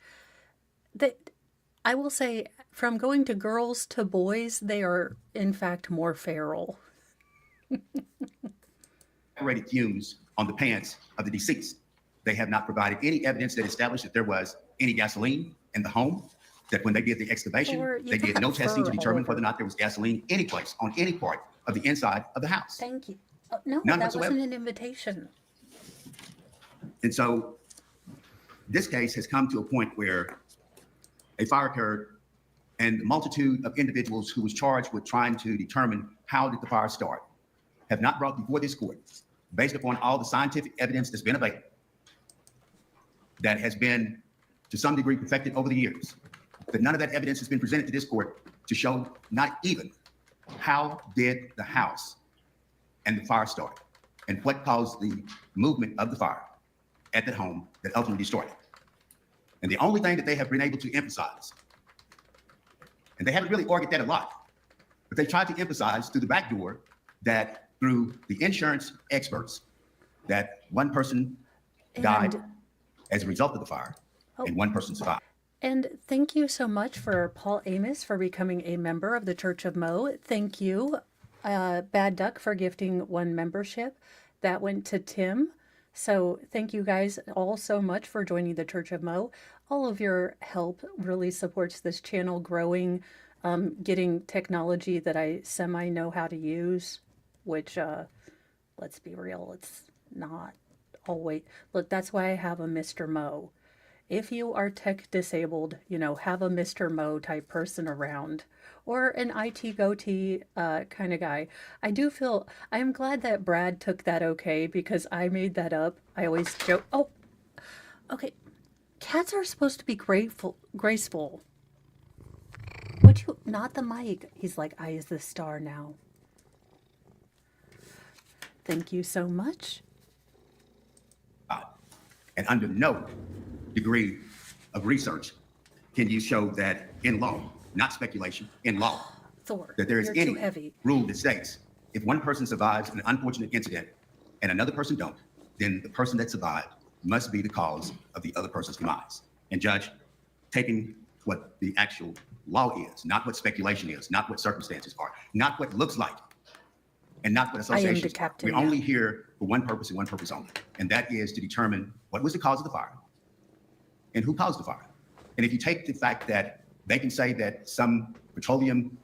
I will say, from going to girls to boys, they are, in fact, more feral. Separated fumes on the pants of the deceased. They have not provided any evidence that established that there was any gasoline in the home, that when they did the excavation, they did no testing to determine whether or not there was gasoline any place on any part of the inside of the house. Thank you. No, None that whatsoever. wasn't an invitation. And so this case has come to a point where a fire occurred and the multitude of individuals who was charged with trying to determine how did the fire start have not brought before this court, based upon all the scientific evidence that's been available, that has been to some degree perfected over the years, that none of that evidence has been presented to this court to show not even how did the house and the fire start and what caused the movement of the fire at that home that ultimately destroyed it. And the only thing that they have been able to emphasize, and they haven't really argued that a lot, but they tried to emphasize through the back door that through the insurance experts, that one person died as a result of the fire and one person survived. And thank you so much for Paul Amos for becoming a member of the Church of Mo. Thank you, Bad Duck, for gifting 1 membership. That went to Tim. So thank you guys all so much for joining the Church of Mo. All of your help really supports this channel growing, getting technology that I semi know how to use, which, let's be real, it's not always. Look, that's why I have a Mr. Mo. If you are tech disabled, have a Mr. Mo type person around, or an IT goatee kind of guy. I am glad that Brad took that okay, because I made that up. I always joke. Oh, okay. Cats are supposed to be graceful. Would you, not the mic. He's like, I is the star now. Thank you so much. And under no degree of research can you show that in law, not speculation, in law, Thor, that there is you're any too heavy. rule that states if one person survives an unfortunate incident and another person don't, then the person that survived must be the cause of the other person's demise. And Judge, taking what the actual law is, not what speculation is, not what circumstances are, not what looks like, and not what I am the associations are. captain We're now. only here for one purpose and one purpose only, and that is to determine what was the cause of the fire and who caused the fire. And if you take the fact that they can say that some petroleum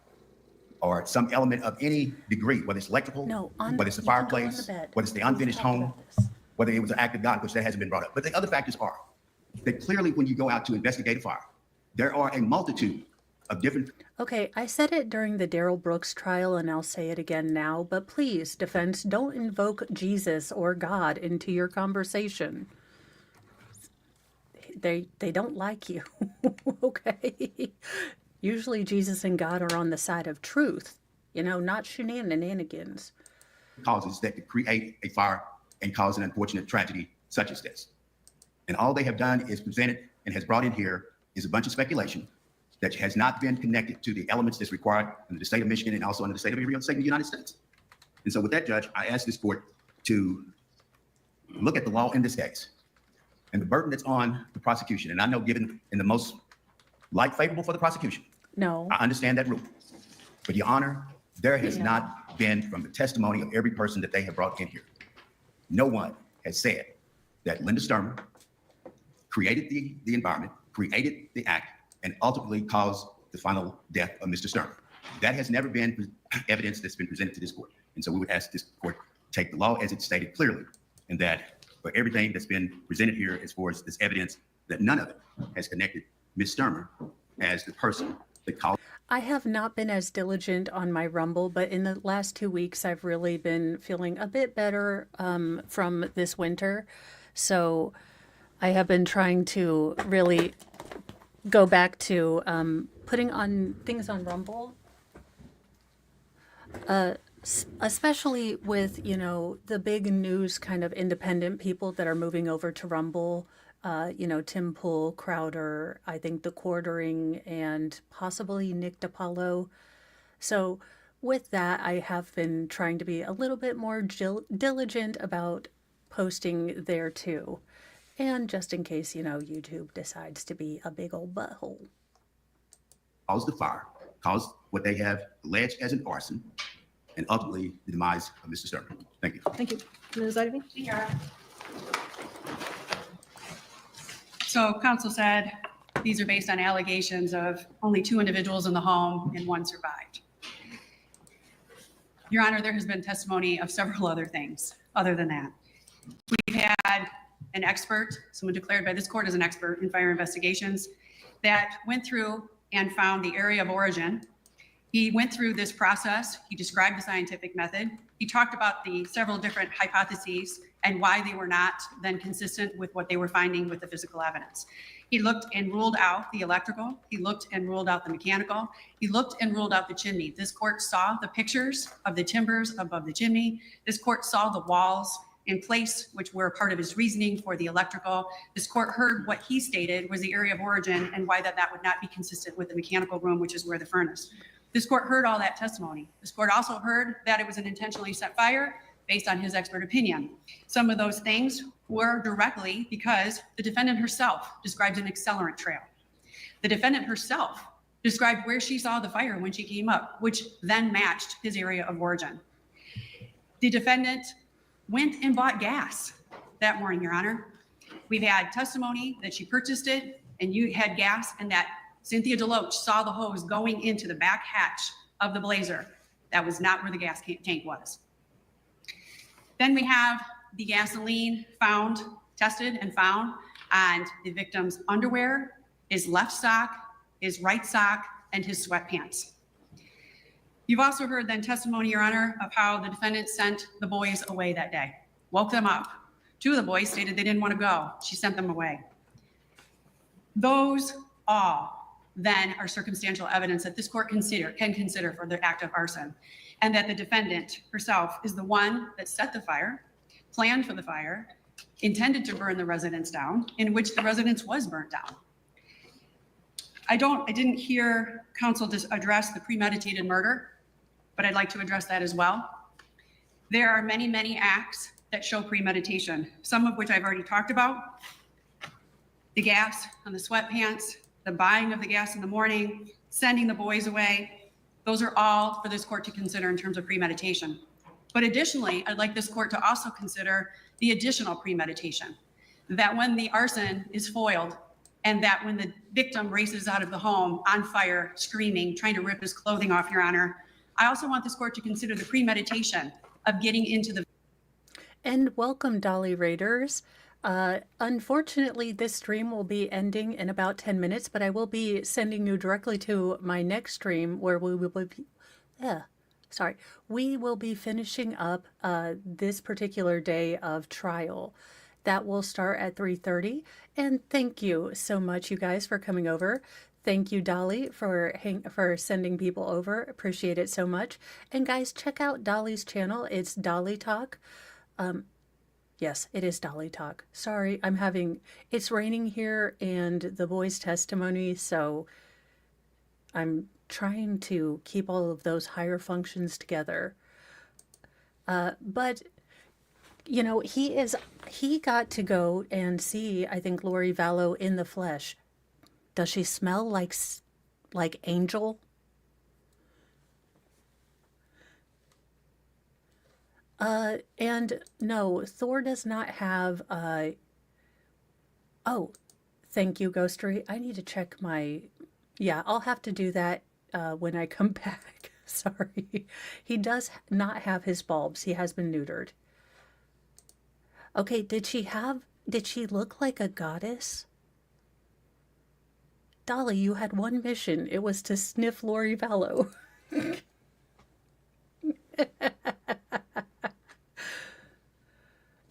or some element of any degree, whether it's electrical, No, whether it's the you can go on fireplace, the bed. whether it's the We've unfinished talked home, about this. whether it was an act of God, which that hasn't been brought up. But the other factors are that clearly when you go out to investigate a fire, there are a multitude of different Okay, I said it during the Darrell Brooks trial and I'll say it again now, but please, defense, don't invoke Jesus or God into your conversation. They don't like you, okay? Usually Jesus and God are on the side of truth, not shenanigans. causes that could create a fire and cause an unfortunate tragedy such as this. And all they have done is presented and has brought in here is a bunch of speculation that has not been connected to the elements that's required under the state of Michigan and also under the state of every other state in the United States. And so with that, Judge, I ask this court to look at the law in this case and the burden that's on the prosecution. And I know given in the most light favorable for the prosecution, No, I understand that rule. But Your Honor, there has not been, from the testimony of every person that they have brought in here, no one has said that Linda Stermer created the environment, created the act, and ultimately caused the final death of Mr. Stermer. That has never been evidence that's been presented to this court. And so we would ask this court to take the law as it's stated clearly, and that for everything that's been presented here as far as this evidence, that none of it has connected Ms. Stermer as the person that caused. I have not been as diligent on my Rumble, but in the last 2 weeks, I've really been feeling a bit better from this winter. So I have been trying to really go back to putting on things on Rumble, especially with, the big news kind of independent people that are moving over to Rumble. Tim Pool, Crowder, I think The Quartering, and possibly Nick DiPaolo. So with that, I have been trying to be a little bit more diligent about posting there too. And just in case, YouTube decides to be a big old butthole. Caused the fire, caused what they have alleged as an arson, and ultimately the demise of Mr. Stermer. Thank you. Thank you. Ms. Ivy? So counsel said these are based on allegations of only 2 individuals in the home and 1 survived. Your Honor, there has been testimony of several other things other than that. We've had an expert, someone declared by this court as an expert in fire investigations, that went through and found the area of origin. He went through this process. He described the scientific method. He talked about the several different hypotheses and why they were not then consistent with what they were finding with the physical evidence. He looked and ruled out the electrical. He looked and ruled out the mechanical. He looked and ruled out the chimney. This court saw the pictures of the timbers above the chimney. This court saw the walls in place, which were part of his reasoning for the electrical. This court heard what he stated was the area of origin and why that would not be consistent with the mechanical room, which is where the furnace. This court heard all that testimony. This court also heard that it was an intentionally set fire based on his expert opinion. Some of those things were directly because the defendant herself described an accelerant trail. The defendant herself described where she saw the fire when she came up, which then matched his area of origin. The defendant went and bought gas that morning, Your Honor. We've had testimony that she purchased it and you had gas, and that Cynthia DeLoach saw the hose going into the back hatch of the Blazer. That was not where the gas tank was. Then we have the gasoline found, tested and found on the victim's underwear, his left sock, his right sock, and his sweatpants. You've also heard then testimony, Your Honor, of how the defendant sent the boys away that day, woke them up. 2 of the boys stated they didn't want to go. She sent them away. Those all then are circumstantial evidence that this court can consider for the act of arson, and that the defendant herself is the one that set the fire, planned for the fire, intended to burn the residence down, in which the residence was burnt down. I didn't hear counsel address the premeditated murder, but I'd like to address that as well. There are many, many acts that show premeditation, some of which I've already talked about. The gas on the sweatpants, the buying of the gas in the morning, sending the boys away. Those are all for this court to consider in terms of premeditation. But additionally, I'd like this court to also consider the additional premeditation, that when the arson is foiled and that when the victim races out of the home on fire, screaming, trying to rip his clothing off, Your Honor, I also want this court to consider the premeditation of getting into the... And welcome, Dolly Raiders. Unfortunately, this stream will be ending in about 10 minutes, but I will be sending you directly to my next stream where we will be... we will be finishing up this particular day of trial. That will start at 3:30. And thank you so much, you guys, for coming over. Thank you, Dolly, for sending people over. Appreciate it so much. And guys, check out Dolly's channel. It's Dolly Talk. Yes, it is Dolly Talk. Sorry, it's raining here and the boys' testimony, so I'm trying to keep all of those higher functions together. But, you know, he got to go and see, I think, Lori Vallow in the flesh. Does she smell like Angel? And no, Thor does not have, oh, thank you, Ghostery. I need to check yeah, I'll have to do that, when I come back. Sorry. He does not have his bulbs. He has been neutered. Okay, did she look like a goddess? Dolly, you had one mission. It was to sniff Lori Vallow.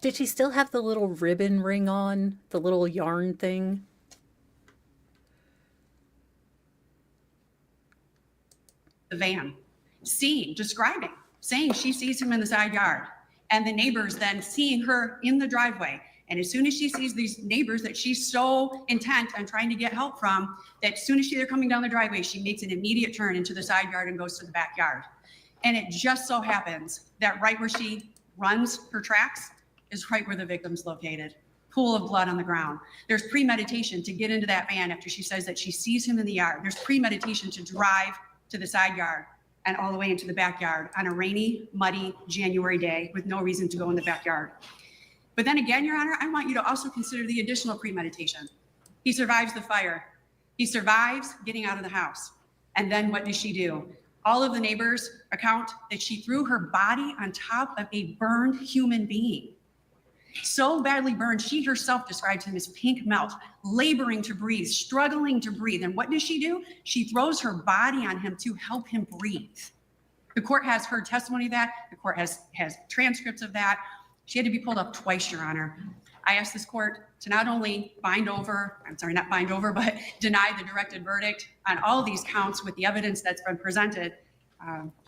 Did she still have the little ribbon ring on? The little yarn thing? The van, describing, saying she sees him in the side yard, and the neighbors then seeing her in the driveway. And as soon as she sees these neighbors that she's so intent on trying to get help from, that as soon as they're coming down the driveway, she makes an immediate turn into the side yard and goes to the backyard. And it just so happens that right where she runs her tracks is right where the victim's located. Pool of blood on the ground. There's premeditation to get into that van after she says that she sees him in the yard. There's premeditation to drive to the side yard and all the way into the backyard on a rainy, muddy January day with no reason to go in the backyard. But then again, Your Honor, I want you to also consider the additional premeditation. He survives the fire. He survives getting out of the house. And then what does she do? All of the neighbors account that she threw her body on top of a burned human being. So badly burned, she herself describes him as pink melt, laboring to breathe, struggling to breathe. And what does she do? She throws her body on him to help him breathe. The court has heard testimony of that. The court has transcripts of that. She had to be pulled up twice, Your Honor. I asked this court to not only but deny the directed verdict on all of these counts with the evidence that's been presented.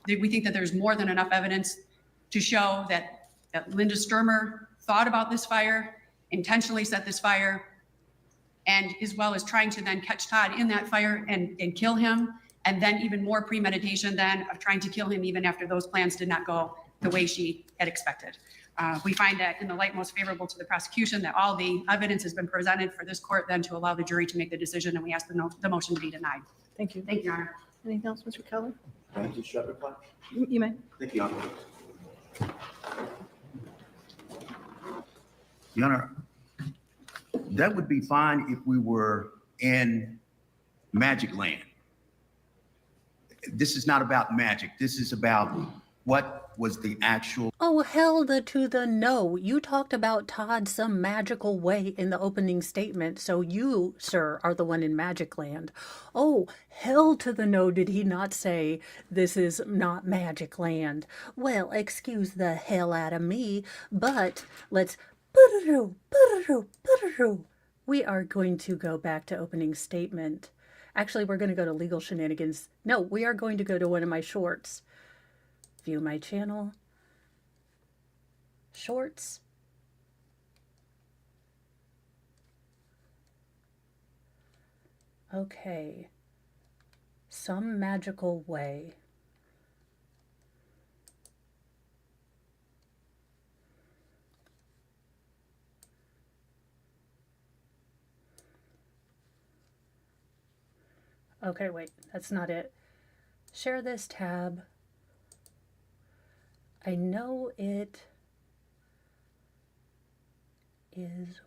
We think that there's more than enough evidence to show that Linda Stermer thought about this fire, intentionally set this fire, and as well as trying to then catch Todd in that fire and kill him, and then even more premeditation then of trying to kill him even after those plans did not go the way she had expected. We find that in the light most favorable to the prosecution, that all the evidence has been presented for this court then to allow the jury to make the decision, and we ask the motion to be denied. Thank you. Thank you, Your Honor. Anything else, Mr. Keller? Can I just shut reply? You may. Thank you, Your Honor. Your Honor, that would be fine if we were in Magic Land. This is not about magic. This is about what was the actual... Oh, hell to the no. You talked about Todd some magical way in the opening statement, so you, sir, are the one in Magic Land. Oh, hell to the no, did he not say this is not Magic Land? Well, excuse the hell out of me, but let's... We are going to go back to opening statement. Actually, we're going to go to legal shenanigans. No, we are going to go to one of my shorts. View my channel. Shorts. Okay. Some magical way. Okay, wait, that's not it. Share this tab. I know it is.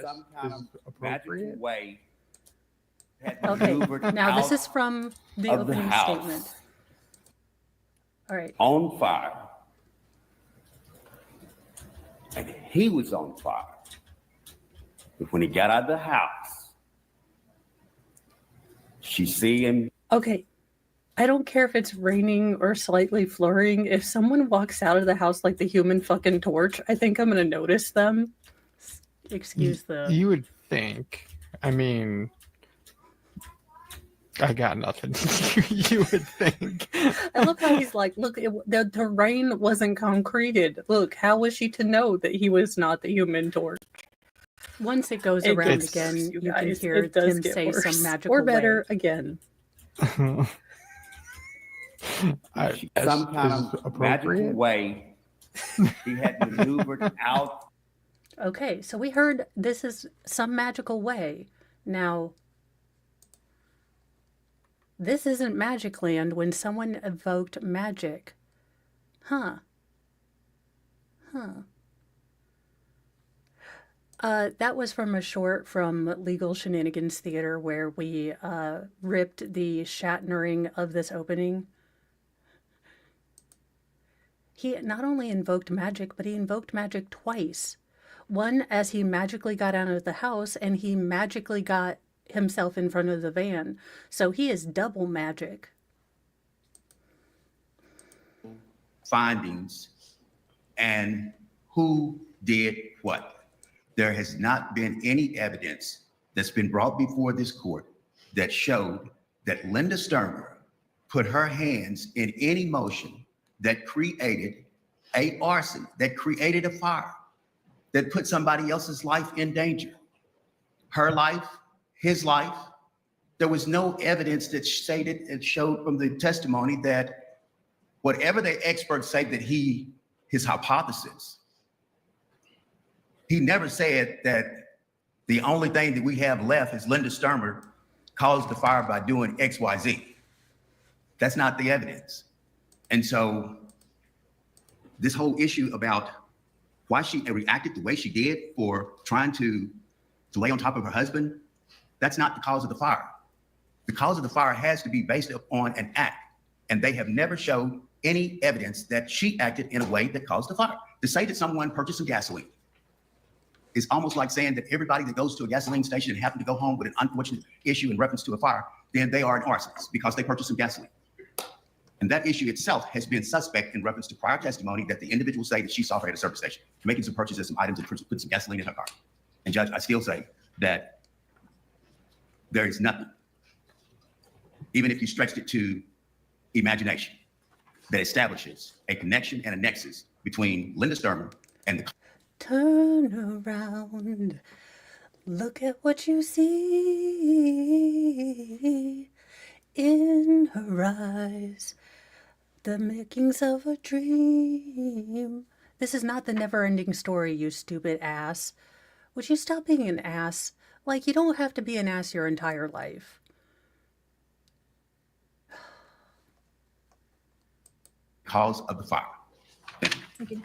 Some kind of magical way. had Okay, maneuvered now this out is from the of the opening house statement. All right. on fire. And he was on fire. But when he got out of the house, she see him. Okay. I don't care if it's raining or slightly flurrying. If someone walks out of the house like the Human fucking Torch, I think I'm going to notice them. Excuse the... You would think. I mean, I got nothing. You would think. I love how he's like, look, the terrain wasn't concreted. Look, how was she to know that he was not the Human Torch? Once it goes around again, you can hear Tim say some magical or better way. Again. Some kind of magical way he had maneuvered out. Okay, so we heard this is some magical way. Now, this isn't Magic Land when someone evoked magic. Huh. That was from a short from Legal Shenanigans Theater where we ripped the Shatnering of this opening. He not only invoked magic, but he invoked magic twice. One, as he magically got out of the house, and he magically got himself in front of the van. So he is double magic. Findings and who did what. There has not been any evidence that's been brought before this court that showed that Linda Stermer put her hands in any motion that created a arson, that created a fire, that put somebody else's life in danger. Her life, his life. There was no evidence that stated and showed from the testimony that whatever the experts say that his hypothesis, he never said that the only thing that we have left is Linda Stermer caused the fire by doing X, Y, Z. That's not the evidence. And so this whole issue about why she reacted the way she did for trying to lay on top of her husband, that's not the cause of the fire. The cause of the fire has to be based upon an act, and they have never showed any evidence that she acted in a way that caused the fire. To say that someone purchased some gasoline is almost like saying that everybody that goes to a gasoline station and happen to go home with an unfortunate issue in reference to a fire, then they are an arsonist because they purchased some gasoline. And that issue itself has been suspect in reference to prior testimony that the individual say that she saw her at a service station, making some purchases, some items, and put some gasoline in her car. And Judge, I still say that there is nothing, even if you stretched it to imagination, that establishes a connection and a nexus between Linda Stermer and the... Turn around, look at what you see in her eyes, the makings of a dream. This is not the never-ending story, you stupid ass. Would you stop being an ass? Like, you don't have to be an ass your entire life. Cause of the fire. Thank you.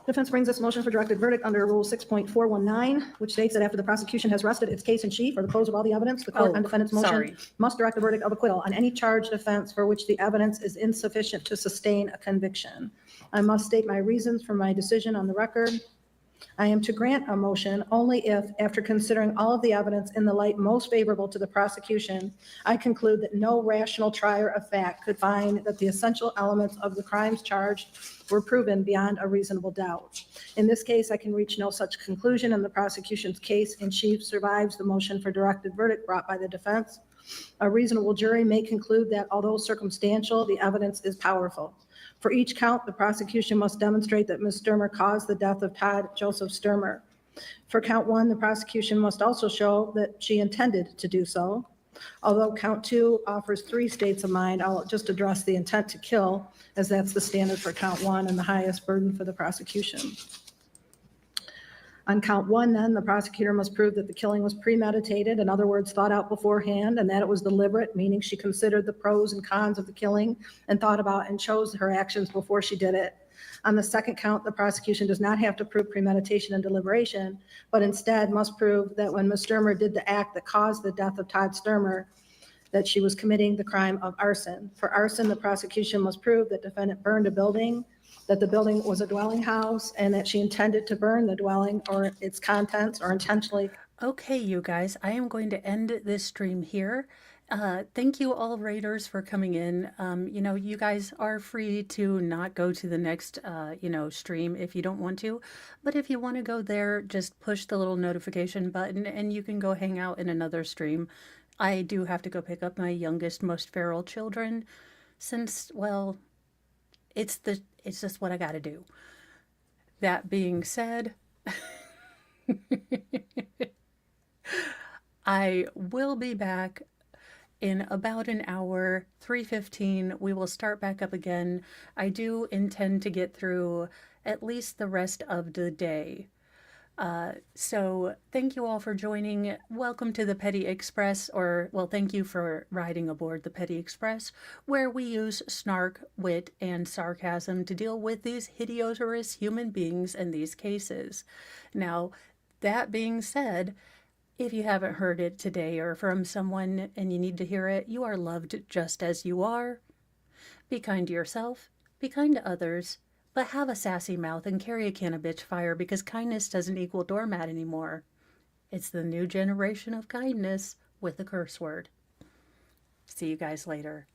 Defense brings this motion for directed verdict under Rule 6.419, which states that after the prosecution has rested its case in chief or the close of all the evidence, the court on defendant's motion must direct the verdict of acquittal on any charged offense for which the evidence is insufficient to sustain a conviction. I must state my reasons for my decision on the record. I am to grant a motion only if, after considering all of the evidence in the light most favorable to the prosecution, I conclude that no rational trier of fact could find that the essential elements of the crimes charged were proven beyond a reasonable doubt. In this case, I can reach no such conclusion, and the prosecution's case in chief survives the motion for directed verdict brought by the defense. A reasonable jury may conclude that although circumstantial, the evidence is powerful. For each count, the prosecution must demonstrate that Ms. Stermer caused the death of Todd Joseph Stermer. For count 1, the prosecution must also show that she intended to do so. Although count 2 offers 3 states of mind, I'll just address the intent to kill, as that's the standard for count 1 and the highest burden for the prosecution. On count 1, then, the prosecutor must prove that the killing was premeditated, in other words, thought out beforehand, and that it was deliberate, meaning she considered the pros and cons of the killing and thought about and chose her actions before she did it. On the second count, the prosecution does not have to prove premeditation and deliberation, but instead must prove that when Ms. Stermer did the act that caused the death of Todd Stermer, that she was committing the crime of arson. For arson, the prosecution must prove that defendant burned a building, that the building was a dwelling house, and that she intended to burn the dwelling or its contents or intentionally. Okay, you guys, I am going to end this stream here. Thank you all raiders for coming in. You guys are free to not go to the next, stream if you don't want to. But if you want to go there, just push the little notification button and you can go hang out in another stream. I do have to go pick up my youngest, most feral children since, well, it's just what I got to do. That being said, I will be back in about an hour, 3:15. We will start back up again. I do intend to get through at least the rest of the day. So thank you all for joining. Welcome to the Petty Express, thank you for riding aboard the Petty Express, where we use snark, wit, and sarcasm to deal with these hideous human beings in these cases. Now, that being said, if you haven't heard it today or from someone and you need to hear it, you are loved just as you are. Be kind to yourself, be kind to others, but have a sassy mouth and carry a can of bitch fire, because kindness doesn't equal doormat anymore. It's the new generation of kindness with a curse word. See you guys later.